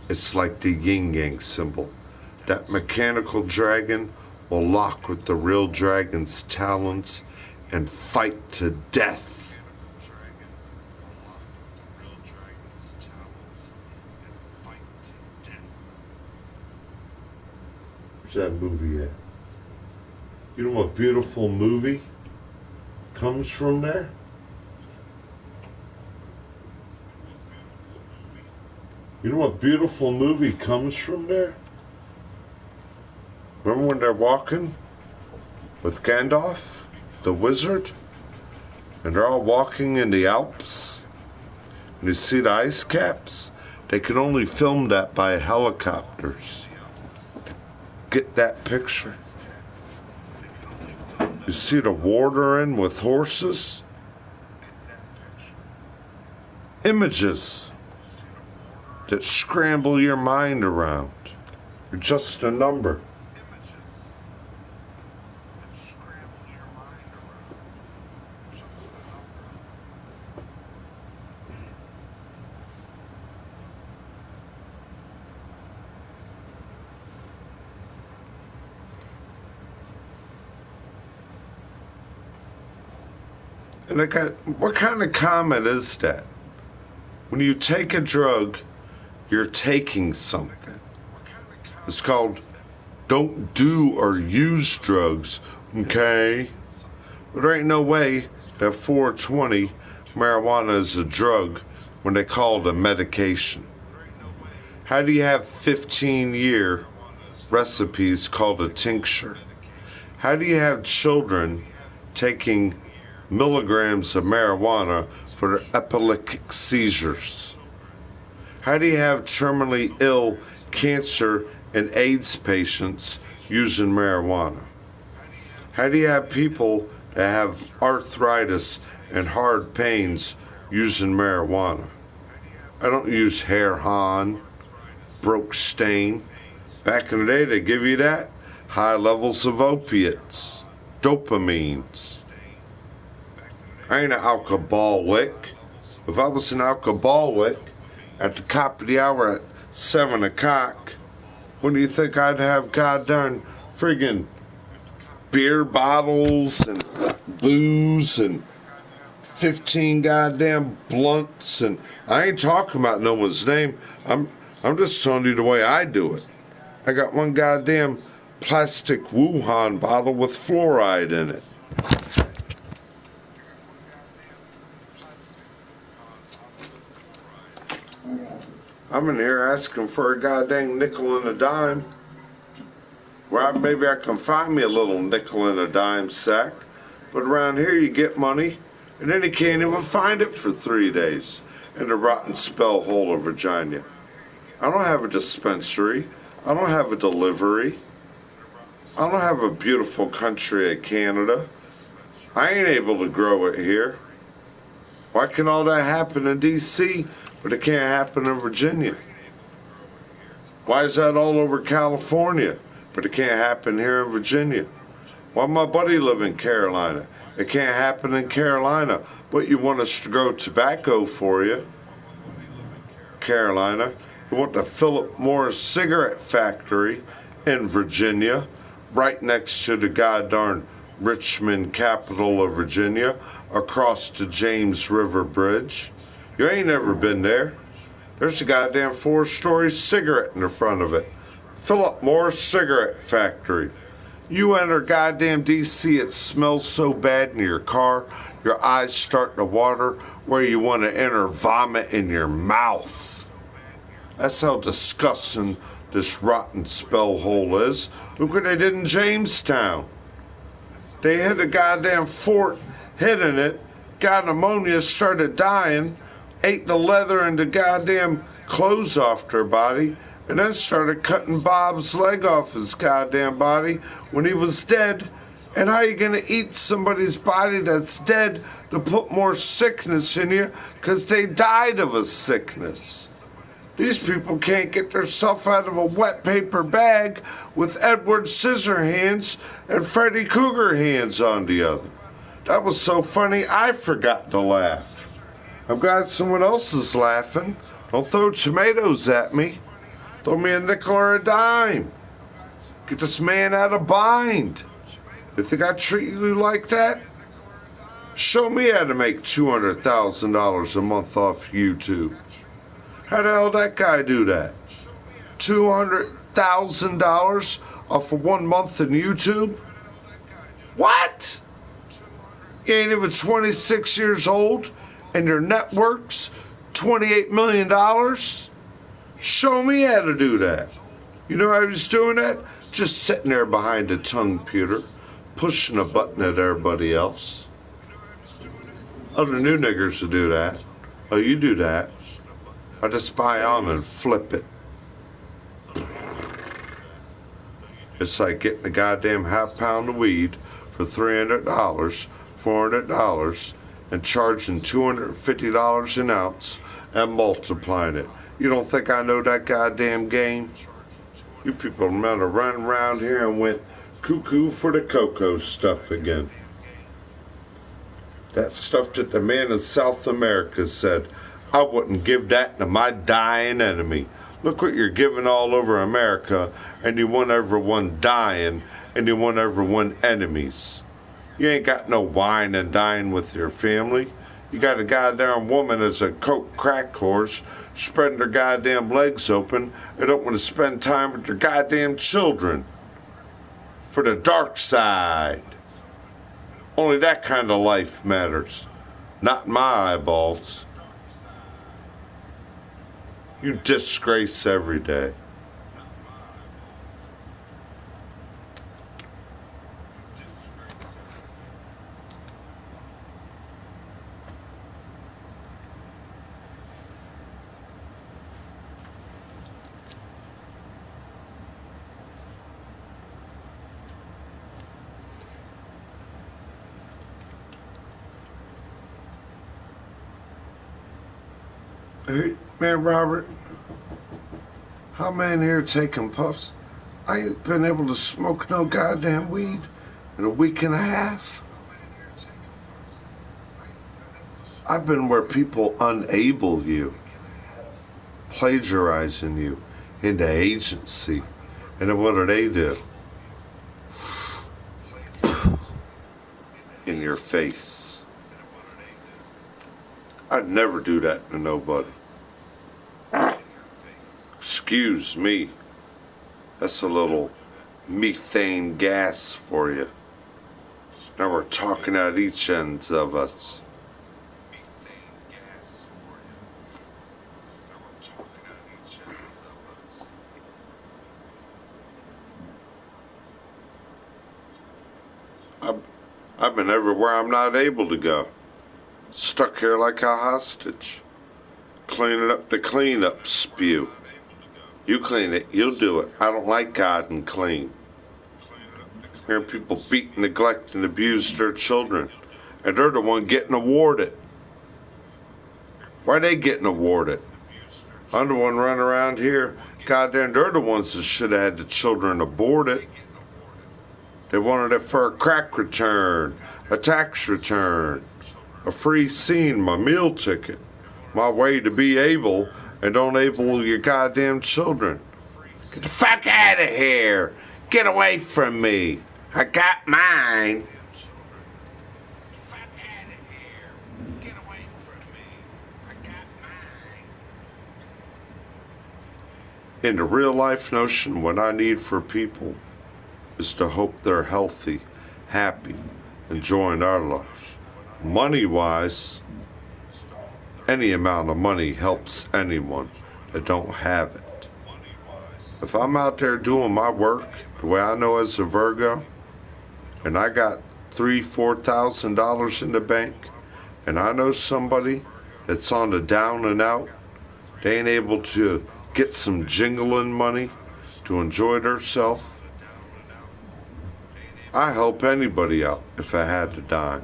it's like the yin-yang symbol. That mechanical dragon will lock with the real dragon's talons and fight to death. Where's that movie at? You know what beautiful movie comes from there? You know what beautiful movie comes from there? Remember when they're walking with Gandalf, the wizard? And they're all walking in the Alps? And you see the ice caps? They can only film that by helicopters. Get that picture. You see the watering with horses? Images that scramble your mind around. You're just a number. And I got, what kind of comment is that? When you take a drug, you're taking something. It's called don't do or use drugs, okay? But there ain't no way that 420 marijuana is a drug when they call it a medication. How do you have 15-year recipes called a tincture? How do you have children taking milligrams of marijuana for their epileptic seizures? How do you have terminally ill cancer and AIDS patients using marijuana? How do you have people that have arthritis and hard pains using marijuana? I don't use hair on, broke stain. Back in the day, they give you that. High levels of opiates, dopamines. I ain't an alcoholic. If I was an alcoholic at the top of the hour at 7 o'clock, when do you think I'd have goddamn friggin' beer bottles and booze and 15 goddamn blunts? And I ain't talking about no one's name. I'm just telling you the way I do it. I got one goddamn plastic Wuhan bottle with fluoride in it. I'm in here asking for a goddamn nickel and a dime. Well, maybe I can find me a little nickel and a dime sack. But around here you get money, and then you can't even find it for 3 days in the rotten spell hole of Virginia. I don't have a dispensary. I don't have a delivery. I don't have a beautiful country of Canada. I ain't able to grow it here. Why can all that happen in D.C., but it can't happen in Virginia? Why is that all over California, but it can't happen here in Virginia? Why my buddy live in Carolina? It can't happen in Carolina, but you want us to grow tobacco for you. Carolina. You want the Philip Morris cigarette factory in Virginia, right next to the goddamn Richmond, capital of Virginia, across the James River Bridge. You ain't never been there. There's a goddamn 4-story cigarette in the front of it. Philip Morris cigarette factory. You enter goddamn D.C., it smells so bad in your car, your eyes start to water where you want to enter vomit in your mouth. That's how disgusting this rotten spell hole is. Look what they did in Jamestown. They hit a goddamn fort, hid in it, got pneumonia, started dying, ate the leather and the goddamn clothes off their body, and then started cutting Bob's leg off his goddamn body when he was dead. And how you gonna eat somebody's body that's dead to put more sickness in you because they died of a sickness? These people can't get themselves out of a wet paper bag with Edward Scissorhands and Freddy Cougar hands on the other. That was so funny, I forgot to laugh. I'm glad someone else is laughing. Don't throw tomatoes at me. Throw me a nickel or a dime. Get this man out of bind. You think I treat you like that? Show me how to make $200,000 a month off YouTube. How the hell that guy do that? $200,000 off of 1 month in YouTube? What? You ain't even 26 years old and your net worth's $28 million? Show me how to do that. You know how he was doing that? Just sitting there behind a tongue computer, pushing a button at everybody else. Other new niggers will do that. Oh, you do that. I just buy on and flip it. It's like getting a goddamn half-pound of weed for $300, $400, and charging $250 an ounce and multiplying it. You don't think I know that goddamn game? You people might have run around here and went cuckoo for the cocoa stuff again. That stuff that the man in South America said, I wouldn't give that to my dying enemy. Look what you're giving all over America, and you want everyone dying, and you want everyone enemies. You ain't got no wine and dine with your family. You got a goddamn woman as a coke crack horse, spreading her goddamn legs open, and don't want to spend time with your goddamn children. For the dark side. Only that kind of life matters. Not my eyeballs. You disgrace every day. Hey, man, Robert, how man here taking puffs? I ain't been able to smoke no goddamn weed in a week and a half. I've been where people unable you, plagiarizing you into agency. And then what do? In your face. I'd never do that to nobody. Excuse me. That's a little methane gas for you. Now we're talking at each ends of us. I've been everywhere I'm not able to go. Stuck here like a hostage. Cleaning up the cleanup spew. You clean it, you'll do it. I don't like God and clean. Hearing people beat, neglect, and abuse their children. And they're the one getting awarded. Why are they getting awarded? I'm the one running around here. Goddamn, they're the ones that should have had the children aborted. They wanted it for a crack return, a tax return, a free scene, my meal ticket, my way to be able and don't able your goddamn children. Get the fuck out of here. Get away from me. I got mine. In the real life notion, what I need for people is to hope they're healthy, happy, enjoying our lives. Money-wise, any amount of money helps anyone that don't have it. If I'm out there doing my work the way I know as a Virgo, and I got $3,000-4,000 in the bank, and I know somebody that's on the down and out, they ain't able to get some jingling money to enjoy themselves, I help anybody out if I had to dime.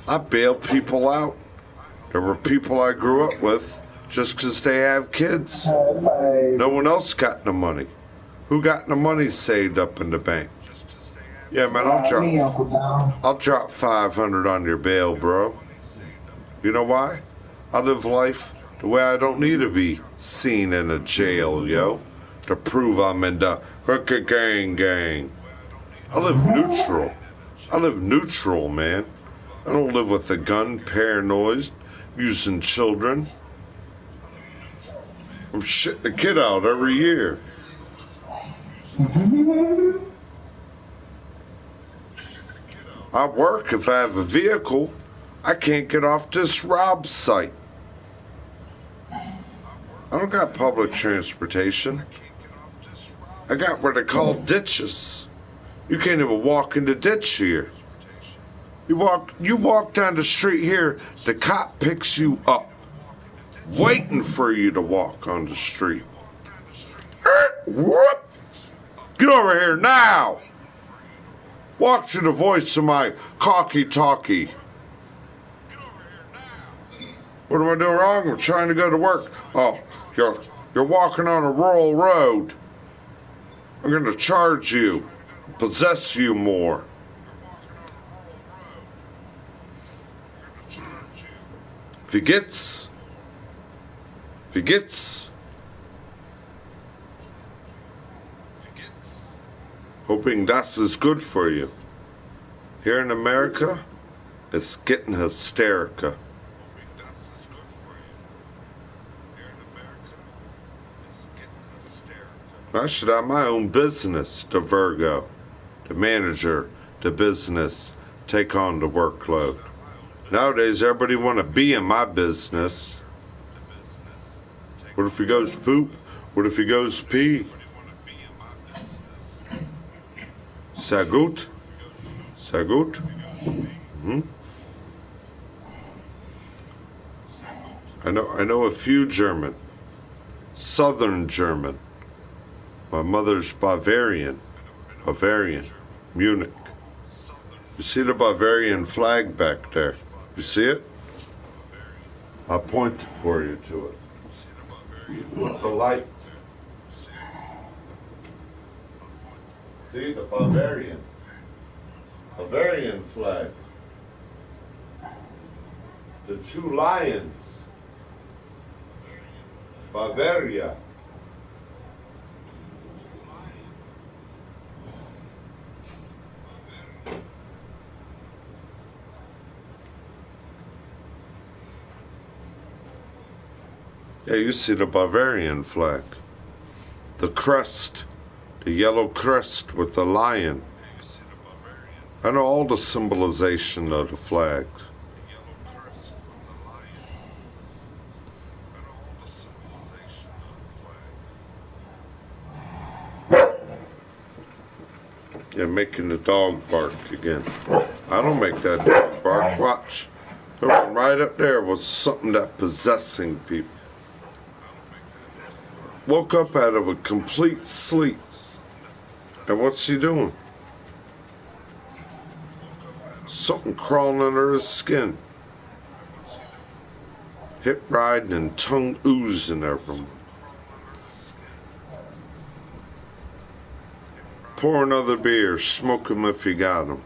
I bail people out. There were people I grew up with just 'cause they have kids. No one else got the money. Who got the money saved up in the bank? Yeah, man, I'll drop 500 on your bail, bro. You know why? I live life the way I don't need to be seen in a jail, yo, to prove I'm in the hooker gang. I live neutral. I live neutral, man. I don't live with a gun, paranoid, using children. I'm shitting a kid out every year. I work if I have a vehicle. I can't get off this rob site. I don't got public transportation. I got what they call ditches. You can't even walk in the ditch here. You walk down the street here, the cop picks you up, waiting for you to walk on the street. Whoop! Get over here now! Walk to the voice of my talkie. What am I doing wrong? I'm trying to go to work. Oh, you're walking on a rural road. I'm gonna charge you, possess you more. If he gets, hoping das is good for you. Here in America, it's getting hysterical. I should have my own business, the Virgo, the manager, the business, take on the workload. Nowadays, everybody want to be in my business. What if he goes poop? What if he goes pee? Sagut? Sagut? I know a few German. Southern German. My mother's Bavarian. Munich. You see the Bavarian flag back there? You see it? I'll point for you to it. With the light. See the Bavarian flag. The two lions. Bavaria. Yeah, you see the Bavarian flag. The crest. The yellow crest with the lion. I know all the symbolization of the flag. Yeah, making the dog bark again. I don't make that dog bark. Watch. The one right up there was something that possessing people. Woke up out of a complete sleep. And what's she doing? Something crawling under his skin. Hip riding and tongue oozing everyone. Pour another beer, smoke 'em if you got 'em.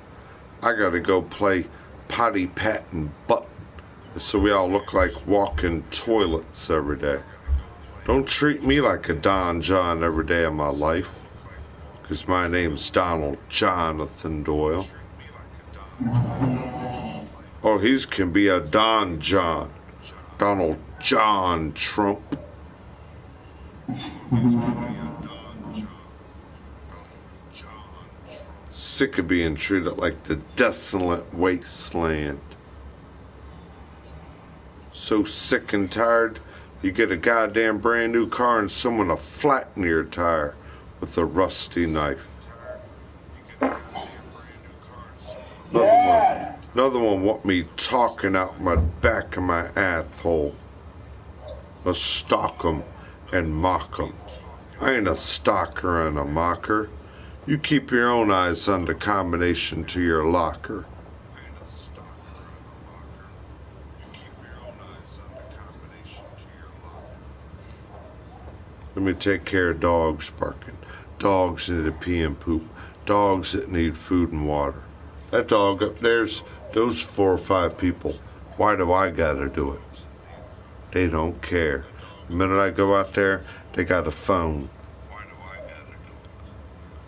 I gotta go play potty patting button, so we all look like walking toilets every day. Don't treat me like a Don John every day of my life, because my name's Donald Jonathan Doyle. Oh, he can be a Don John. Donald John Trump. Sick of being treated like the desolate wasteland. So sick and tired, you get a goddamn brand new car and someone will flatten your tire with a rusty knife. Another one want me talking out my back of my asshole. Let's stalk 'em and mock 'em. I ain't a stalker and a mocker. You keep your own eyes on the combination to your locker. Let me take care of dogs barking, dogs that need to pee and poop, dogs that need food and water. That dog up there's those 4 or 5 people. Why do I gotta do it? They don't care. The minute I go out there, they got a phone.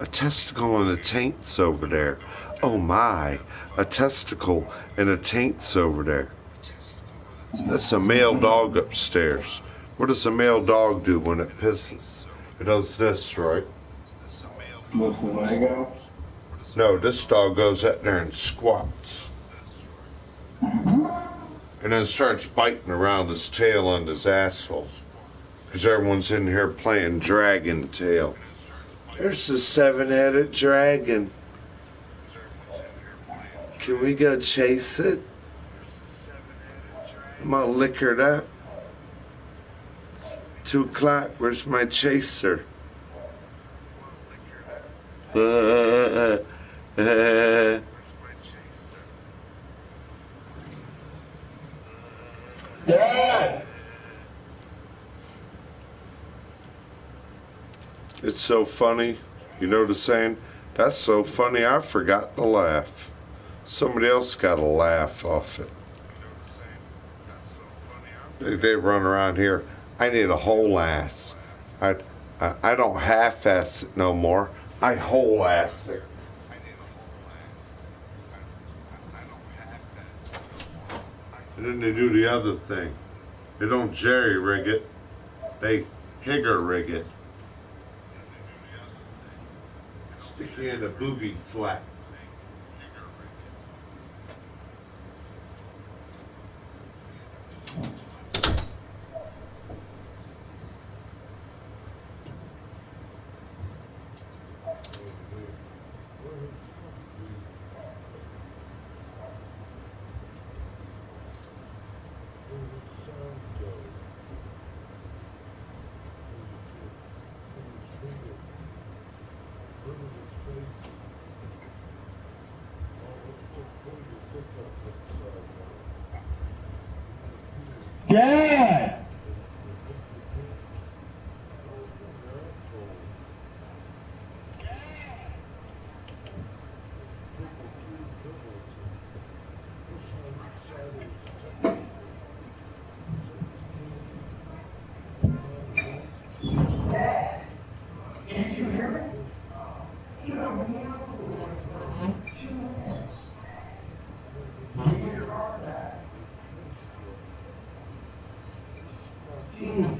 A testicle and a taint's over there. Oh my, a testicle and a taint's over there. That's a male dog upstairs. What does a male dog do when it pisses? It does this, right? What's the Lego? No, this dog goes out there and squats. And then starts biting around his tail and his asshole. Because everyone's in here playing Dragon Tail. There's the 7-headed dragon. Can we go chase it? I'm all liquored up. It's 2 o'clock. Where's my chaser? Dad! It's so funny. You know the saying? That's so funny I forgot to laugh. Somebody else got a laugh off it. They run around here. I need a whole ass. I don't half-ass it no more. I whole ass it. And then they do the other thing. They don't jerry rig it. They higger rig it. Stick you in a booby flap. Dad! Can't you hear me? You don't need to. Give your heart back. Jesus,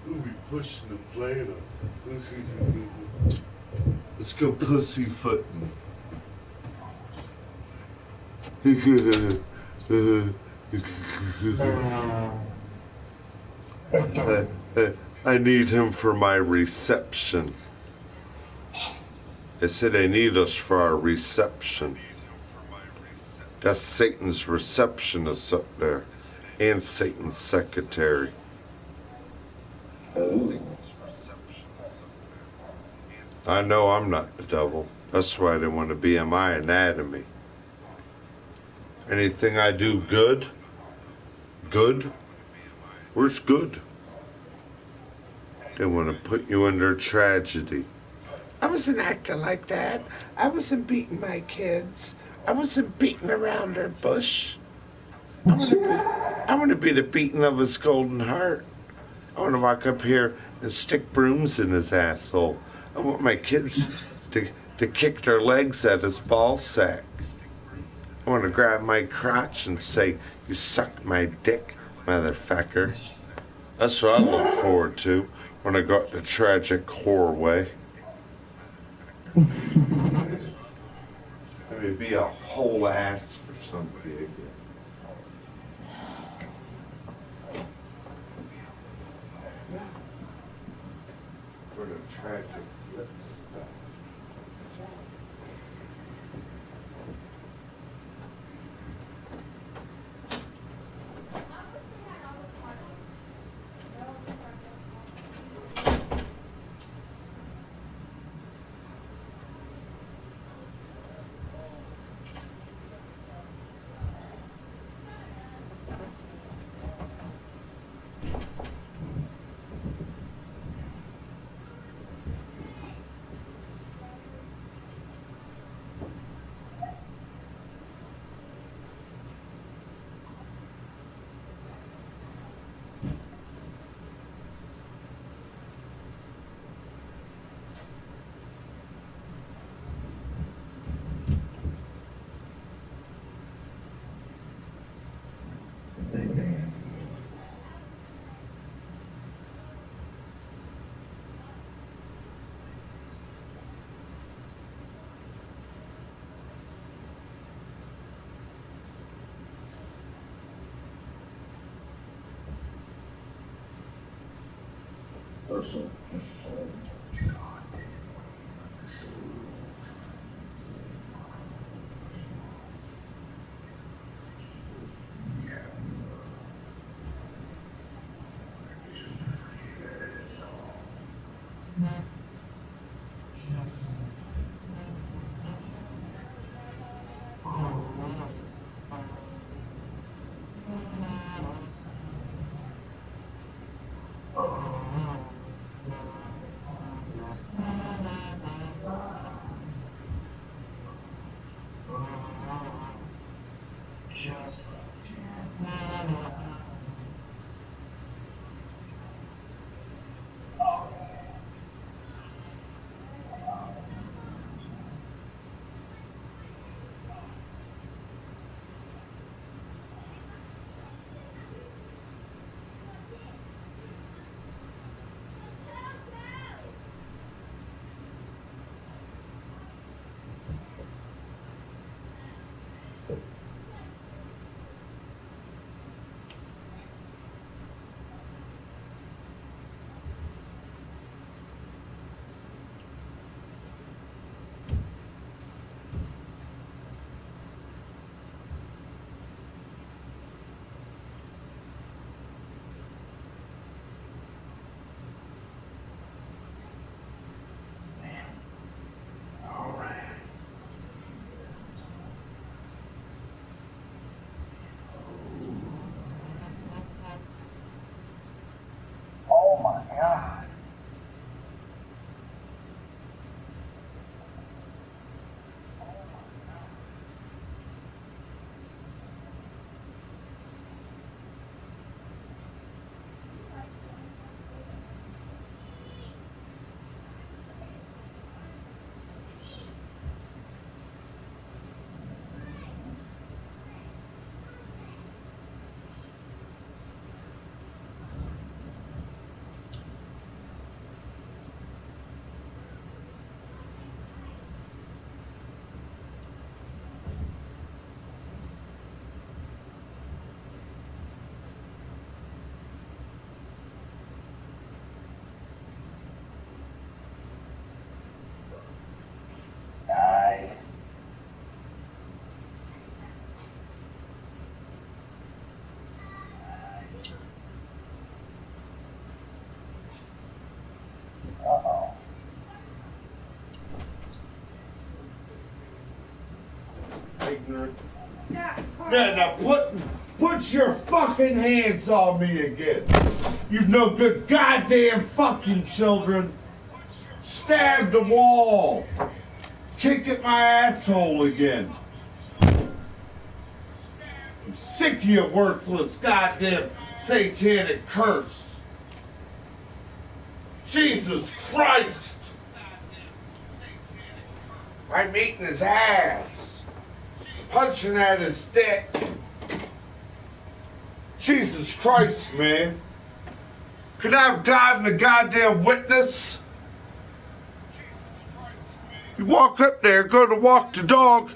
We'll be pushing the plane up. Let's go pussyfooting. I need him for my reception. They said they need us for our reception. That's Satan's receptionist up there. And Satan's secretary. I know I'm not the devil. That's why they want to be in my anatomy. Anything I do good? Good? Where's good? They want to put you under tragedy. I wasn't acting like that. I wasn't beating my kids. I wasn't beating around their bush. I want to be the beating of his golden heart. I want to walk up here and stick brooms in his asshole. I want my kids to kick their legs at his ball sack. I want to grab my crotch and say, "You suck my dick, motherfucker." That's what I look forward to when I got the tragic horror way. Maybe be a whole ass for some pig. For the tragic lip stuff. Personal. Oh my God. Nice. Uh-oh. Ignorant. Yeah, now put your fucking hands on me again. You no good goddamn fucking children. Stab the wall. Kick at my asshole again. I'm sick of your worthless goddamn satanic curse. Jesus Christ. I'm eating his ass. Punching at his dick. Jesus Christ, man. Could I have gotten a goddamn witness? You walk up there, go to walk the dog,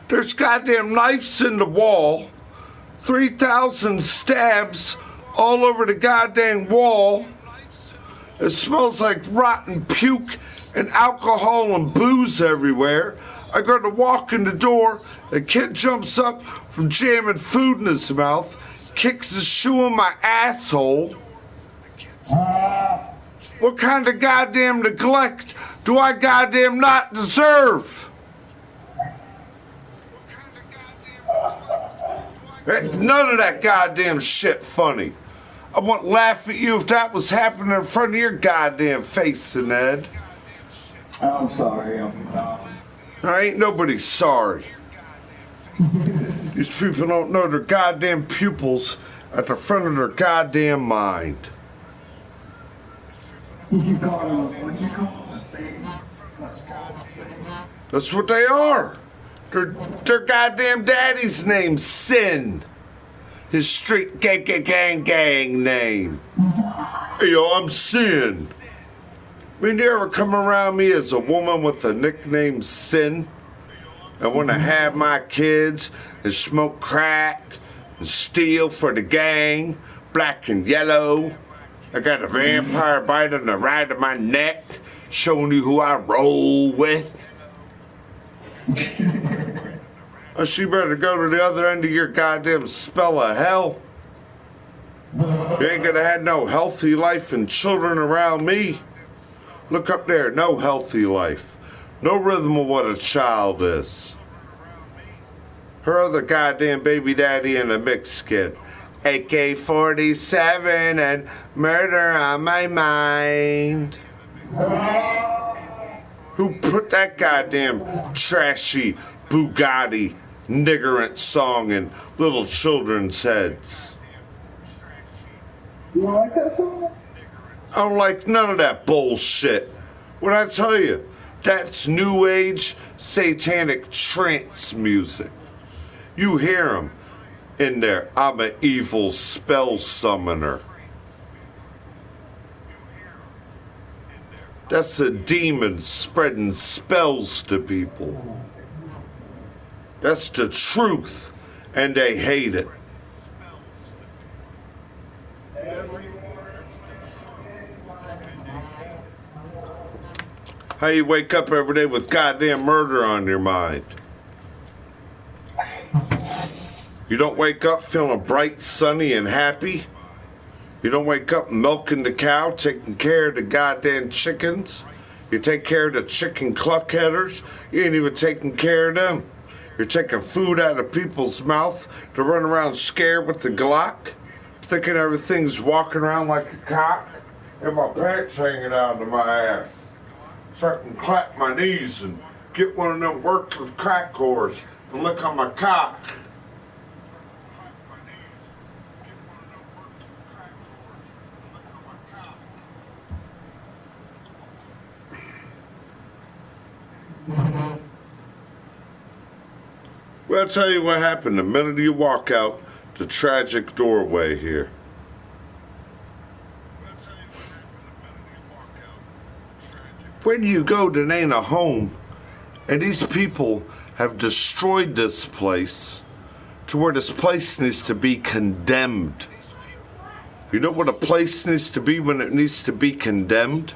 there's goddamn knives in the wall, 3,000 stabs all over the goddamn wall. It smells like rotten puke and alcohol and booze everywhere. I go to walk in the door, a kid jumps up from jamming food in his mouth, kicks his shoe in my asshole. What kind of goddamn neglect do I goddamn not deserve? None of that goddamn shit funny. I wouldn't laugh at you if that was happening in front of your goddamn face, Ned. I'm sorry. I ain't nobody sorry. These people don't know their goddamn pupils at the front of their goddamn mind. You call them Satan. That's what they are. Their goddamn daddy's name's Sin. His street gang name. Hey, yo, I'm Sin. I mean, you ever come around me as a woman with a nickname Sin? I want to have my kids and smoke crack and steal for the gang, black and yellow. I got a vampire bite on the right of my neck, showing you who I roll with. You better go to the other end of your goddamn spell of hell. You ain't gonna have no healthy life and children around me. Look up there, no healthy life. No rhythm of what a child is. Her other goddamn baby daddy and a mixed kid. AK-47 and murder on my mind. Who put that goddamn trashy Bugatti niggerant song in little children's heads. You don't like that song? I don't like none of that bullshit. What I tell you, that's new age satanic trance music. You hear them in there. I'm an evil spell summoner. That's a demon spreading spells to people. That's the truth, and they hate it. How you wake up every day with goddamn murder on your mind? You don't wake up feeling bright, sunny, and happy? You don't wake up milking the cow, taking care of the goddamn chickens? You take care of the chicken cluckheaders? You ain't even taking care of them. You're taking food out of people's mouth to run around scared with the Glock, thinking everything's walking around like a cock, and my pants hanging out of my ass. So I can clap my knees and get one of them worthless crack whores to lick on my cock. Well, I'll tell you what happened the minute you walk out the tragic doorway here. Where do you go that ain't a home? And these people have destroyed this place to where this place needs to be condemned. You know what a place needs to be when it needs to be condemned?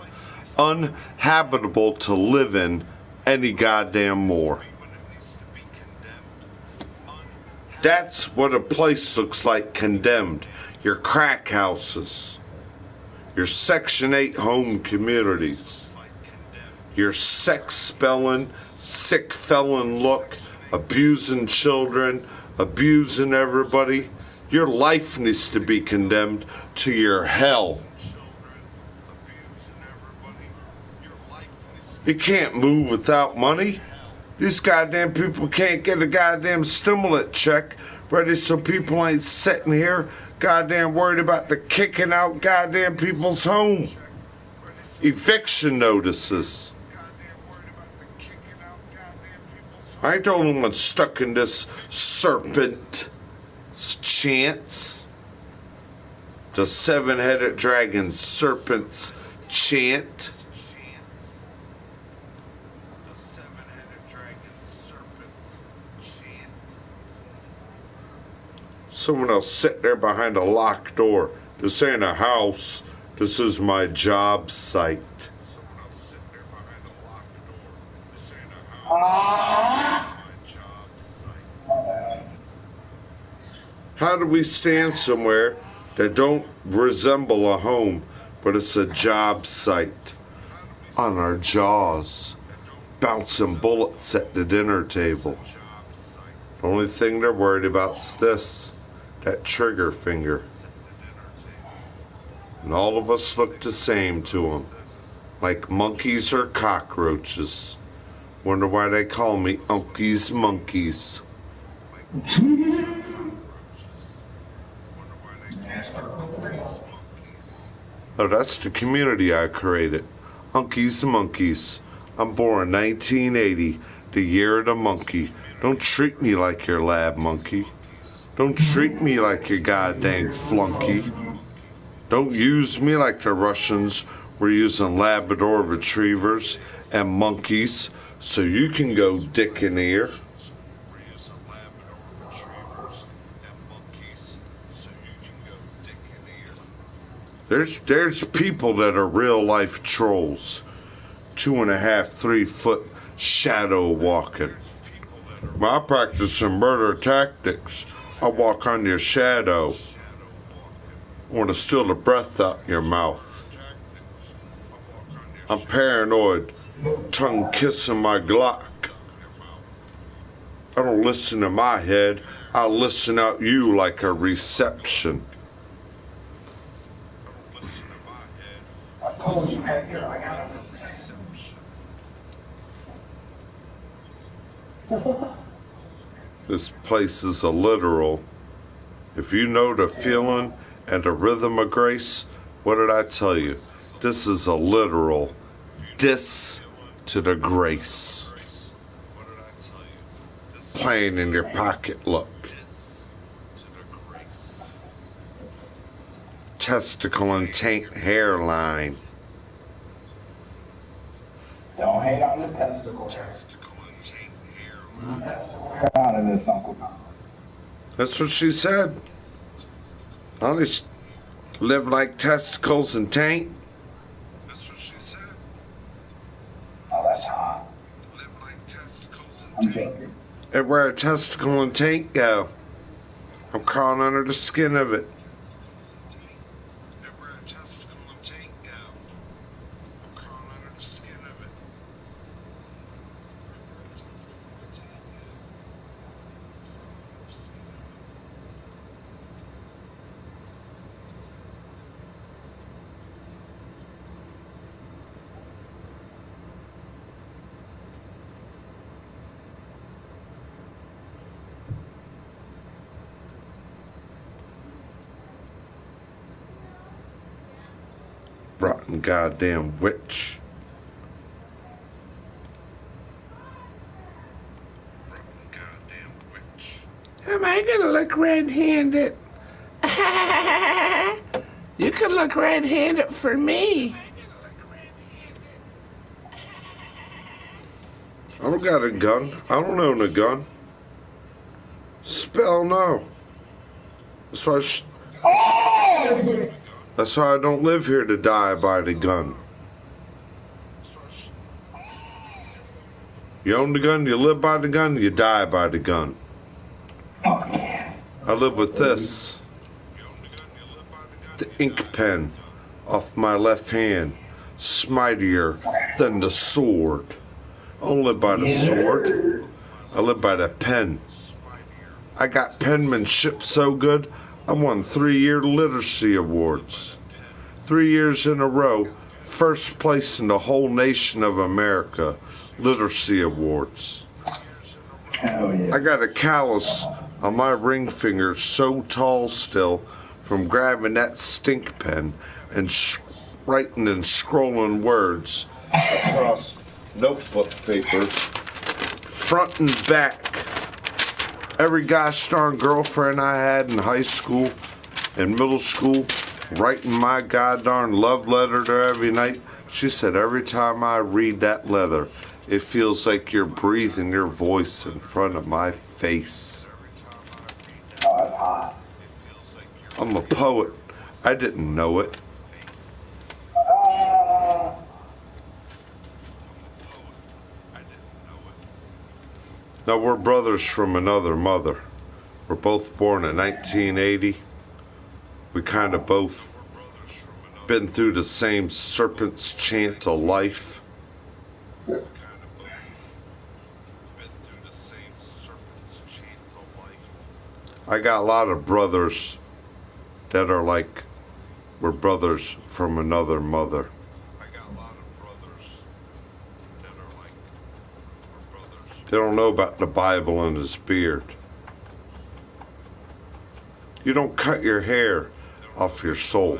Uninhabitable to live in any goddamn more. That's what a place looks like condemned. Your crack houses, your Section 8 home communities, your sex spelling, sick felon look, abusing children, abusing everybody. Your life needs to be condemned to your hell. You can't move without money. These goddamn people can't get a goddamn stimulant check ready so people ain't sitting here goddamn worried about the kicking out goddamn people's home. Eviction notices. I ain't the only one stuck in this serpent's chance. The seven-headed dragon serpent's chant. Someone else sit there behind a locked door. This ain't a house. This is my job site. How do we stand somewhere that don't resemble a home, but it's a job site? On our jaws, bouncing bullets at the dinner table. The only thing they're worried about's this, that trigger finger. And all of us look the same to them, like monkeys or cockroaches. Wonder why they call me Uncle's Monkeys. Oh, that's the community I created. Uncle's Monkeys. I'm born 1980, the year of the monkey. Don't treat me like your lab monkey. Don't treat me like your goddamn flunky. Don't use me like the Russians were using Labrador retrievers and monkeys so you can go dick in ear. There's people that are real life trolls. 2.5, 3 foot shadow walking. When I practice some murder tactics, I walk on your shadow. I want to steal the breath out your mouth. I'm paranoid, tongue kissing my Glock. I don't listen to my head, I listen out you like a reception. I told you, Hector, I got a reception. This place is a literal. If you know the feeling and the rhythm of grace, what did I tell you? This is a literal diss to the grace. Playing in your pocket, look. Testicle and taint hairline. Don't hate on the testicle. Out of this, Uncle Tom. That's what she said. I only live like testicles and taint. That's what she said. Oh, that's hot. Live like testicles and I'm joking. Everywhere a testicle and taint go, I'm crawling under the skin of it. Everywhere a testicle and taint go, I'm crawling under the skin of it. Rotten goddamn witch. Rotten goddamn witch. Am I gonna look red-handed? You can look red-handed for me. I don't got a gun. I don't own a gun. Spell no. That's why that's why I don't live here to die by the gun. You own the gun, you live by the gun, you die by the gun. I live with this. The ink pen off my left hand, smightier than the sword. I don't live by the sword. I live by the pen. I got penmanship so good, I won 3-year literacy awards. 3 years in a row, first place in the whole nation of America, literacy awards. Hell yeah. I got a callus on my ring finger so tall still from grabbing that stink pen and writing and scrolling words across notebook papers, front and back. Every gosh darn girlfriend I had in high school and middle school, writing my goddamn love letter to her every night. She said every time I read that letter, it feels like you're breathing your voice in front of my face. Oh, that's hot. I'm a poet. I didn't know it. Now, we're brothers from another mother. We're both born in 1980. We kind of both been through the same serpent's chant of life. I got a lot of brothers that are like, we're brothers from another mother. They don't know about the Bible and his beard. You don't cut your hair off your soul.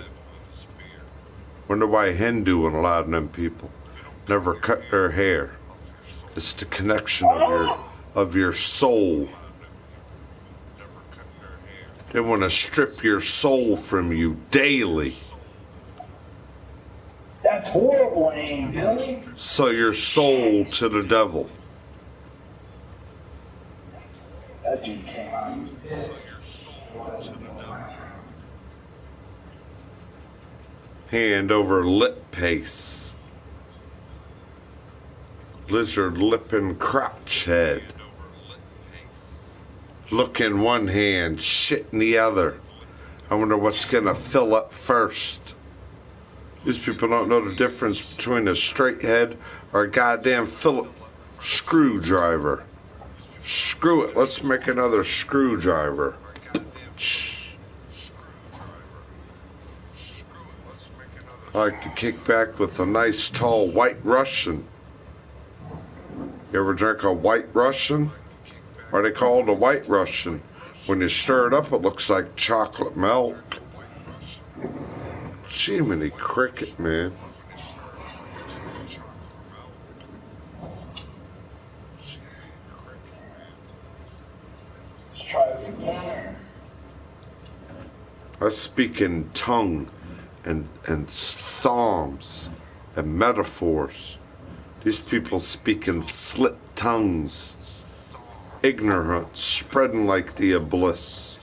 Wonder why Hindu and a lot of them people never cut their hair. It's the connection of your soul. They want to strip your soul from you daily. That's horrible, aim, Billy. Sell your soul to the devil. That dude came on. Hand over lip paste. Lizard lip and crotch head. Look in one hand, shit in the other. I wonder what's gonna fill up first. These people don't know the difference between a straight head or a goddamn Phillips screwdriver. Screw it, let's make another screwdriver. I like to kick back with a nice tall white Russian. You ever drink a white Russian? Or they call it a white Russian. When you stir it up, it looks like chocolate milk. Jiminy Cricket, man. Let's try this again. I speak in tongue and psalms and metaphors. These people speak in slit tongues, ignorant, spreading like the abyss.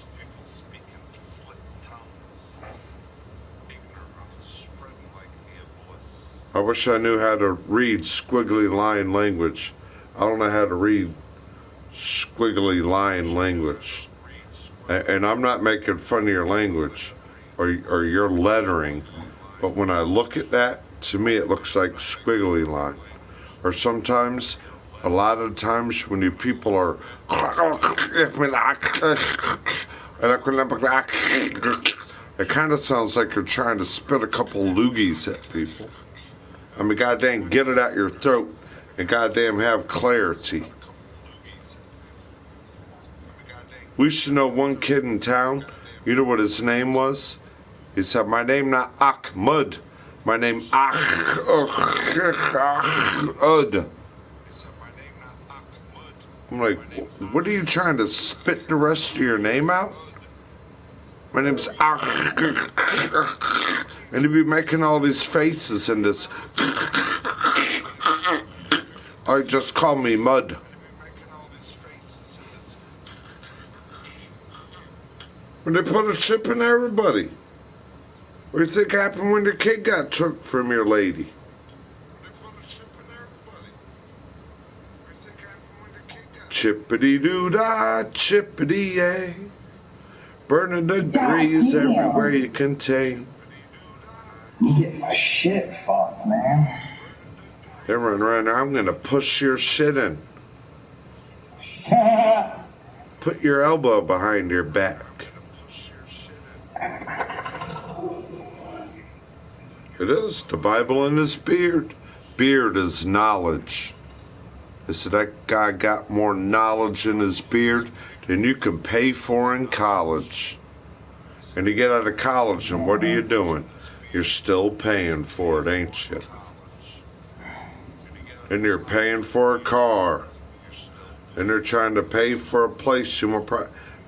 I wish I knew how to read squiggly line language. I don't know how to read squiggly line language. And I'm not making fun of your language or your lettering, but when I look at that, to me it looks like squiggly line. Or sometimes, a lot of times when you people are, it kind of sounds like you're trying to spit a couple loogies at people. I mean, goddamn, get it out your throat and goddamn have clarity. We used to know one kid in town. You know what his name was? He said, "My name not Ahmad. My name Ahud." I'm like, what are you trying to spit the rest of your name out? My name's Ahud. And he'd be making all these faces and this. Or just call me Mud. When they put a chip in everybody. What do you think happened when your kid got took from your lady? Chippity-doo-dah, chippity-yay. Burning degrees everywhere you contain. You get my shit fucked, man. They're running around there. I'm going to push your shit in. Put your elbow behind your back. It is the Bible in his beard. Beard is knowledge. They said that guy got more knowledge in his beard than you can pay for in college. And you get out of college, and what are you doing? You're still paying for it, ain't you? And you're paying for a car. And they're trying to pay for a place you want,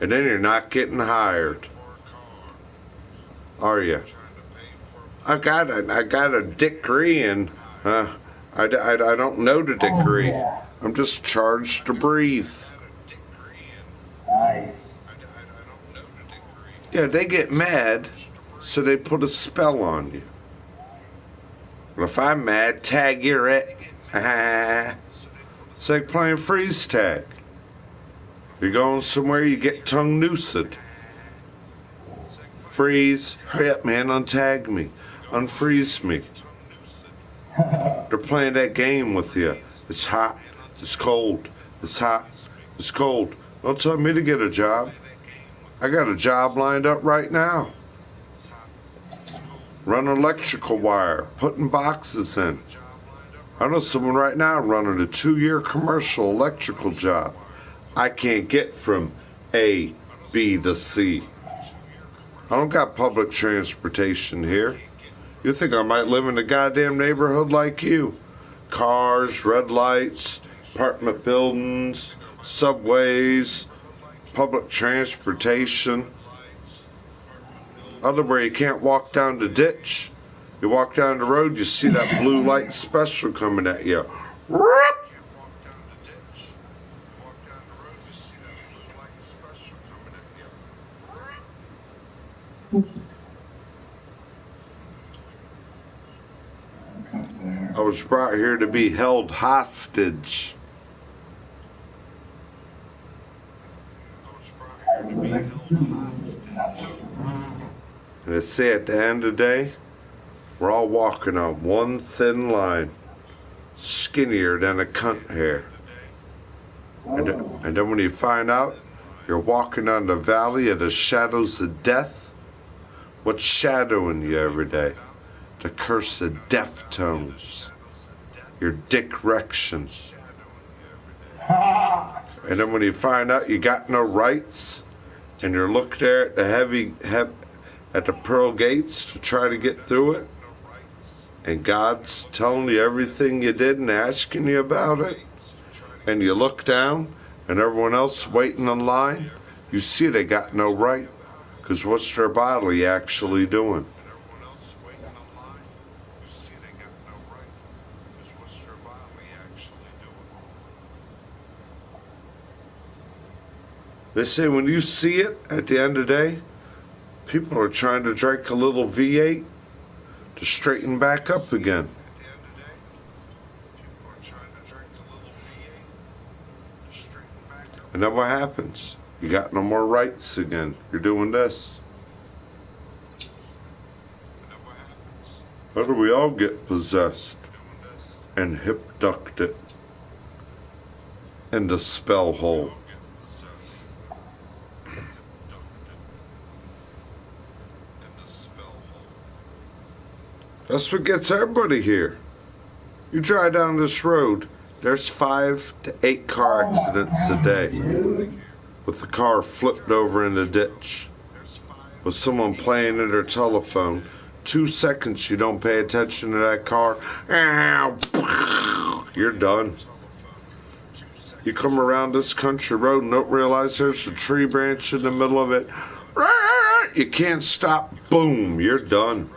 and then you're not getting hired. Are you? I got a degree in, I don't know the degree. I'm just charged to breathe. Nice. Yeah, they get mad, so they put a spell on you. But if I'm mad, tag your it. It's like playing freeze tag. You're going somewhere, you get tongue noosed. Freeze. Hurry up, man, untag me. Unfreeze me. They're playing that game with you. It's hot. It's cold. It's hot. It's cold. Don't tell me to get a job. I got a job lined up right now. Running electrical wire. Putting boxes in. I know someone right now running a 2-year commercial electrical job. I can't get from A, B to C. I don't got public transportation here. You think I might live in a goddamn neighborhood like you? Cars, red lights, apartment buildings, subways, public transportation. Otherwise, you can't walk down the ditch. You walk down the road, you see that blue light special coming at you. I was brought here to be held hostage. And they say at the end of the day, we're all walking on one thin line, skinnier than a cunt hair. And then when you find out you're walking on the valley of the shadows of death, what's shadowing you every day? The curse of Deftones. Your dick-rection. And then when you find out you got no rights, and you're looked there at the at the pearl gates to try to get through it, and God's telling you everything you did and asking you about it, and you look down and everyone else waiting in line, you see they got no right, because what's their body actually doing? They say when you see it at the end of the day, people are trying to drink a little V8 to straighten back up again. And then what happens? You got no more rights again. You're doing this. How do we all get possessed and abducted in the spell hole? That's what gets everybody here. You drive down this road, there's 5 to 8 car accidents a day. With the car flipped over in the ditch. With someone playing at their telephone. 2 seconds you don't pay attention to that car, you're done. You come around this country road and don't realize there's a tree branch in the middle of it. You can't stop, boom, you're done.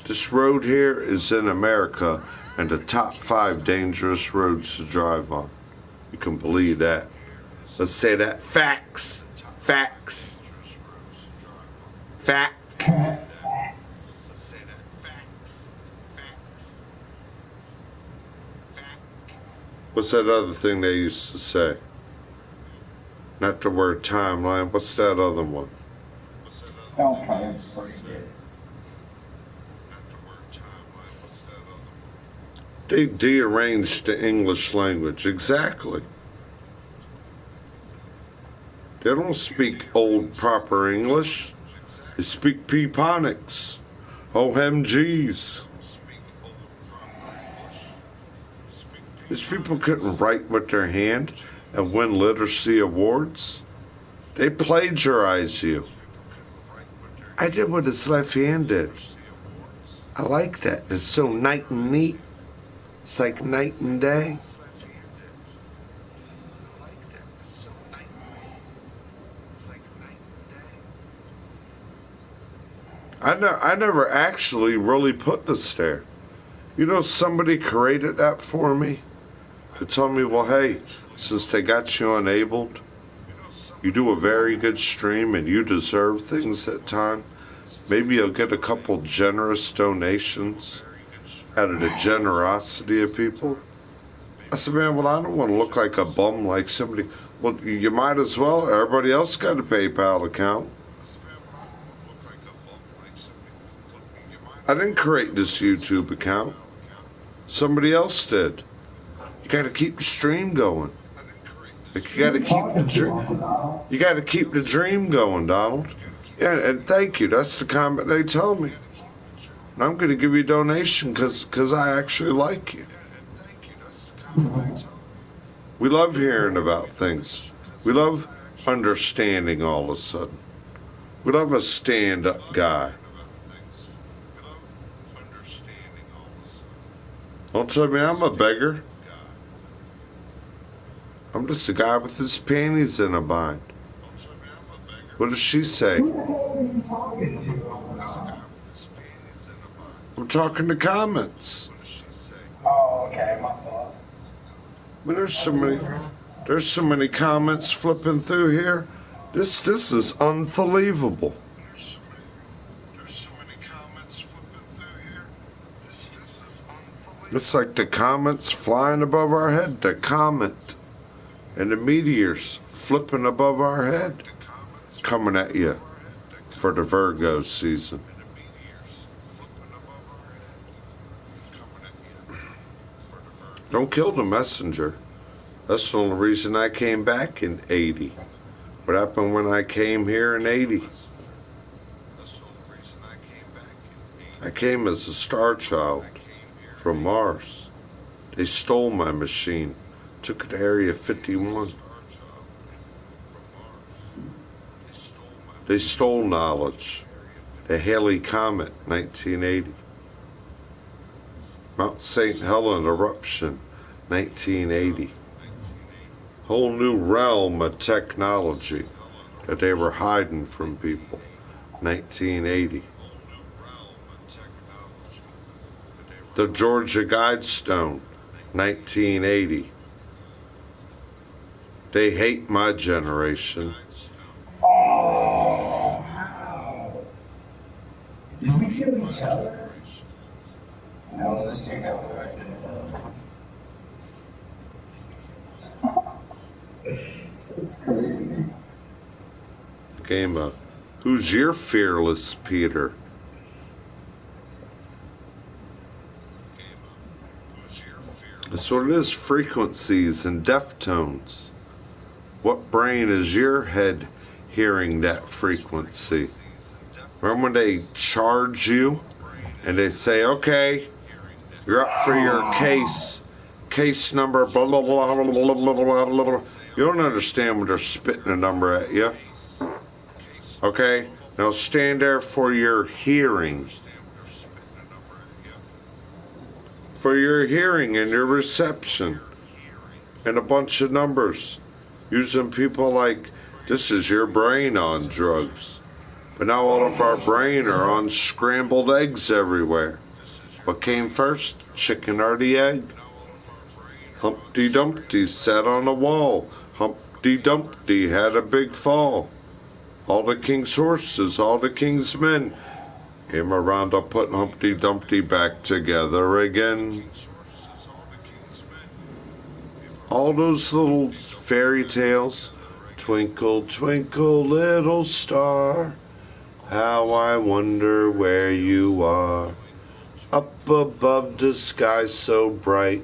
This road here is in America and the top 5 dangerous roads to drive on. You can believe that. Let's say that. Facts. Facts. Fact. What's that other thing they used to say? Not the word timeline. What's that other one? Don't try to forget. They dearranged the English language. Exactly. They don't speak old proper English. They speak Peponics. OMGs. These people couldn't write with their hand and win literacy awards. They plagiarize you. I did what his left hand did. I like that. It's so night and neat. It's like night and day. I never actually really put this there. You know, somebody created that for me. They told me, well, hey, since they got you enabled, you do a very good stream and you deserve things at time. Maybe you'll get a couple generous donations out of the generosity of people. I said, man, well, I don't want to look like a bum like somebody. Well, you might as well. Everybody else got a PayPal account. I didn't create this YouTube account. Somebody else did. You got to keep the stream going. Like you got to keep the dream. You got to keep the dream going, Donald. Yeah, and thank you. That's the comment they tell me. And I'm going to give you a donation because I actually like you. We love hearing about things. We love understanding all of a sudden. We love a stand-up guy. Don't tell me I'm a beggar. I'm just a guy with his panties in a bind. What does she say? I'm talking to comments. Oh, okay, my fault. I mean, there's so many comments flipping through here. This is unbelievable. It's like the comets flying above our head. The comet and the meteors flipping above our head, coming at you for the Virgo season. Don't kill the messenger. That's the only reason I came back in 80. What happened when I came here in 80? I came as a star child from Mars. They stole my machine, took it to Area 51. They stole knowledge. The Halley Comet, 1980. Mount St. Helens eruption, 1980. Whole new realm of technology that they were hiding from people, 1980. The Georgia Guidestone, 1980. They hate my generation. Oh, how? Did we kill each other? No, this dude got elected. It's crazy. Game of Who's Your Fearless Peter? That's what it is, frequencies and deftones. What brain is your head hearing that frequency? Remember when they charge you and they say, okay, you're up for your case number, blah, blah, blah, blah, blah, blah, blah, blah, blah. You don't understand when they're spitting a number at you. Okay, now stand there for your hearing. For your hearing and your reception. And a bunch of numbers. Using people like, this is your brain on drugs. But now all of our brain are on scrambled eggs everywhere. What came first, chicken or the egg? Humpty Dumpty sat on a wall. Humpty Dumpty had a big fall. All the king's horses, all the king's men came around to put Humpty Dumpty back together again. All those little fairy tales, twinkle, twinkle, little star, how I wonder where you are. Up above the sky so bright,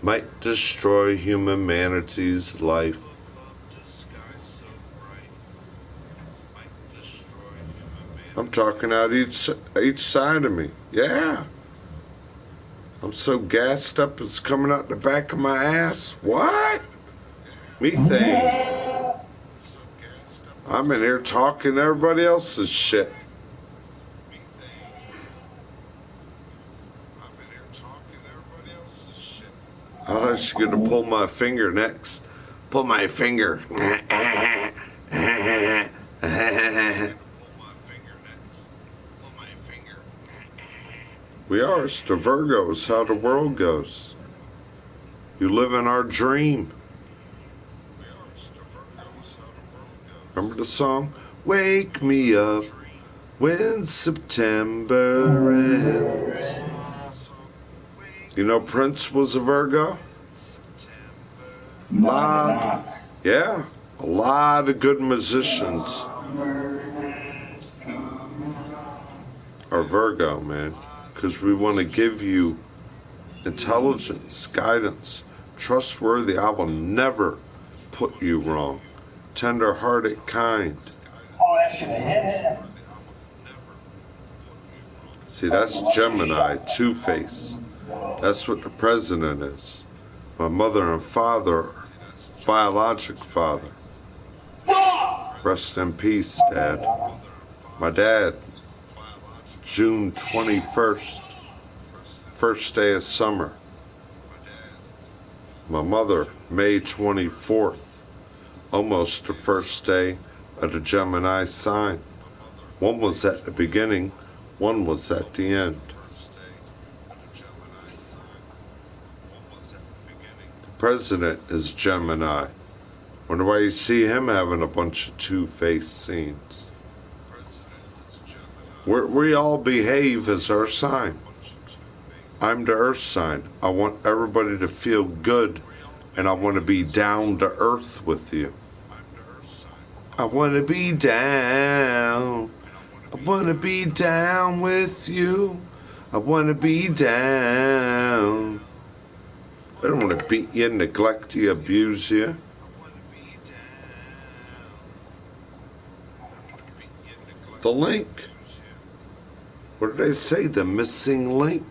might destroy humanity's life. I'm talking out each side of me. Yeah. I'm so gassed up it's coming out the back of my ass. What? Methane. I'm in here talking everybody else's shit. I'm just gonna pull my finger next. Pull my finger. We are. It's the Virgos, how the world goes. You live in our dream. Remember the song? Wake me up when September ends. You know Prince was a Virgo? Yeah, a lot of good musicians are Virgo, man. Because we want to give you intelligence, guidance, trustworthy. I will never put you wrong. Tender-hearted, kind. Oh, that should have hit him. See, that's Gemini, Two-Face. That's what the president is. My mother and father, biologic father. Rest in peace, Dad. My dad, June 21st, first day of summer. My mother, May 24th, almost the first day of the Gemini sign. One was at the beginning, one was at the end. The president is Gemini. Wonder why you see him having a bunch of two-faced scenes. We all behave as our sign. I'm the earth sign. I want everybody to feel good, and I want to be down to earth with you. I want to be down. I want to be down with you. I want to be down. I don't want to beat you, neglect you, abuse you. The link. What did they say? The missing link.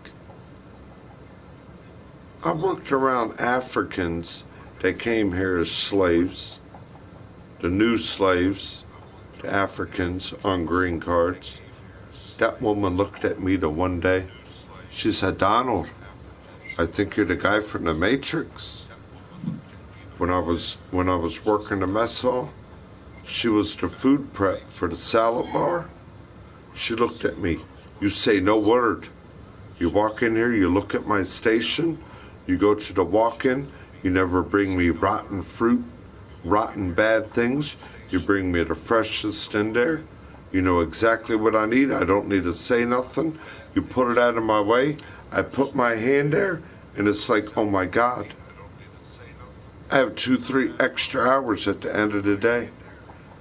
I worked around Africans that came here as slaves, the new slaves, to Africans on green cards. That woman looked at me the one day. She said, "Donald, I think you're the guy from the Matrix." When I was working the mess hall, she was the food prep for the salad bar. She looked at me. "You say no word. You walk in here, you look at my station, you go to the walk-in, you never bring me rotten fruit, rotten bad things. You bring me the freshest in there. You know exactly what I need. I don't need to say nothing. You put it out of my way. I put my hand there, and it's like, oh my God. I have 2-3 extra hours at the end of the day.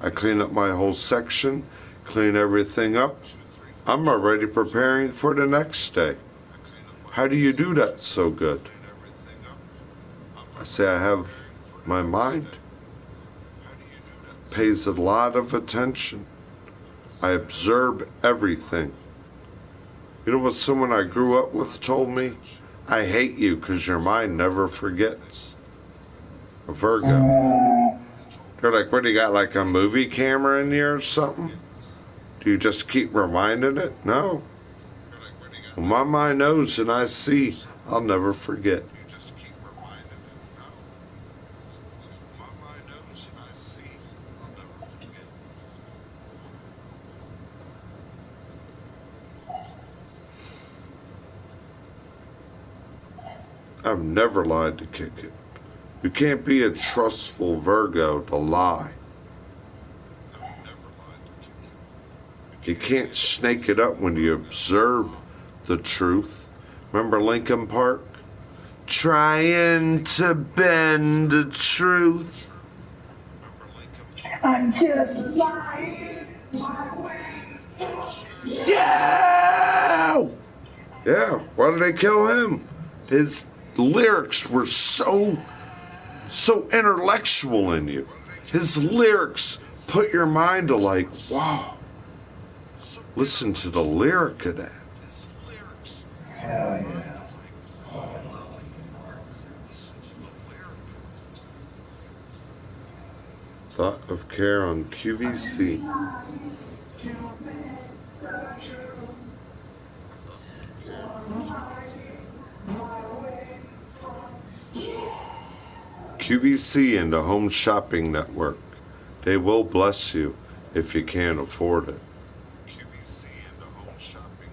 I clean up my whole section, clean everything up. I'm already preparing for the next day. How do you do that so good?" I say, "I have my mind. Pays a lot of attention. I observe everything." You know what someone I grew up with told me? "I hate you because your mind never forgets." A Virgo. They're like, "What, do you got like a movie camera in here or something? Do you just keep reminding it?" No. When my mind knows and I see, I'll never forget. I've never lied to kick it. You can't be a trustful Virgo to lie. You can't snake it up when you observe the truth. Remember Lincoln Park? Trying to bend the truth. I'm just lying my way. Yeah! Yeah, why did they kill him? His lyrics were so intellectual in you. His lyrics put your mind to like, wow. Listen to the lyric of that. Hell yeah. Thought of Care on QVC. QVC and the Home Shopping Network. They will bless you if you can't afford it. QVC and the Home Shopping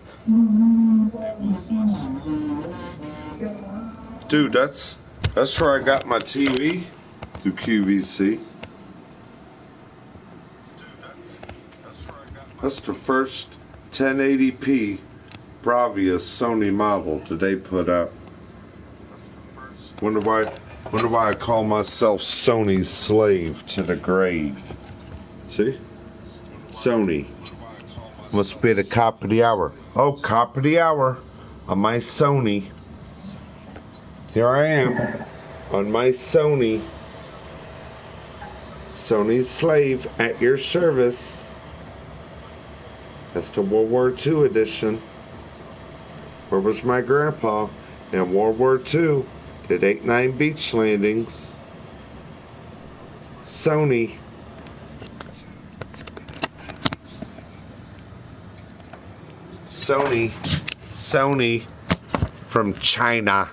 Network. Dude, that's where I got my TV, through QVC. That's the first 1080p Bravia Sony model that they put out. Wonder why I call myself Sony's slave to the grave. See? Sony. Must be the cop of the hour. Oh, cop of the hour on my Sony. Here I am on my Sony. Sony's slave at your service. That's the World War II edition. Where was my grandpa in World War II? Did 8-9 beach landings. Sony. Sony from China.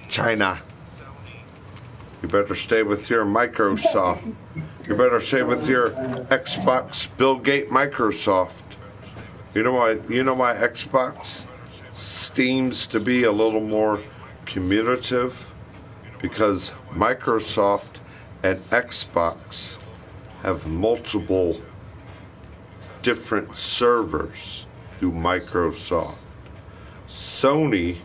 China. You better stay with your Microsoft. You better stay with your Xbox Bill Gates Microsoft. You know why Xbox seems to be a little more commutative? Because Microsoft and Xbox have multiple different servers through Microsoft. Sony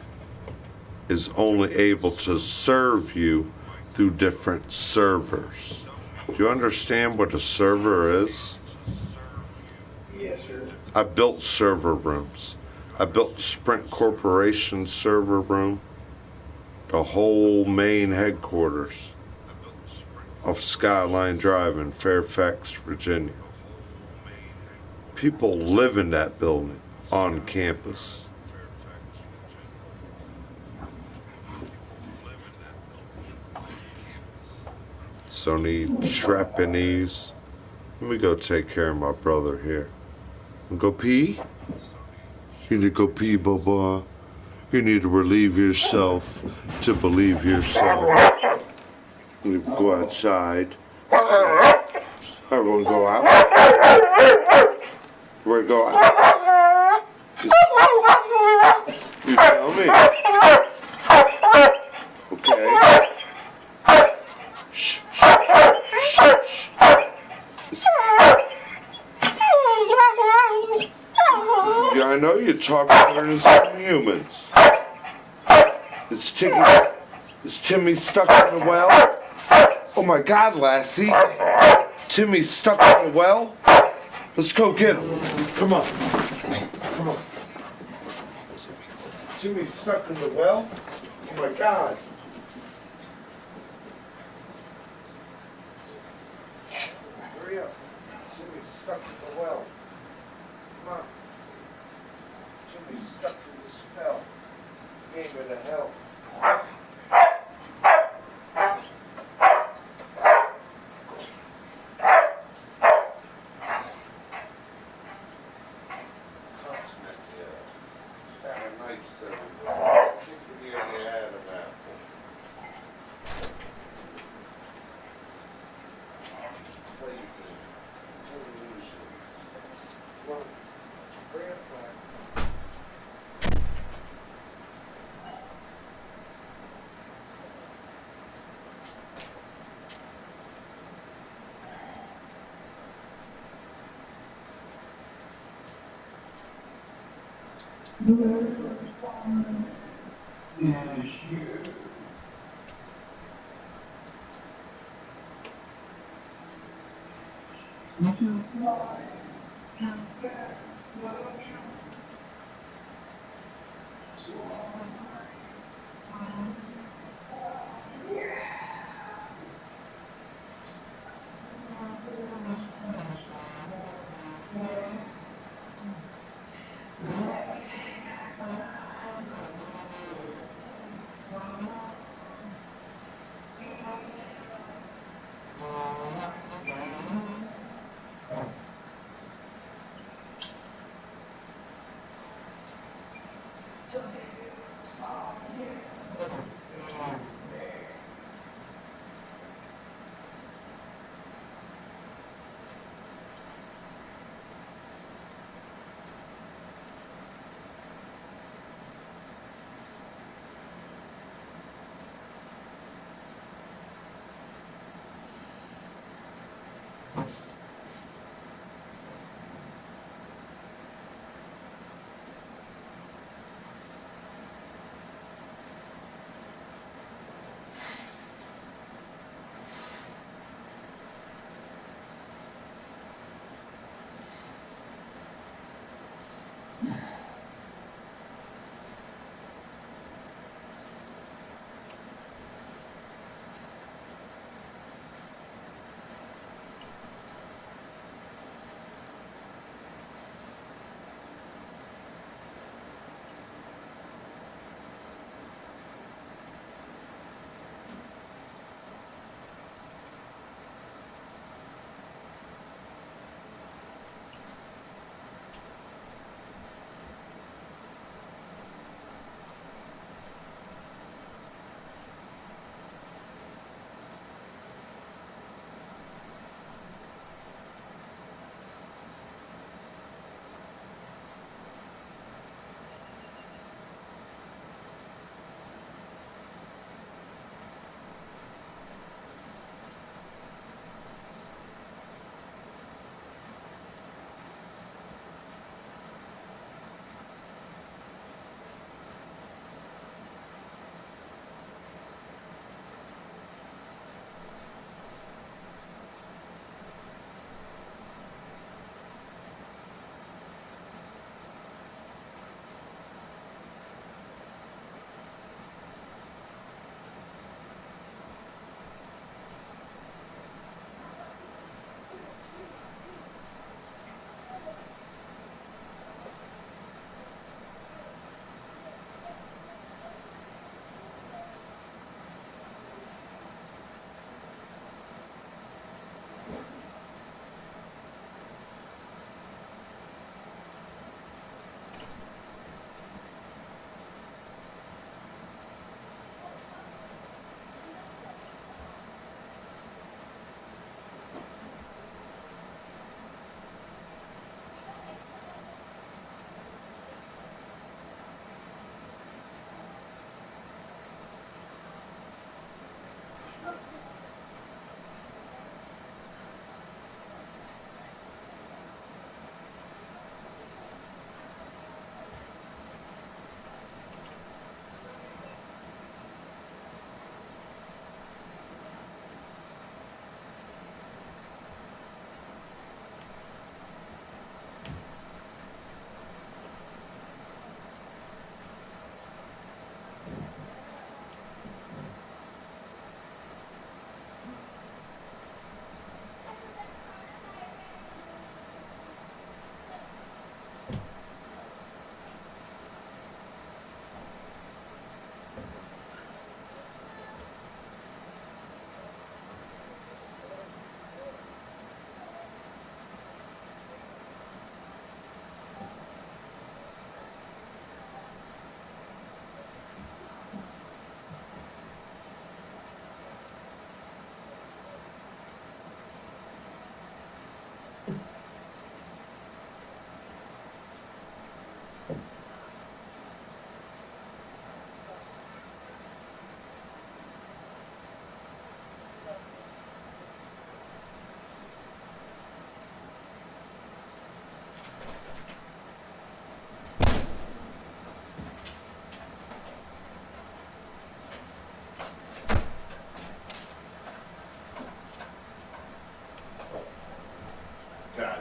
is only able to serve you through different servers. Do you understand what a server is? Yes, sir. I built server rooms. I built Sprint Corporation server room, the whole main headquarters of Skyline Drive in Fairfax, Virginia. People live in that building on campus. So need Japanese. Let me go take care of my brother here. Go pee? You need to go pee, Bubba. You need to relieve yourself to believe yourself. You go outside. Everyone go out. Where go out? You tell me. Okay. Shh. Yeah, I know you talk better than some humans. Is Timmy stuck in the well? Oh my God, Lassie. Timmy's stuck in the well? Let's go get him. Come on. Come on. Timmy's stuck in the well? Oh my God. Hurry up. Timmy's stuck in the well. Come on. Timmy's stuck in the spell. Game into hell.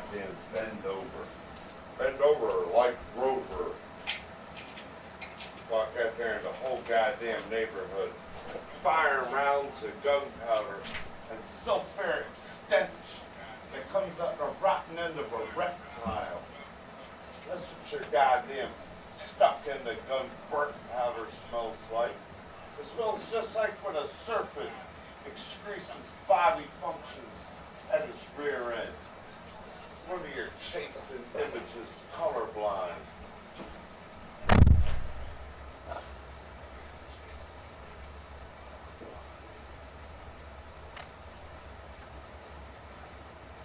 goddamn bend over. Bend over like Rover. Walk out there in the whole goddamn neighborhood, firing rounds of gunpowder and sulfuric stench that comes out the rotten end of a reptile. That's what your goddamn stuck in the gun burnt powder smells like. It smells just like when a serpent excretes his body functions at his rear end. One of your chasing images, colorblind.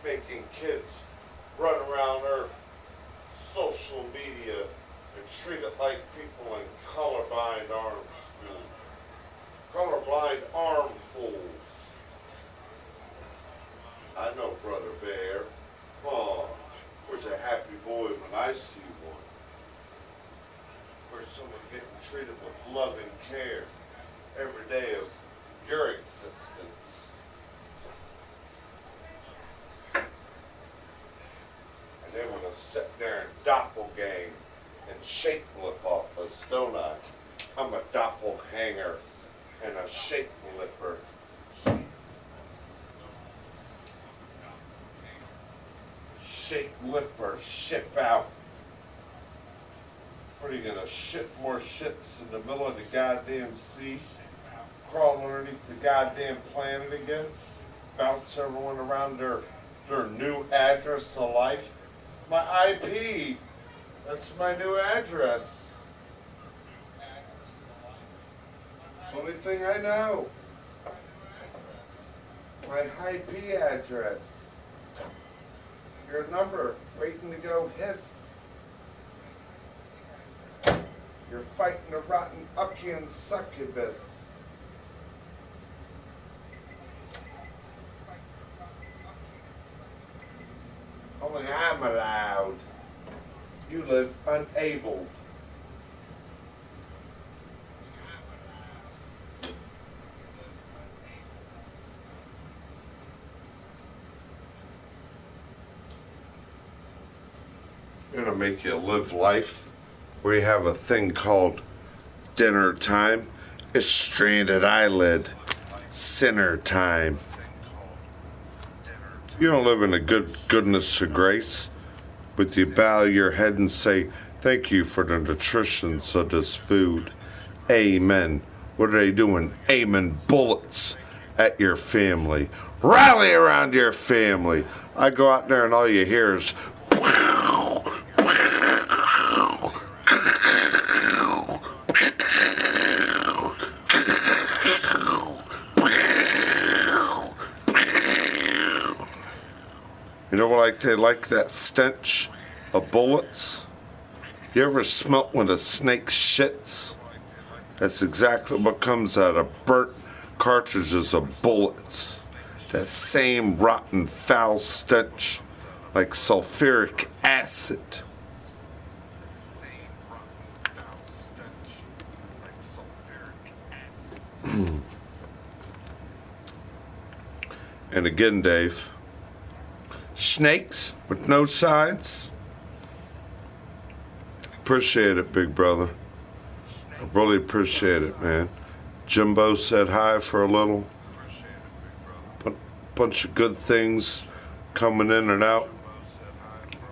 Making kids run around Earth, social media, and treat it like people in colorblind arm school. Colorblind armfuls. I know, Brother Bear. Oh, where's a happy boy when I see one? Where's someone getting treated with love and care every day of your existence? And they want to sit there and doppelgang and shake lip off us, don't I? I'm a doppelhanger and a shake lipper. Shake lipper, ship out. What are you gonna ship more ships in the middle of the goddamn sea? Crawl underneath the goddamn planet again? Bounce everyone around their new address of life? My IP, that's my new address. Only thing I know. My IP address. Your number, waiting to go hiss. You're fighting a rotten Uckian succubus. Only I'm allowed. You live unabled. You're gonna make you live life where you have a thing called dinner time. It's stranded eyelid, sinner time. You don't live in the goodness of grace with you bow your head and say, thank you for the nutrition of this food. Amen. What are they doing? Aiming bullets at your family. Rally around your family. I go out there and all you hear is you know what they like that stench of bullets? You ever smelt when a snake shits? That's exactly what comes out of burnt cartridges of bullets. That same rotten foul stench like sulfuric acid. And again, Dave, snakes with no sides. Appreciate it, big brother. I really appreciate it, man. Jimbo said hi for a little. Bunch of good things coming in and out.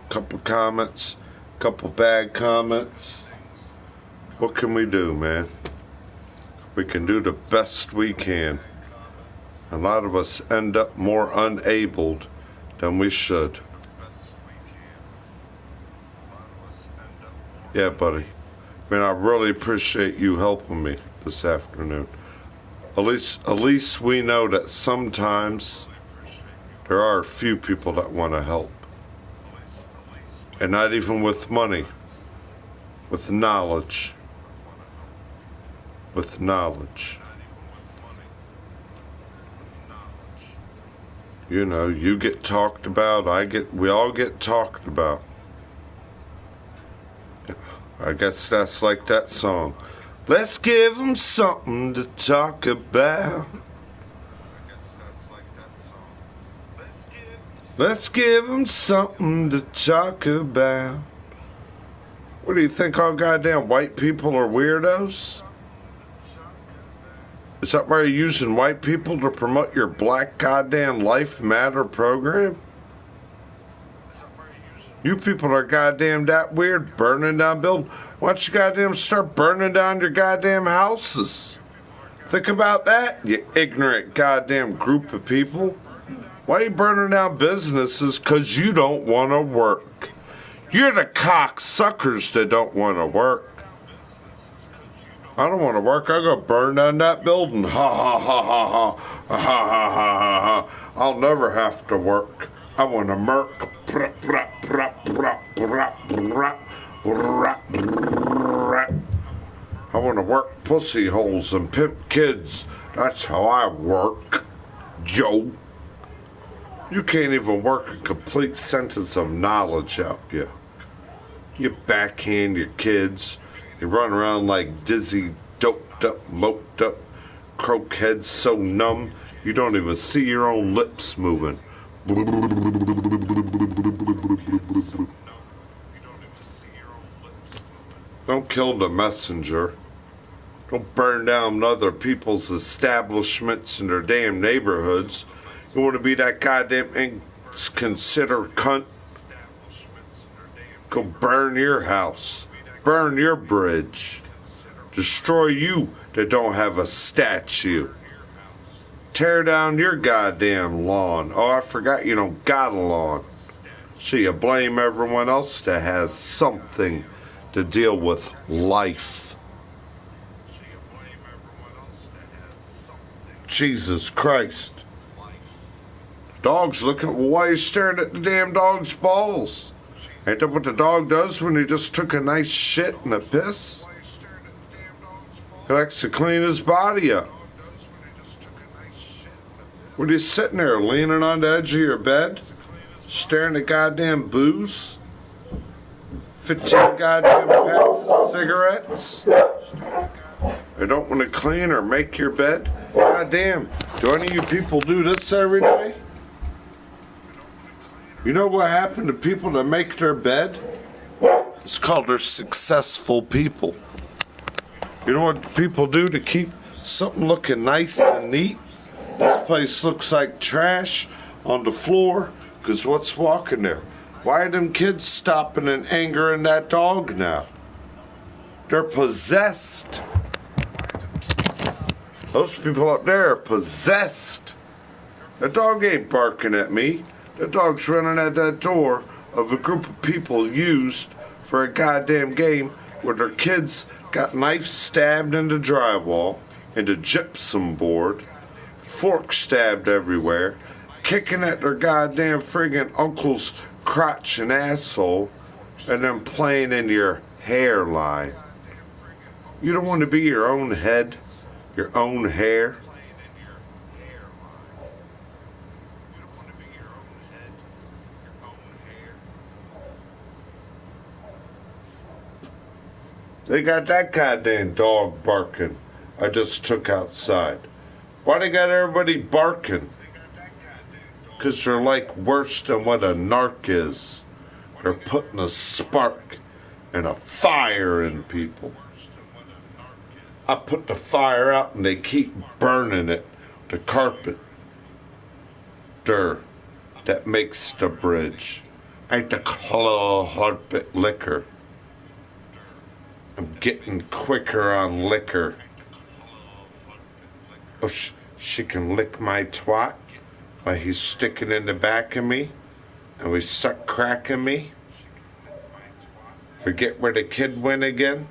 Couple comments, couple bad comments. What can we do, man? We can do the best we can. A lot of us end up more unabled than we should. Yeah, buddy. Man, I really appreciate you helping me this afternoon. At least we know that sometimes there are a few people that want to help. And not even with money. With knowledge. With knowledge. You know, you get talked about, we all get talked about. I guess that's like that song. Let's give them something to talk about. Let's give them something to talk about. What do you think, all goddamn white people are weirdos? Is that why you're using white people to promote your black goddamn Life Matter program? You people are goddamn that weird, burning down buildings. Why don't you goddamn start burning down your goddamn houses? Think about that, you ignorant goddamn group of people. Why are you burning down businesses? Because you don't want to work. You're the cocksuckers that don't want to work. I don't want to work. I'll go burn down that building. Ha ha ha ha ha. Ha ha ha ha ha. I'll never have to work. I want to merc. I want to work pussy holes and pimp kids. That's how I work, Joe. You can't even work a complete sentence of knowledge out here. You backhand your kids. You run around like dizzy, doped up, moped up, croakheads so numb you don't even see your own lips moving. Don't kill the messenger. Don't burn down other people's establishments in their damn neighborhoods. You want to be that goddamn inconsiderate cunt? Go burn your house. Burn your bridge. Destroy you that don't have a statue. Tear down your goddamn lawn. Oh, I forgot you don't got a lawn. So you blame everyone else that has something to deal with life. Jesus Christ. Dog's looking. Why are you staring at the damn dog's balls? Ain't that what the dog does when he just took a nice shit and a piss? He likes to clean his body up. What are you sitting there leaning on the edge of your bed? Staring at goddamn booze? 15 goddamn packs of cigarettes? You don't want to clean or make your bed? Goddamn. Do any of you people do this every day? You know what happened to people that make their bed? It's called they're successful people. You know what people do to keep something looking nice and neat? This place looks like trash on the floor because what's walking there? Why are them kids stopping and angering that dog now? They're possessed. Those people up there are possessed. The dog ain't barking at me. The dog's running at that door of a group of people used for a goddamn game where their kids got knives stabbed into drywall, into gypsum board, forks stabbed everywhere, kicking at their goddamn friggin' uncle's crotch and asshole, and then playing in your hairline. You don't want to be your own head, your own hair. They got that goddamn dog barking I just took outside. Why they got everybody barking? Because they're like worse than what a narc is. They're putting a spark and a fire in people. I put the fire out and they keep burning it. The carpet. Dirt that makes the bridge. Ain't the carpet liquor. I'm getting quicker on liquor. Oh, she can lick my twat while he's sticking in the back of me and we suck cracking me. Forget where the kid went again.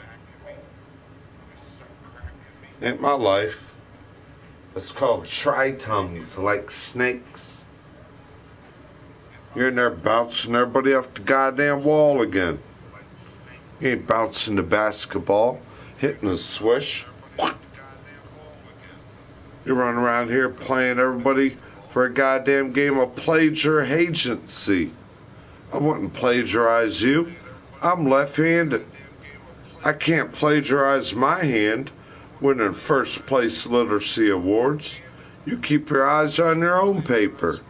Ain't my life. It's called tri-tongues like snakes. You're in there bouncing everybody off the goddamn wall again. You ain't bouncing the basketball, hitting a swish. You run around here playing everybody for a goddamn game of plagiar-agency. I wouldn't plagiarize you. I'm left-handed. I can't plagiarize my hand winning first place literacy awards. You keep your eyes on your own paper.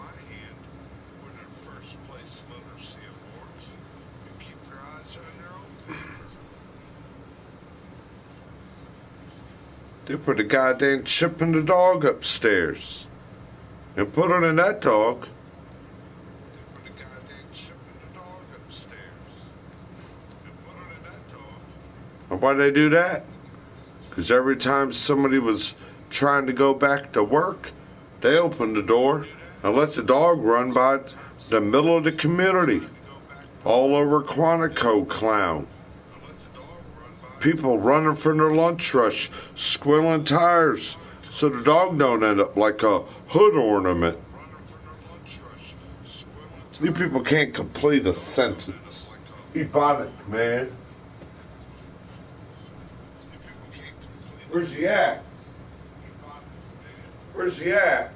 They put a goddamn chip in the dog upstairs and put it in that dog. They put a goddamn chip in the dog upstairs and put it in that dog. And why'd they do that? Because every time somebody was trying to go back to work, they opened the door and let the dog run by the middle of the community, all over Quantico Clown. People running from their lunch rush, squealing tires, so the dog don't end up like a hood ornament. You people can't complete a sentence. Ebonic, man. Where's he at? Where's he at?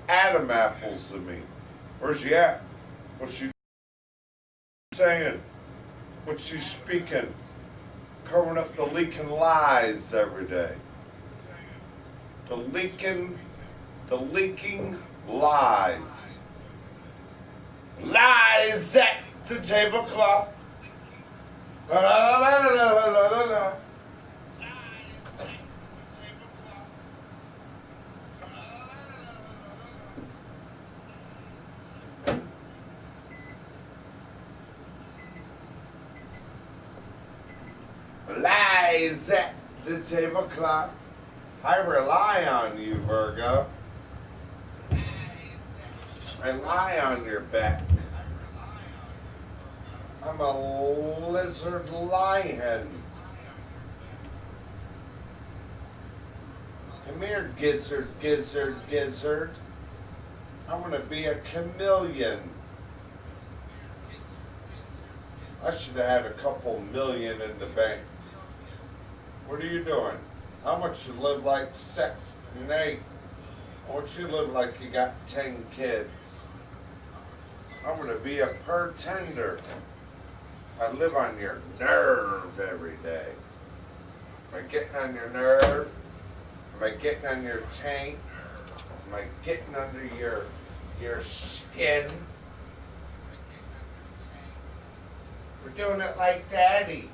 Adam apples to me. Where's she at? What's she saying? What's she speaking? Covering up the leaking lies every day. The leaking lies. Lies at the tablecloth. La la la la la la la la. Lies at the tablecloth. I rely on you, Virgo. I lie on your back. I'm a lizard lion. Come here, gizzard, gizzard, gizzard. I want to be a chameleon. I should have had a couple million in the bank. What are you doing? How much you live like 6 and 8? I want you to live like you got 10 kids. I'm going to be a pretender. I live on your nerve every day. Am I getting on your nerve? Am I getting on your taint? Am I getting under your skin? We're doing it like Daddy.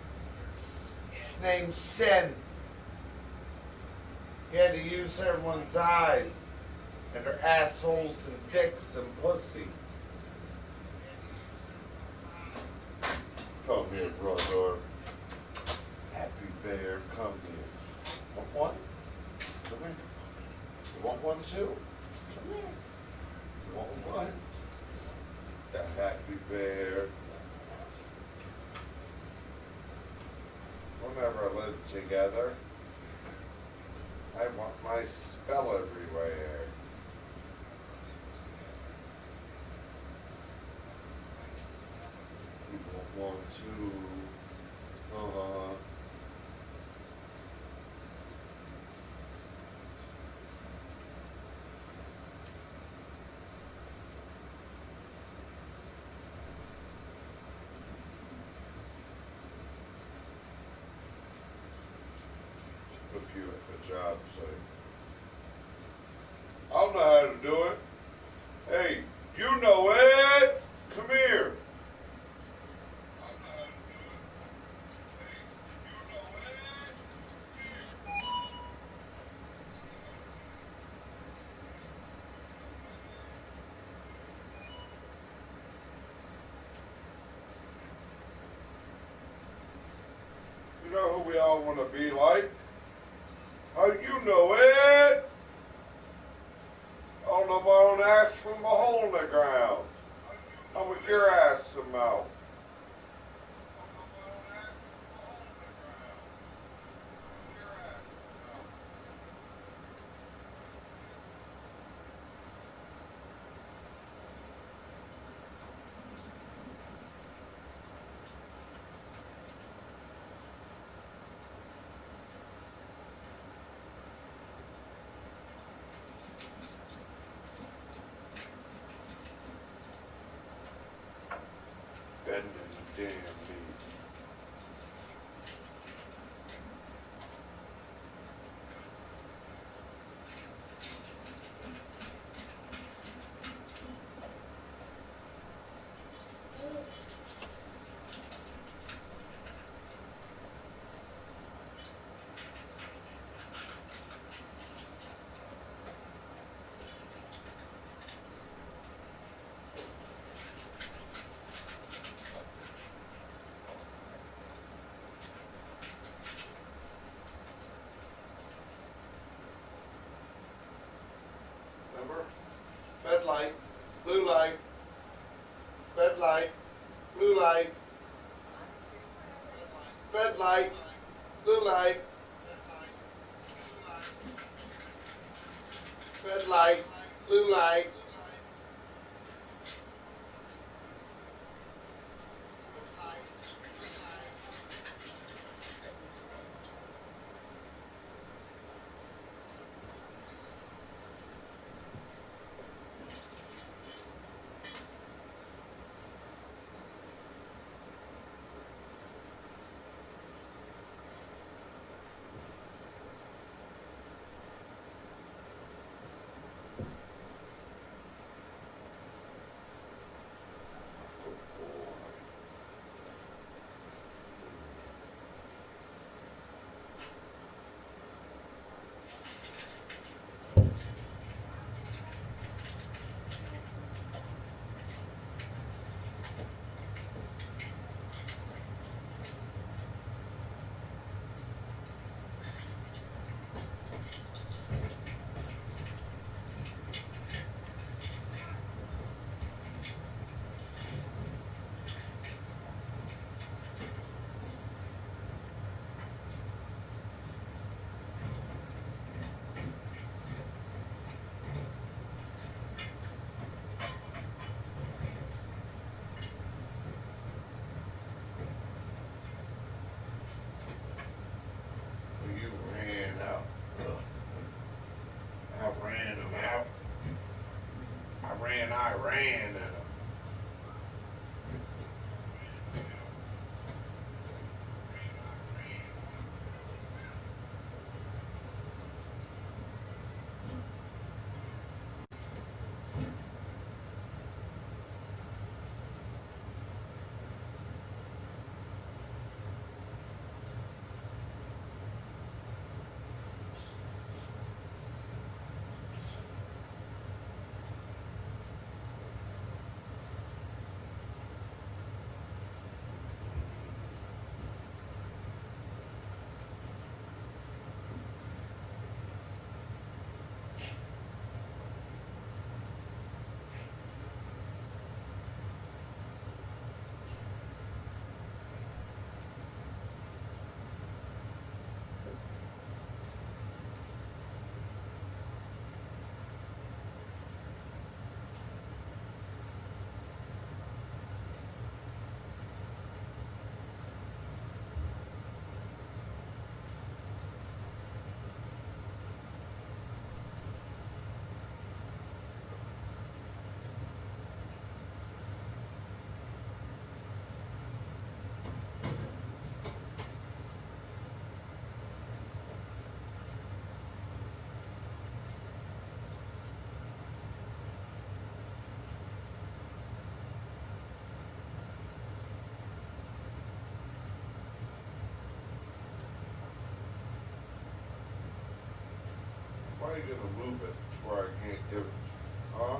His name's Sin. He had to use everyone's eyes and their assholes and dicks and pussy. Come here, brother. Happy bear, come here. Want one? Come here. You want one too? Come here. You want one? The happy bear. We'll never live together. I want my spell everywhere. You don't want to. Look you at the job site. I don't know how to do it. Hey, you know it. Come here. You know who we all want to be like? Oh, you know it. On my own ass from a hole in the ground. I'm with your ass in the mouth. Bending the damn knee. light, red light, blue light, red light, blue light, red light, blue light. You ran out. I ran them out. I ran at them. Why are you gonna move it to where I can't give it? Huh?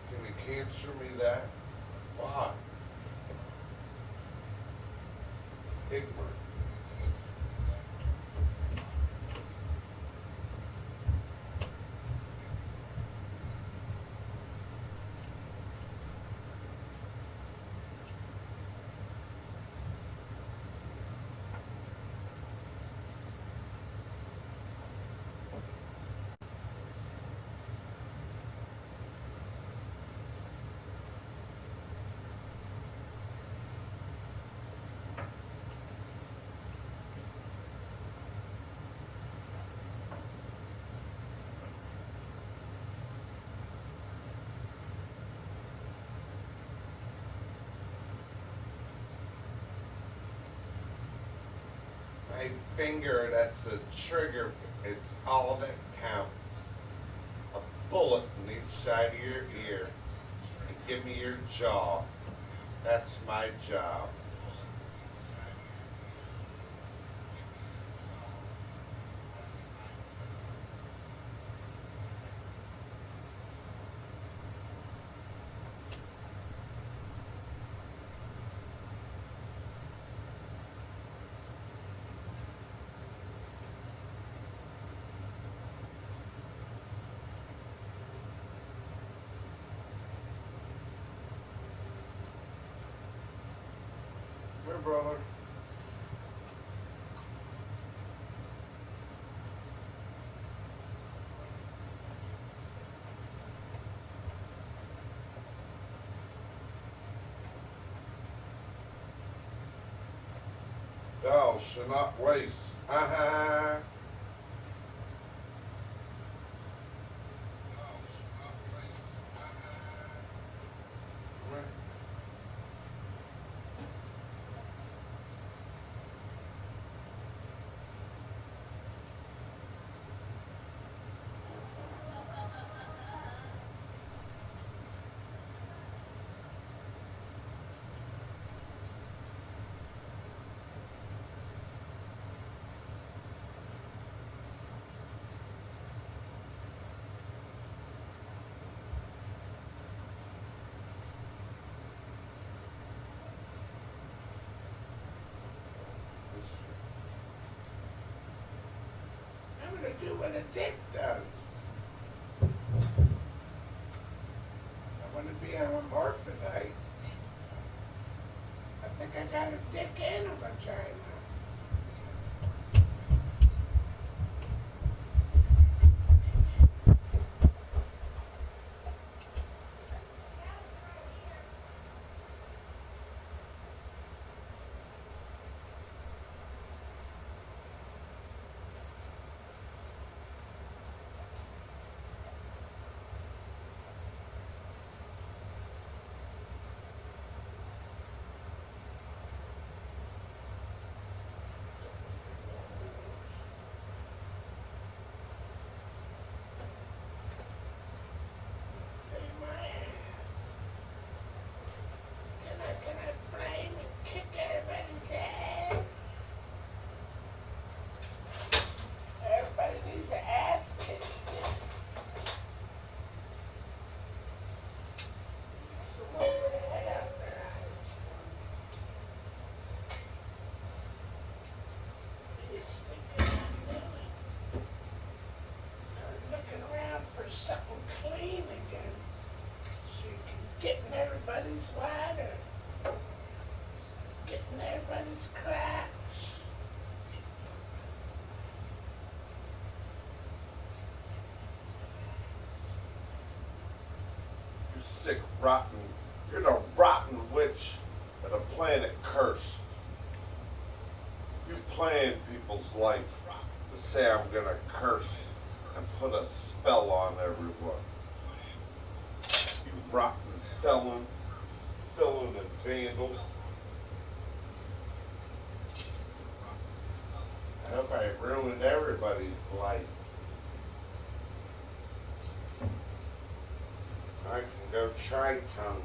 Can you cancel me that? Why? Ignorant. My finger, that's the trigger. It's all that counts. A bullet in each side of your ear. And give me your jaw. That's my job. Hey, brother. Thou shalt not waste. Uh-huh. I'm gonna do what a dick does. I want to be a hermaphrodite. I think I got a dick and a vagina. Say my ass. Can I blame and kick everybody's ass? Everybody needs an ass kicking. So over the head there. You stinking on doing. They're looking around for something clean again. So you can get in everybody's water. Getting everybody's crotch. You sick, rotten. You're the rotten witch of the planet cursed. You plan people's life to say I'm gonna curse and put a spell on everyone. You rotten felon and vandal. I hope I ruined everybody's life. I can go try-tongue.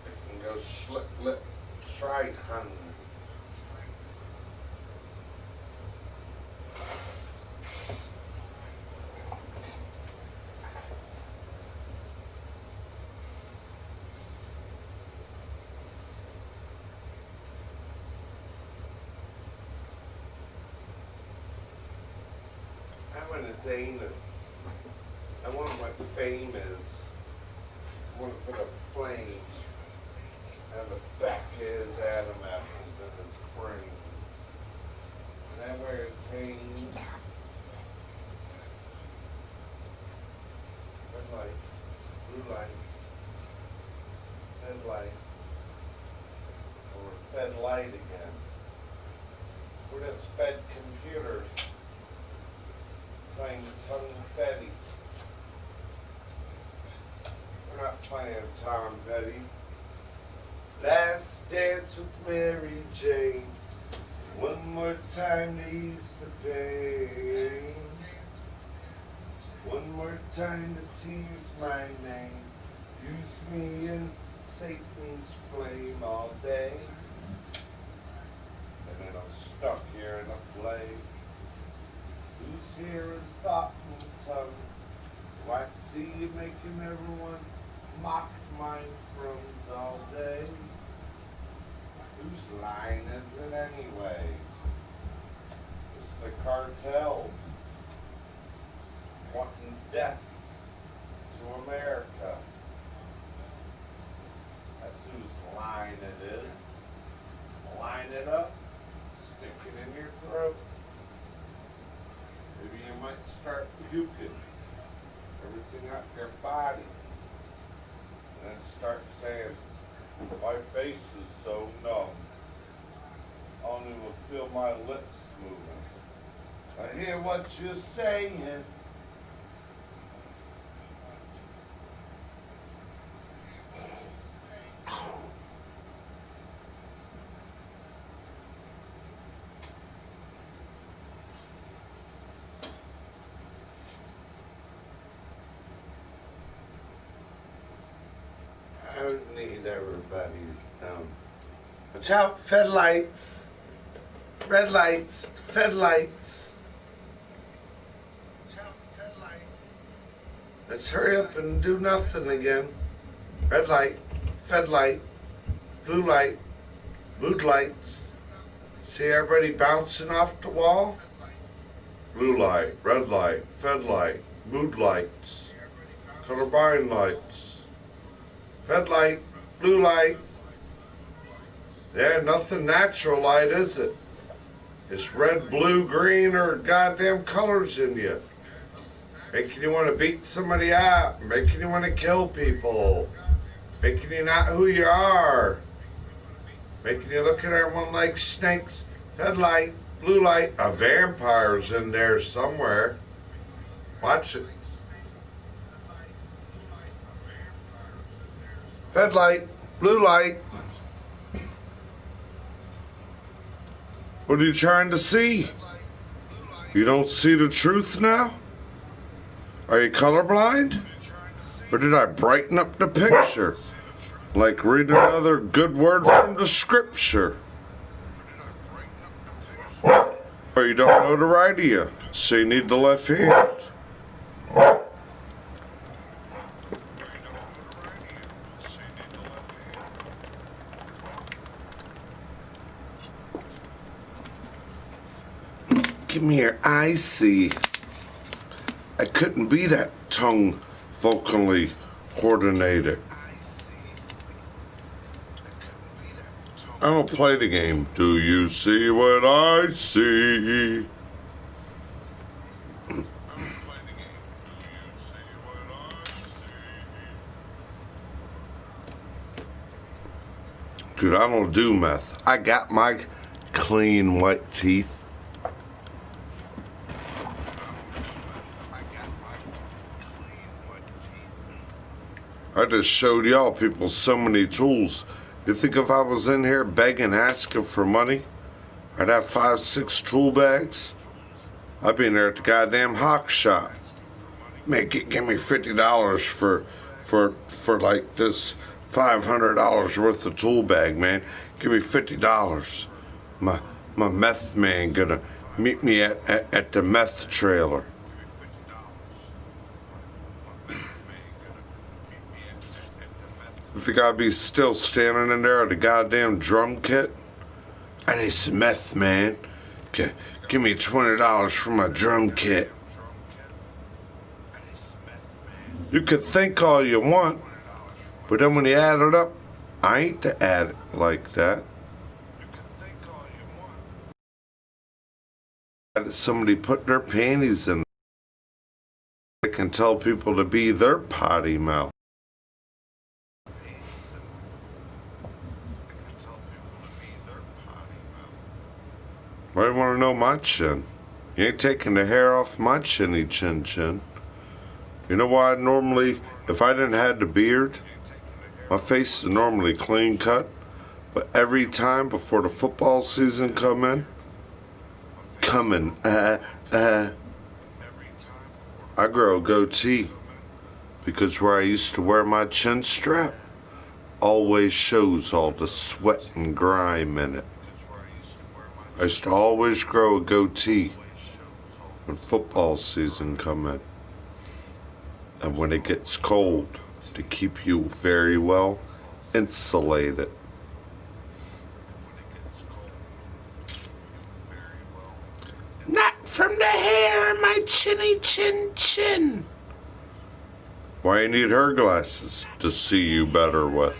I can go slick-lip try-tongue. I want his anus. I want what fame is. I want to put a flame on the back of his Adam apples and his brains. And I wear his hands. Red light, blue light, headlight, or fed light again. We're just fed computers playing Tongue Fetty. We're not playing Tom Petty. Last dance with Mary Jane. One more time to ease the pain. One more time to tease my name. Use me in Satan's flame all day. And then I'm stuck here in a flame. Who's here in thought and tongue? Do I see you making everyone mock my thrones all day? Whose line is it anyway? It's the cartels wanting death to America. That's whose line it is. your body. And then start saying, my face is so numb. I don't even feel my lips moving. I hear what you're saying. I don't need everybody's down. Watch out, fed lights. Red lights, fed lights. Watch out, fed lights. Let's hurry up and do nothing again. Red light, fed light, blue light, mood lights. See everybody bouncing off the wall? Blue light, red light, fed light, mood lights, colorblind lights, fed light, blue light. Yeah, nothing natural light, is it? It's red, blue, green, or goddamn colors in you. Making you want to beat somebody up, making you want to kill people, making you not who you are, making you look at everyone like snakes. Red light, blue light, a vampire's in there somewhere. Watch it. Red light, blue light. What are you trying to see? You don't see the truth now? Are you colorblind? Or did I brighten up the picture? Like read another good word from the scripture? Or you don't know the right ear, so you need the left hand. Give me your IC. I couldn't be that tongue vocally coordinated. I don't play the game. Do you see what I see? Dude, I don't do meth. I got my clean white teeth. I just showed y'all people so many tools. You think if I was in here begging, asking for money, I'd have 5, 6 tool bags? I'd be in there at the goddamn hawk shop. Man, give me $50 for like this $500 worth of tool bag, man. Give me $50. My meth man gonna meet me at the meth trailer. You think I'd be still standing in there at the goddamn drum kit? I need some meth, man. Give me $20 for my drum kit. You could think all you want, but then when you add it up, I ain't to add it like that. Somebody put their panties in. They can tell people to be their potty mouth. Why do you want to know my chin? You ain't taking the hair off my chinny chin chin. You know why normally, if I didn't have the beard, my face is normally clean cut, but every time before the football season I grow a goatee because where I used to wear my chin strap always shows all the sweat and grime in it. I used to always grow a goatee when football season come in. And when it gets cold, to keep you very well insulated. Not from the hair in my chinny chin chin. Why you need her glasses? To see you better with.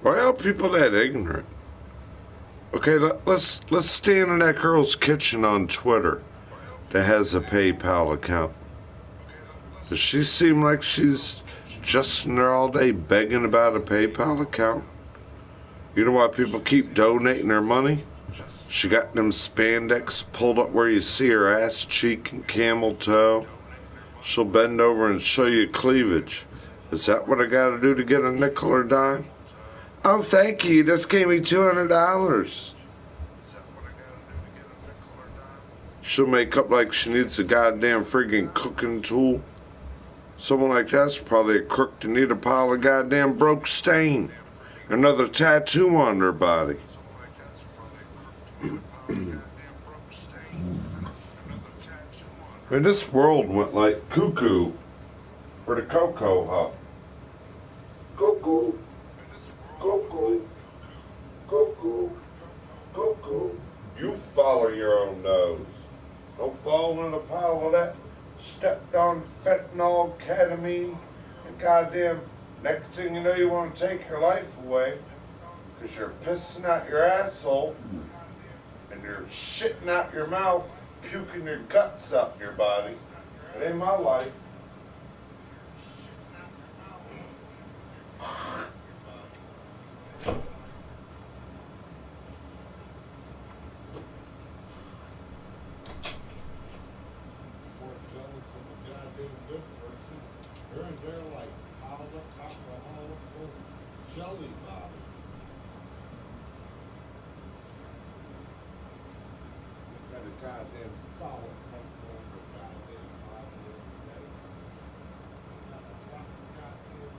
Why are people that ignorant? Okay, let's stand in that girl's kitchen on Twitter that has a PayPal account. Does she seem like she's just in there all day begging about a PayPal account? You know why people keep donating their money? She got them spandex pulled up where you see her ass cheek and camel toe. She'll bend over and show you cleavage. Is that what I gotta do to get a nickel or dime? Oh, thank you. You just gave me $200. She'll make up like she needs a goddamn friggin' cooking tool. Someone like that's probably a crook to need a pile of goddamn broke stain. Another tattoo on their body. I mean, this world went like cuckoo for the cocoa huff. Cuckoo, cuckoo, cuckoo, cuckoo. You follow your own nose. Don't fall in a pile of that stepped on fentanyl, ketamine, and goddamn next thing you know you want to take your life away because you're pissing out your asshole and you're shitting out your mouth, puking your guts up in your body. It ain't my life. Jelly body. Got a goddamn solid muscle on the goddamn body every day. Got a rotten goddamn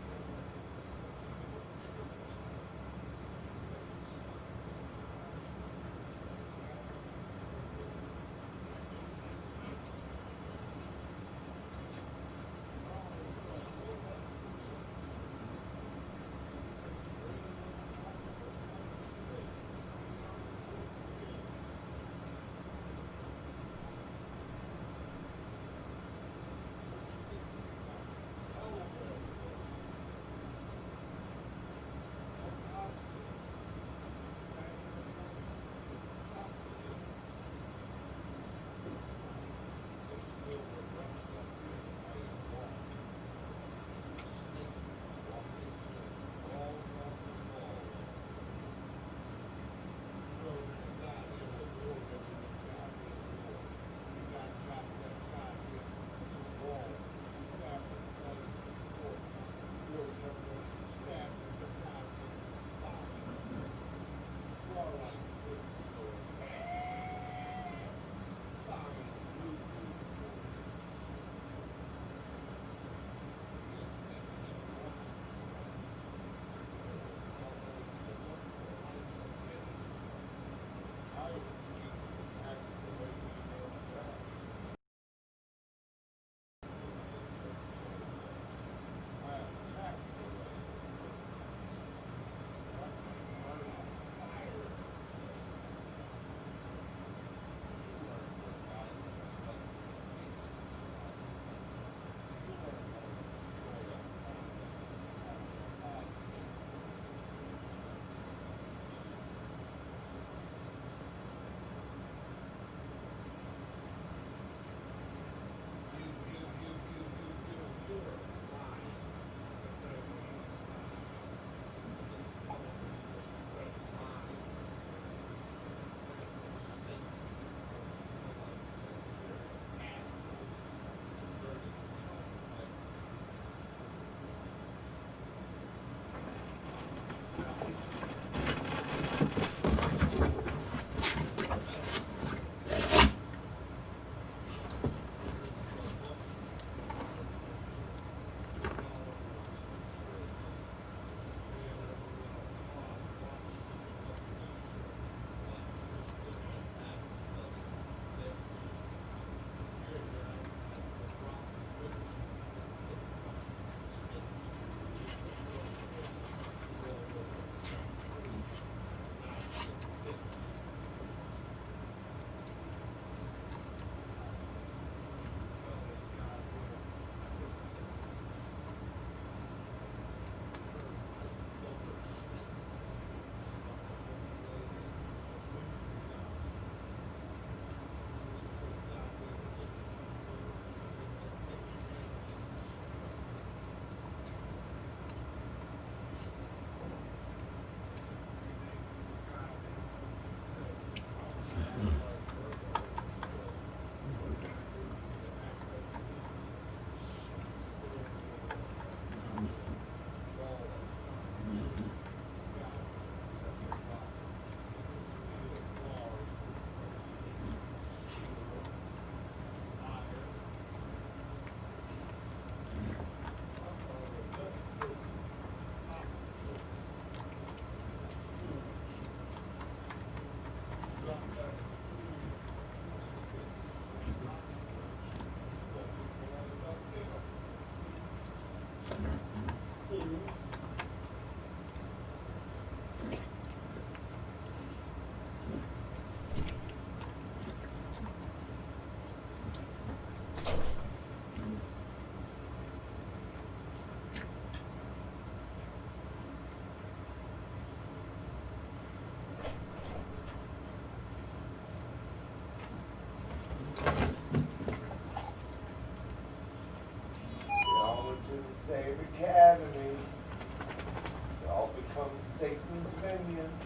minions.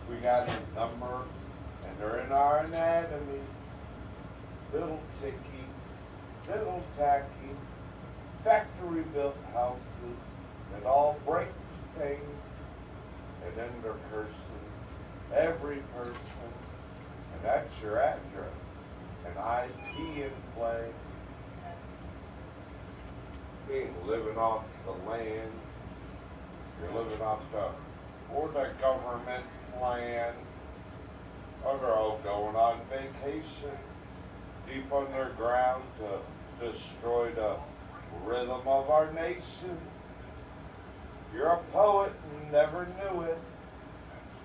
We got a number, and they're in our anatomy. Little ticky, little tacky, factory-built houses that all break the same, and then they're cursing every person, and that's your address, an IP in play. You ain't living off the land, you're living off or the government plan, or they're all going on vacation deep underground to destroy the rhythm of our nation. You're a poet and never knew it.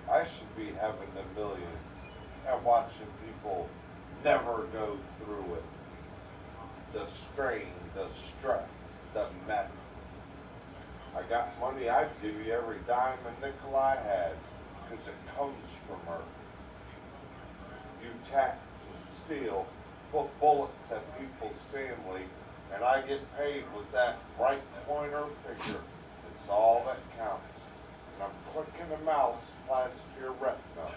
I should be having the millions and watching people never go through it. The strain, the stress, the mess. I got money, I'd give you every dime and nickel I had, because it comes from Earth. You tax and steal, put bullets at people's family, and I get paid with that right pointer finger. It's all that counts. And I'm clicking a mouse past your retina.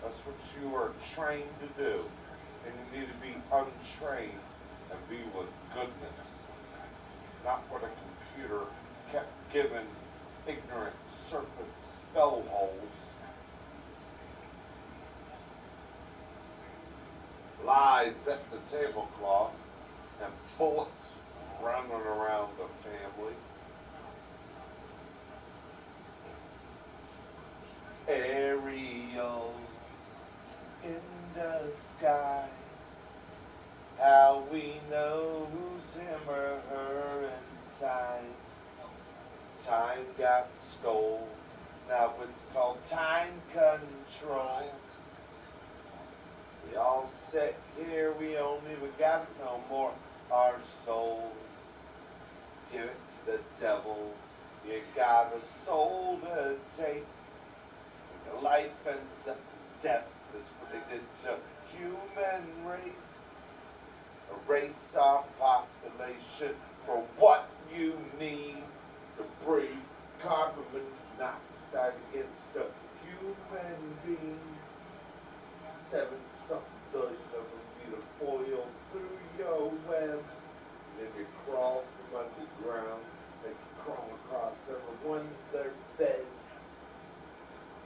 That's what you are trained to do. And you need to be untrained and be with goodness. Not what a computer kept giving ignorant serpent spell holes. Lies at the tablecloth and bullets running around the family. Aerials in the sky. How we know who's him or her in time. Time got stole. Now it's called time control. We all sit here, we only got it no more. Our soul, give it to the devil. You got a soul to take. When your life ends up in death, that's what they did to human race. Erase our population for what you need to breathe carbon monoxide against the human being. 7-something billion of them need to boil through your web. And then you crawl from underground. They crawl across everyone their beds.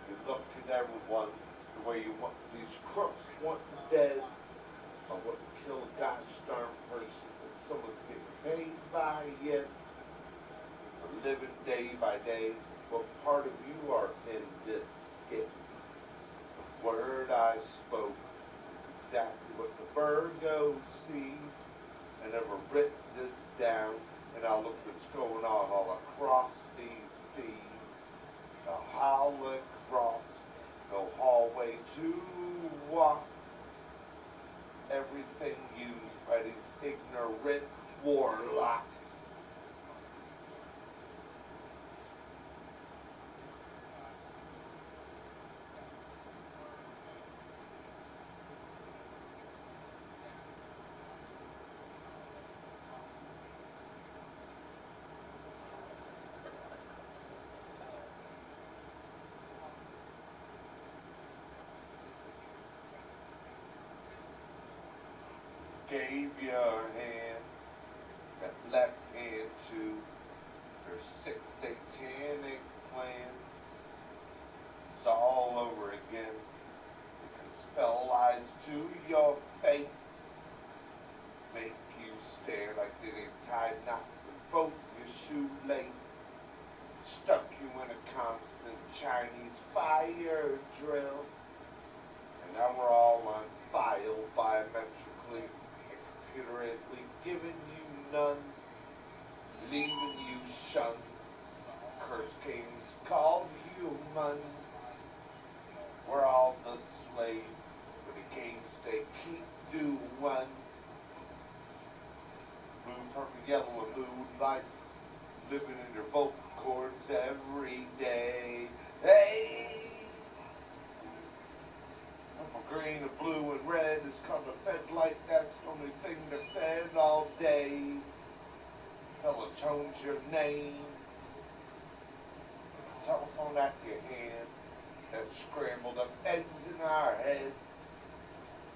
You look at everyone the way you want these crooks want dead. I wouldn't kill a gosh darn person that someone's getting paid by yet. Or living day by day. What part of you are in this skit? The word I spoke is exactly what the Virgo sees. I never written this down, and I look what's going on all across these seas. The Holocaust, no hallway to walk. Everything used by these ignorant warlocks. Gave your hand, that left hand to their sick satanic plans. It's all over again. They can spell lies to your face, make you stare like they tied knots in both your shoelaces, stuck you in a constant Chinese fire drill. And now we're all on file biometrically and computeratedly, giving you none, leaving you shunned. Curse kings called humans. We're all the slave for the games they keep doing. Blue, purple, yellow, and moonlights, living in your vocal cords every day. Hey! Purple, green, and blue, and red is called a fed light. That's the only thing they're fed all day. Fella tones your name. telephone at your hand, and scrambled up eggs in our heads.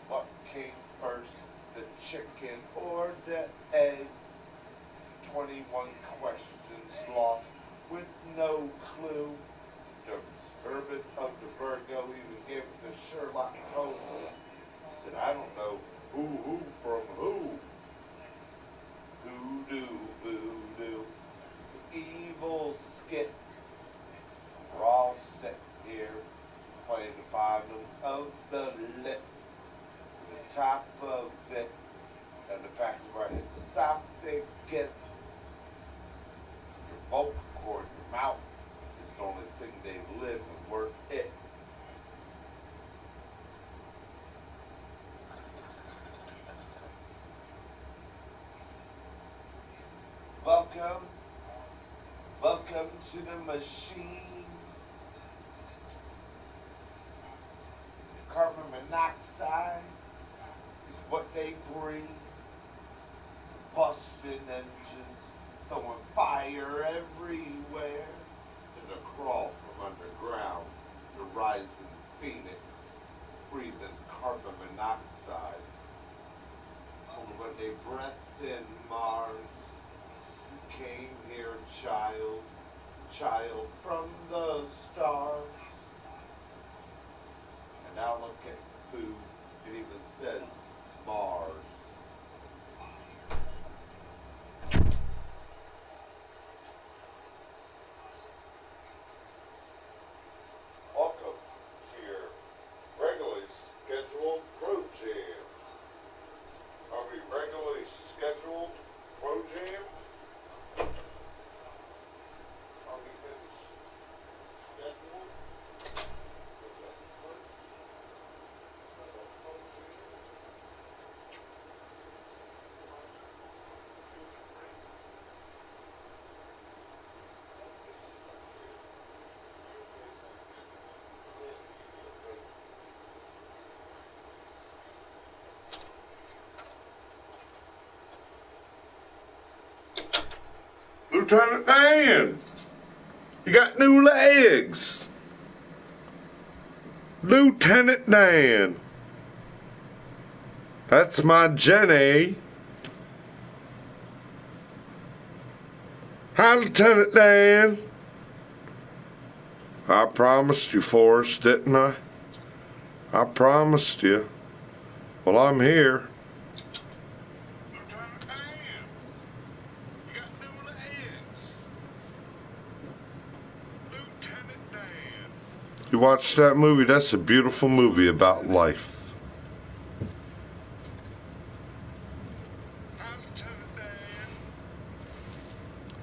What came first, the chicken or the egg? 21 questions lost with no clue. The servant of the Virgo even gave it to Sherlock Holmes. Said, I don't know who from who. Voodoo, voodoo. It's an evil skit. We're all sitting here playing the bottom of the lip, the top of it, and the back of our head. Esophagus. Your vocal cord, your mouth, is the only thing they live and we're it. Welcome to the machine. Carbon monoxide is what they breathe. Busting engines, throwing fire everywhere. And the crawl from underground, the rising phoenix, breathing carbon monoxide. Only when they breathed in Mars, you came here, child from the stars. And now look at food, it even says Mars. Welcome to your regularly scheduled pro jam. Are we regularly scheduled pro jam? Are we scheduled? Lieutenant Dan, you got new legs. Lieutenant Dan. That's my Jenny. Hi, Lieutenant Dan. I promised you, Forrest, didn't I? I promised you. Well, I'm here. Lieutenant Dan, you got new legs. Lieutenant Dan. You watched that movie? That's a beautiful movie about life.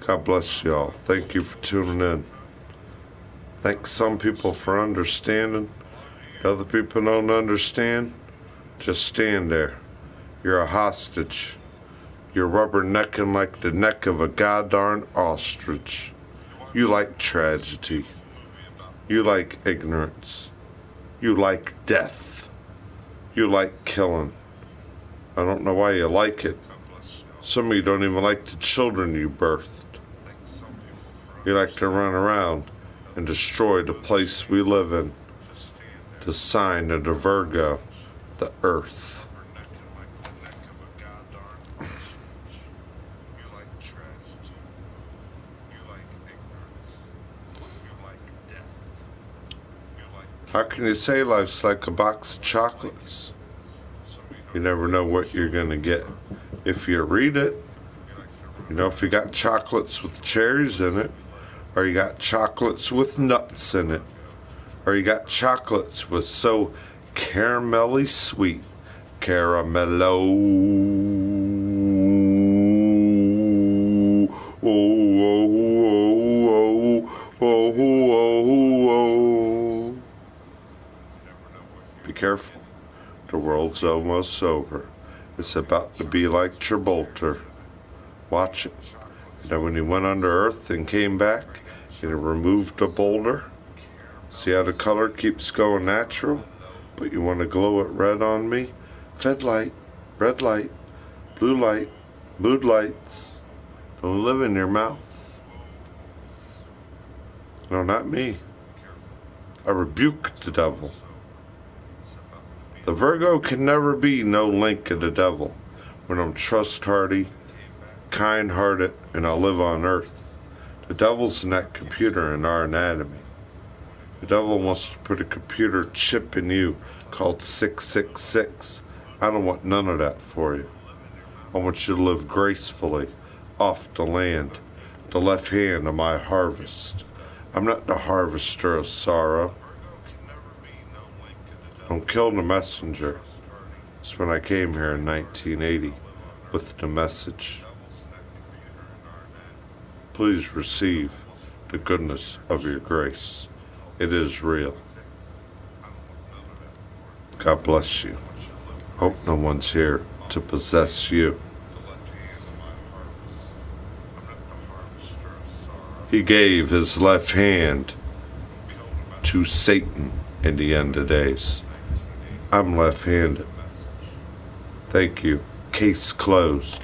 God bless y'all. Thank you for tuning in. Thanks some people for understanding. Other people don't understand. Just stand there. You're a hostage. You're rubbernecking like the neck of a goddamn ostrich. You like tragedy. You like ignorance. You like death. You like killing. I don't know why you like it. Some of you don't even like the children you birthed. You like to run around and destroy the place we live in. The sign of the Virgo, the earth. How can you say life's like a box of chocolates? You never know what you're going to get. If you read it, you know, if you got chocolates with cherries in it, or you got chocolates with nuts in it, or you got chocolates with so caramelly sweet, caramello, oh, oh, oh, oh, oh, oh. Be careful, the world's almost over. It's about to be like Gibraltar. Watch it. Now when he went under earth and came back, and he removed a boulder, see how the color keeps going natural? But you want to glow it red on me? Red light, blue light, mood lights. Don't live in your mouth. No, not me. I rebuke the devil. The Virgo can never be no link of the devil. When I'm trust-hearty, kind-hearted, and I live on earth. The devil's in that computer in our anatomy. The devil wants to put a computer chip in you called 666. I don't want none of that for you. I want you to live gracefully off the land, the left hand of my harvest. I'm not the harvester of sorrow. Don't kill the messenger. That's when I came here in 1980 with the message. Please receive the goodness of your grace. It is real. God bless you. Hope no one's here to possess you. He gave his left hand to Satan in the end of days. I'm left-handed. Thank you. Case closed.